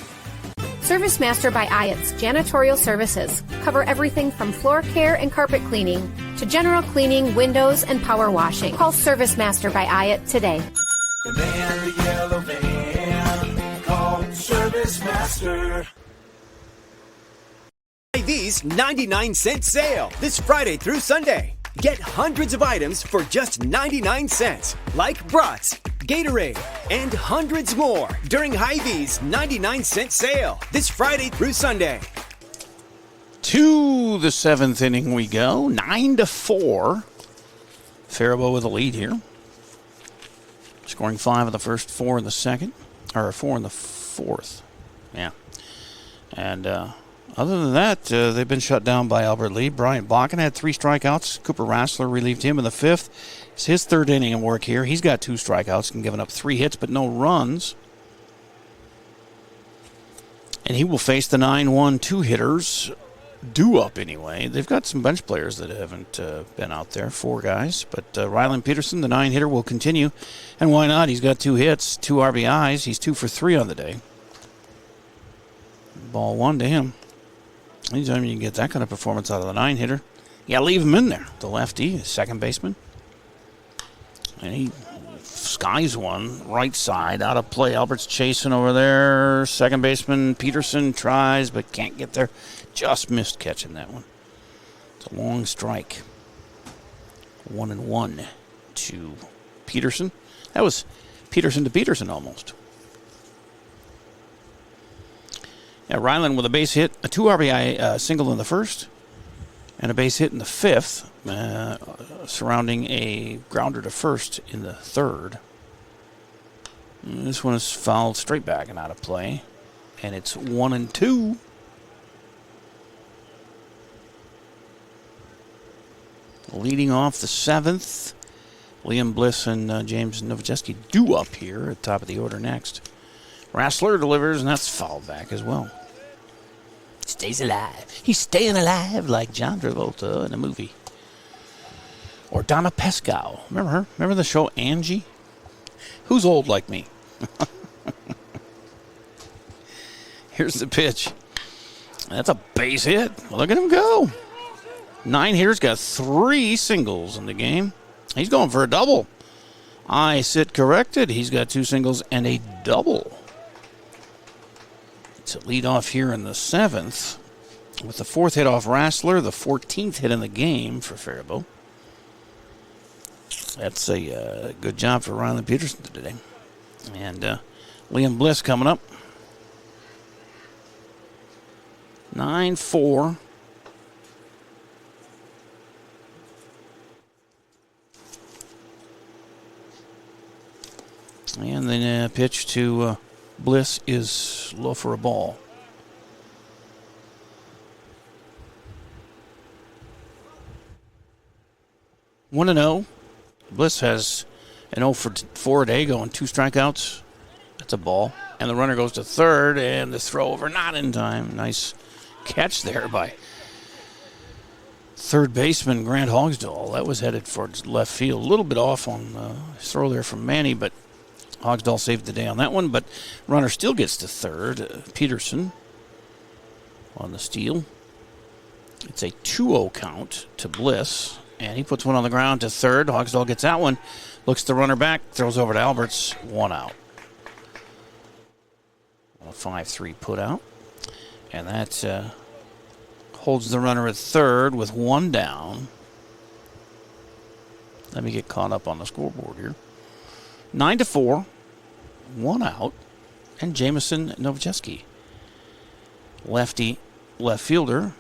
Service Master by Ayat's Janitorial Services cover everything from floor care and carpet cleaning to general cleaning, windows, and power washing. Call Service Master by Ayat today. The man, the yellow van, call Service Master. Hy-Vee's 99-cent sale this Friday through Sunday. Get hundreds of items for just 99 cents, like brats, Gatorade, and hundreds more during Hy-Vee's 99-cent sale this Friday through Sunday. To the 7th inning we go, 9-4. Faribault with a lead here. Scoring 5 of the first, 4 in the second, or 4 in the fourth. Yeah. And other than that, they've been shut down by Albert Lee. Bryant Bakken had 3 strikeouts. Cooper Rassler relieved him in the 5th. It's his 3rd inning of work here. He's got 2 strikeouts and given up 3 hits, but no runs. And he will face the 9-1 2-hitters. Due up anyway. They've got some bench players that haven't been out there, 4 guys. But Rylan Peterson, the 9-hitter, will continue. And why not? He's got 2 hits, 2 RBIs. He's 2 for 3 on the day. Ball 1 to him. Anytime you can get that kind of performance out of the 9-hitter, you got to leave him in there. The lefty, the second baseman. And he skies one right side out of play. Albert's chasing over there. Second baseman Peterson tries but can't get there. Just missed catching that one. It's a long strike. 1-1 to Peterson. That was Peterson to Peterson almost. Yeah, Ryland with a base hit, a 2 RBI single in the first, and a base hit in the 5th, surrounding a grounder to first in the 3rd. And this one is fouled straight back and out of play, and it's 1-2. Leading off the 7th, Liam Bliss and James Nowojeski due up here at the top of the order next. Rassler delivers, and that's fouled back as well. Stays alive. He's staying alive like John Travolta in a movie. Or Donna Pescow. Remember her? Remember the show Angie? Who's old like me? Here's the pitch. That's a base hit. Look at him go. 9-hitters got 3 singles in the game. He's going for a double. I sit corrected. He's got 2 singles and a double. It's a lead off here in the 7th with the 4th hit off Rassler, the 14th hit in the game for Faribault. That's a good job for Ryland Peterson today. And Liam Bliss coming up. 9-4. And then pitch to Bliss is low for a ball. One 1-0. Bliss has an 0 for 4 today, going 2 strikeouts. That's a ball. And the runner goes to third, and the throw over not in time. Nice catch there by third baseman Grant Hogsdall. That was headed for left field. A little bit off on his throw there from Manny, but Hogsdall saved the day on that one. But runner still gets to third. Peterson on the steal. It's a 2-0 count to Bliss. And he puts one on the ground to third. Hogsdall gets that one. Looks the runner back. Throws over to Alberts. 1 out. A 5-3 put out. And that's holds the runner at third with one down. Let me get caught up on the scoreboard here. 9-4, one out, and Jamison Novojeski. Lefty left fielder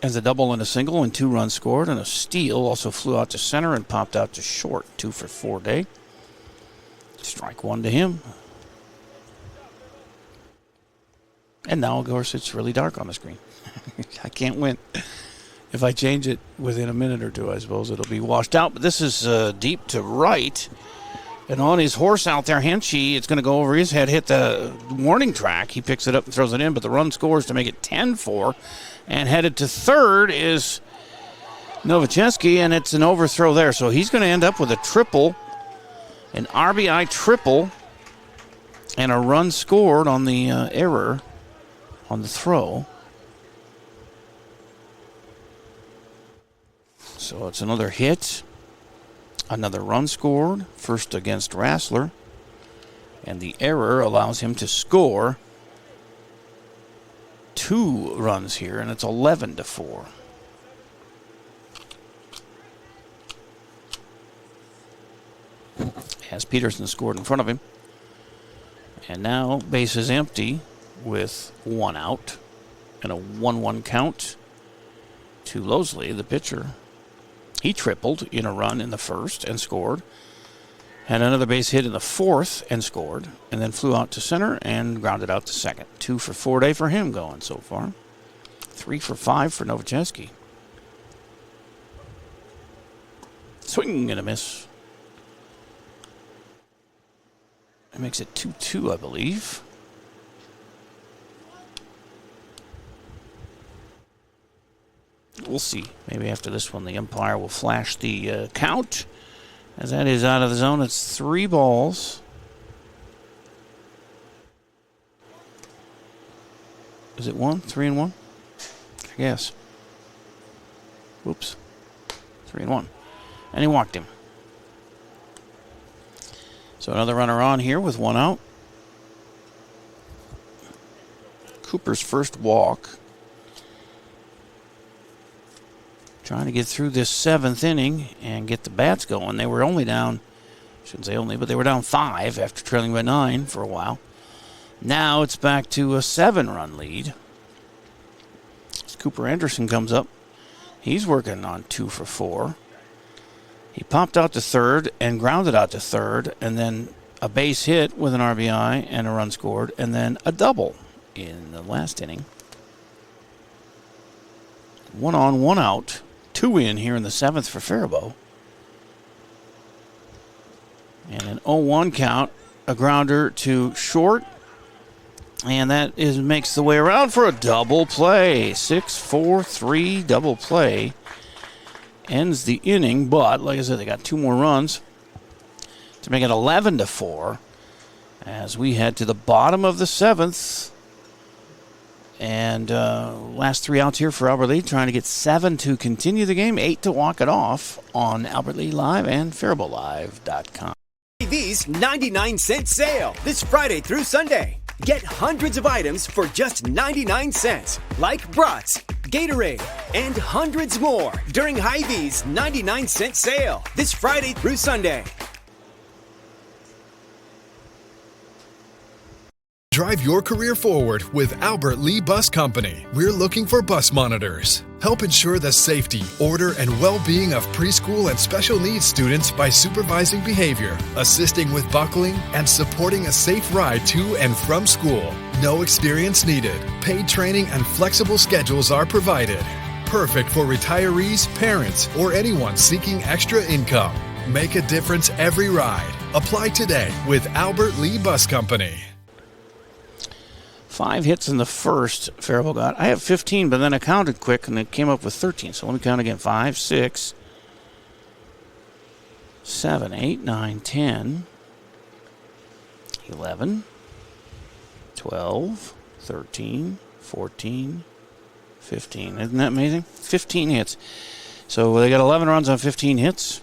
has a double and a single and 2 runs scored, and a steal also flew out to center and popped out to short. 2 for 4 day. Strike one to him. And now, of course, it's really dark on the screen. I can't win. If I change it within a minute or two, I suppose it'll be washed out. But this is deep to right. And on his horse out there, Henschke, it's going to go over his head, hit the warning track. He picks it up and throws it in, but the run scores to make it 10-4. And headed to third is Novojeski, and it's an overthrow there. So he's going to end up with a triple, an RBI triple, and a run scored on the error on the throw. So it's another hit, another run scored, first against Rassler, and the error allows him to score 2 runs here, and it's 11-4. As Peterson scored in front of him. And now base is empty with 1 out and a 1-1 count to Loseley, the pitcher. He tripled in a run in the first and scored. Had another base hit in the fourth and scored. And then flew out to center and grounded out to second. 2 for 4 day for him going so far. 3 for 5 for Novojeski. Swing and a miss. That makes it 2-2, I believe. We'll see. Maybe after this one, the umpire will flash the count. As that is out of the zone, it's 3 balls. Is it 1? 3-1? I guess. Whoops. 3-1. And he walked him. So another runner on here with 1 out. Cooper's first walk. Trying to get through this 7th inning and get the bats going. They were only down, shouldn't say only, but they were down 5 after trailing by 9 for a while. Now it's back to a 7-run lead. As Cooper Anderson comes up, he's working on 2 for 4. He popped out to third and grounded out to third, and then a base hit with an RBI and a run scored, and then a double in the last inning. 1 on, 1 out. 2 in here in the 7th for Faribault. And an 0-1 count, a grounder to short. And that makes the way around for a double play. 6-4-3 double play. Ends the inning, but like I said, they got 2 more runs to make it 11-4 as we head to the bottom of the 7th. And last 3 outs here for Albert Lea, trying to get 7 to continue the game, 8 to walk it off on Albert Lea Live and FaribaultLive.com. Hy-Vee's 99-cent sale this Friday through Sunday. Get hundreds of items for just 99 cents, like brats, Gatorade, and hundreds more during Hy-Vee's 99-cent sale this Friday through Sunday. Drive your career forward with Albert Lea Bus Company. We're looking for bus monitors. Help ensure the safety, order, and well-being of preschool and special needs students by supervising behavior, assisting with buckling, and supporting a safe ride to and from school. No experience needed. Paid training and flexible schedules are provided. Perfect for retirees, parents, or anyone seeking extra income. Make a difference every ride. Apply today with Albert Lea Bus Company. 5 hits in the first Faribault got. I have 15, but then I counted quick, and it came up with 13. So let me count again. 5, 6, 7, 8, 9, 10, 11, 12, 13, 14, 15. Isn't that amazing? 15 hits. So they got 11 runs on 15 hits.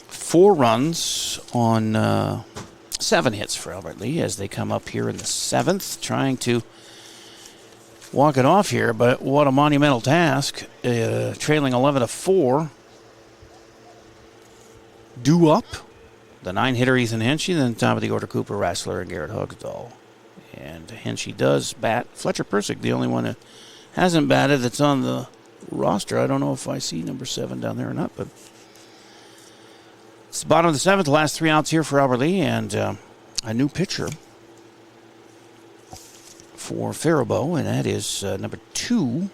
4 runs on 7 hits for Albert Lea as they come up here in the 7th, trying to walk it off here, but what a monumental task. Trailing 11-4. Due up. The 9-hitter Ethan Henschey, then top of the order Cooper Rassler and Garrett Hogsdahl. And Henschey does bat. Fletcher Persick, the only one that hasn't batted that's on the roster. I don't know if I see number 7 down there or not, but it's the bottom of the 7th. The last 3 outs here for Albert Lee, and a new pitcher for Faribault, and that is number 2,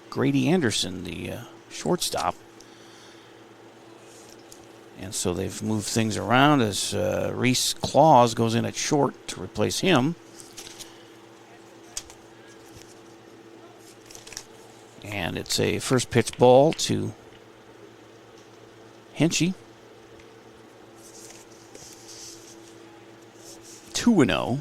Grady Anderson, the shortstop. And so they've moved things around as Reese Claus goes in at short to replace him. And it's a first pitch ball to Henschey. 2-0.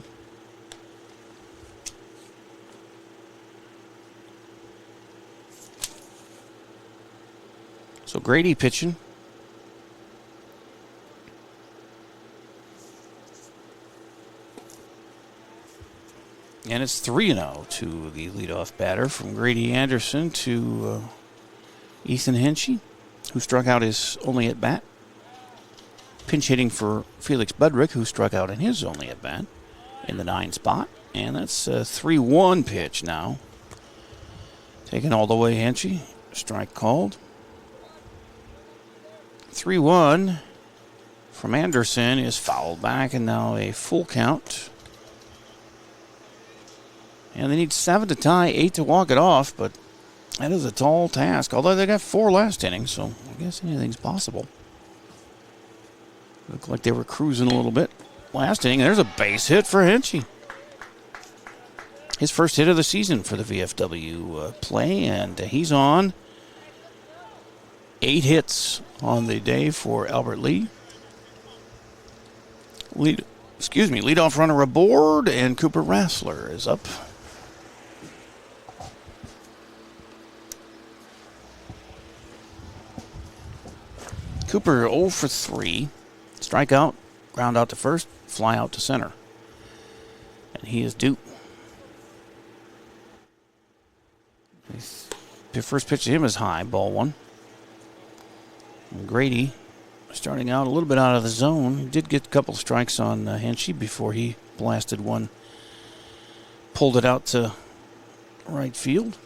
So Grady pitching. And it's 3-0 to the leadoff batter from Grady Anderson to Ethan Henschey, who struck out his only at bat. Pinch hitting for Felix Budrick, who struck out in his only at bat in the 9 spot. And that's a 3-1 pitch now. Taken all the way, Henschey. Strike called. 3-1 from Anderson is fouled back, and now a full count. And they need 7 to tie, 8 to walk it off, but that is a tall task. Although they got 4 last inning, so I guess anything's possible. Looked like they were cruising a little bit last inning. There's a base hit for Henschey. His first hit of the season for the VFW play, and he's on. 8 hits on the day for Albert Lee. Leadoff runner aboard, and Cooper Rassler is up. Cooper 0 for 3. Strikeout, ground out to first, fly out to center. And he is due. The first pitch to him is high, ball 1. And Grady starting out a little bit out of the zone. He did get a couple strikes on Henschey before he blasted one. Pulled it out to right field.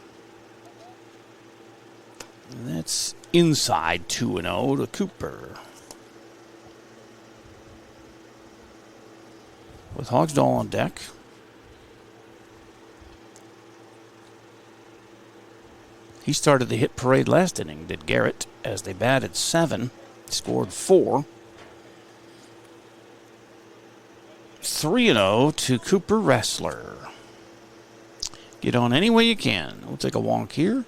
And that's inside 2-0 to Cooper. With Hogsdahl on deck. He started the hit parade last inning, did Garrett, as they batted 7, scored 4. 3-0 to Cooper Rassler. Get on any way you can. We'll take a walk here.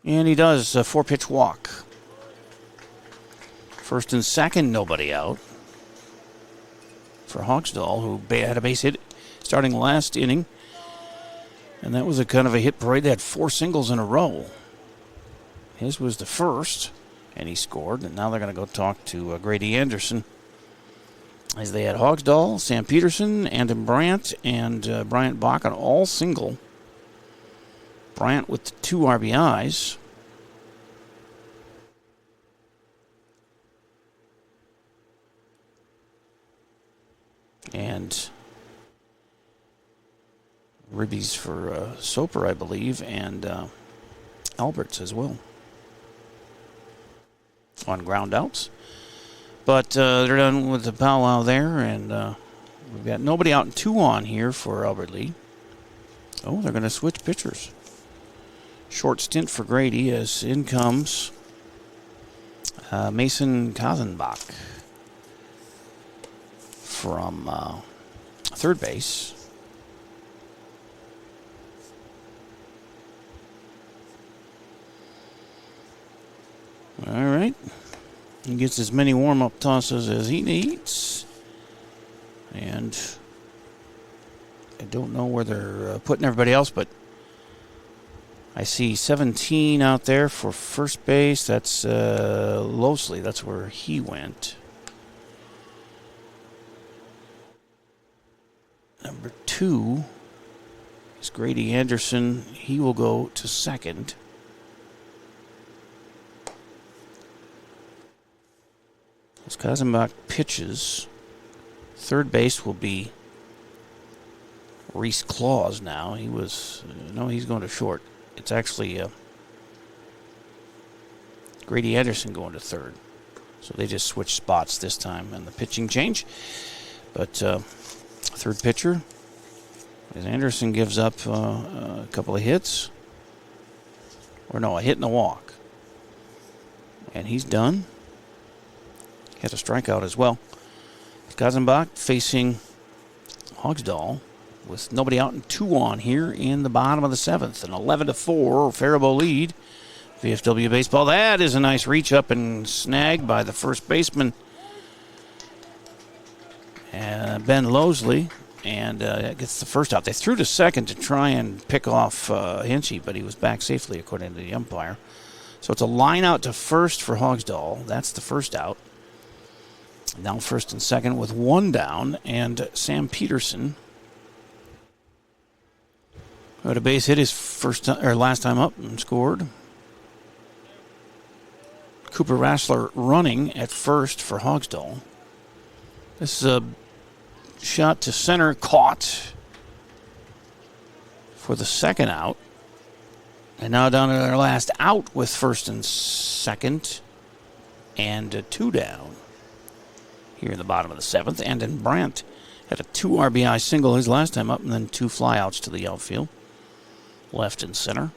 And he does a 4-pitch walk. First and second, nobody out. For Hogsdahl, who had a base hit starting last inning. And that was a kind of a hit parade. They had 4 singles in a row. His was the first, and he scored. And now they're going to go talk to Grady Anderson. As they had Hogsdahl, Sam Peterson, Andon Bryant, and Bryant Bach on all single. Bryant with the 2 RBIs. And ribbies for Soper, I believe, and Alberts as well on ground outs. But they're done with the powwow there, and we've got nobody out and 2 on here for Albert Lee. Oh, they're going to switch pitchers. Short stint for Grady as in comes Mason Kazenbach from third base. All right. He gets as many warm-up tosses as he needs. And I don't know where they're putting everybody else, but I see 17 out there for first base. That's Losley. That's where he went. Number 2 is Grady Anderson. He will go to second. As Kazenbach pitches, third base will be Reese Claus now. He's going to short. It's actually Grady Anderson going to third. So they just switched spots this time in the pitching change. But third pitcher, as Anderson gives up a couple of hits. A hit and a walk. And he's done. Had a strikeout as well. Kazenbach facing Hogsdall with nobody out and 2 on here in the bottom of the 7th. An 11-4 Faribault lead. VFW baseball. That is a nice reach up and snag by the first baseman, Ben Losley, and gets the first out. They threw to second to try and pick off Hinchy, but he was back safely according to the umpire. So it's a line out to first for Hogsdall. That's the first out. Now first and second with 1 down, and Sam Peterson, who had a base hit his last time up and scored. Cooper Rassler running at first for Hogsdall. This is a shot to center, caught for the second out. And now down to their last out with first and second, and 2 down here in the bottom of the 7th. And then Brandt had a 2 RBI single his last time up, and then 2 flyouts to the outfield, left and center.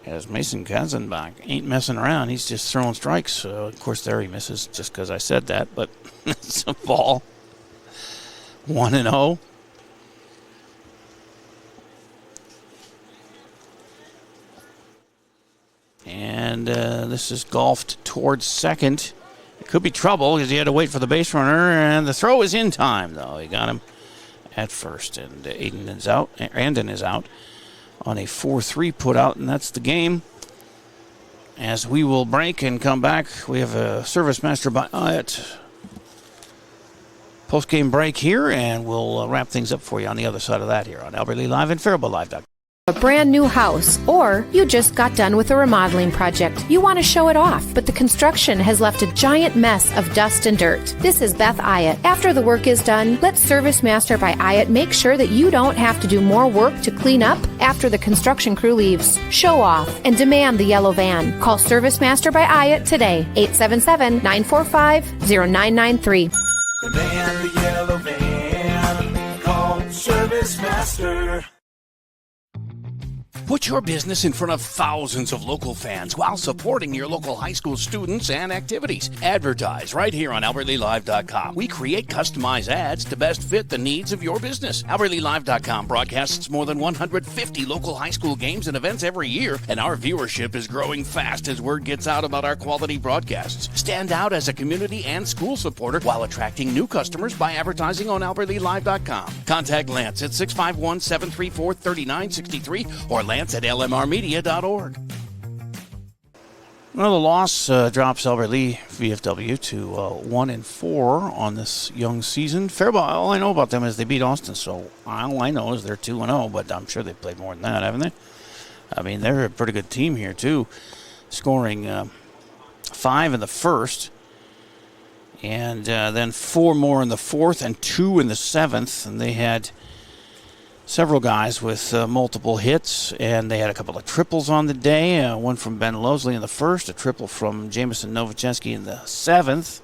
As Mason Kazenbach ain't messing around, he's just throwing strikes. Of course, there he misses just because I said that, but it's a ball. 1-0. And this is golfed towards second. It could be trouble because he had to wait for the base runner, and the throw is in time, though. He got him at first, and Andon is out on a 4-3 put out, and that's the game. As we will break and come back, we have a Service Master by Hyatt post-game break here, and we'll wrap things up for you on the other side of that here on Albert Lee Live and FaribaultLive.com. A brand new house, or you just got done with a remodeling project. You want to show it off, but the construction has left a giant mess of dust and dirt. This is Beth Hyatt. After the work is done, let Service Master by Hyatt make sure that you don't have to do more work to clean up after the construction crew leaves. Show off and demand the yellow van. Call Service Master by Hyatt today, 877-945-0993. Demand the yellow van. Call Service Master. Put your business in front of thousands of local fans while supporting your local high school students and activities. Advertise right here on AlbertLeeLive.com. We create customized ads to best fit the needs of your business. AlbertLeeLive.com broadcasts more than 150 local high school games and events every year, and our viewership is growing fast as word gets out about our quality broadcasts. Stand out as a community and school supporter while attracting new customers by advertising on AlbertLeeLive.com. Contact Lance at 651-734-3963 or Lance at lmrmedia.org. Well, the loss drops Albert Lee VFW to 1-4 on this young season. Faribault, all I know about them is they beat Austin, so all I know is they're 2-0, but I'm sure they've played more than that, haven't they? I mean, they're a pretty good team here, too, scoring 5 in the first, and then 4 more in the fourth and 2 in the 7th, and they had several guys with multiple hits, and they had a couple of triples on the day. One from Ben Losley in the first, a triple from Jameson Novochensky in the 7th.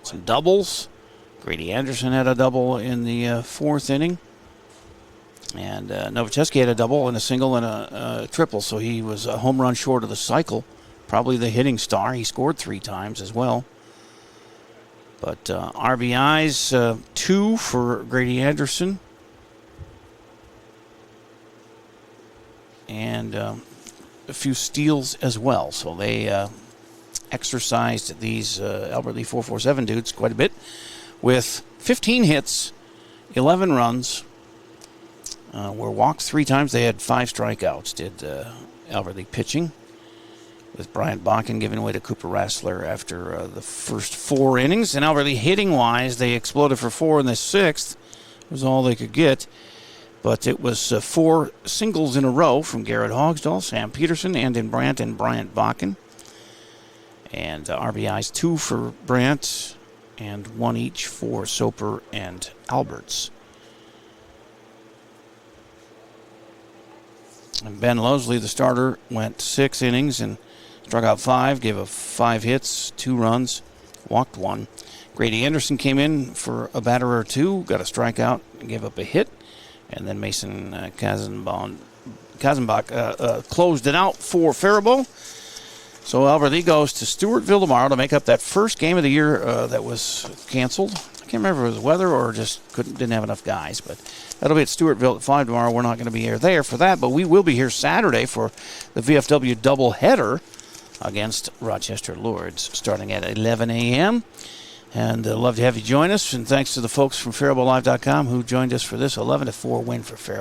Some doubles. Grady Anderson had a double in the 4th inning. And Novochensky had a double and a single and a triple, so he was a home run short of the cycle. Probably the hitting star. He scored 3 times as well. But RBIs, 2 for Grady Anderson. And a few steals as well. So they exercised these Albert Lee 447 dudes quite a bit with 15 hits, 11 runs, were walked 3 times. They had 5 strikeouts, did Albert Lee pitching, with Bryant Bakken giving way to Cooper Rassler after the first 4 innings. And Albert Lee hitting-wise, they exploded for 4 in the 6th was all they could get. But it was 4 singles in a row from Garrett Hogsdall, Sam Peterson, Andon Brandt, and Bryant Bakken. And RBIs 2 for Brandt and 1 each for Soper and Alberts. And Ben Lowesley, the starter, went 6 innings and struck out 5, gave up 5 hits, 2 runs, walked 1. Grady Anderson came in for a batter or 2, got a strikeout, and gave up a hit. And then Mason Kazenbach closed it out for Faribault. So Albert Lee goes to Stewartville tomorrow to make up that first game of the year that was canceled. I can't remember if it was weather or just didn't have enough guys. But that'll be at Stewartville at 5 tomorrow. We're not going to be there for that, but we will be here Saturday for the VFW doubleheader against Rochester Lourdes starting at 11 a.m. And love to have you join us. And thanks to the folks from FaribaultLive.com who joined us for this 11-4 win for Faribault.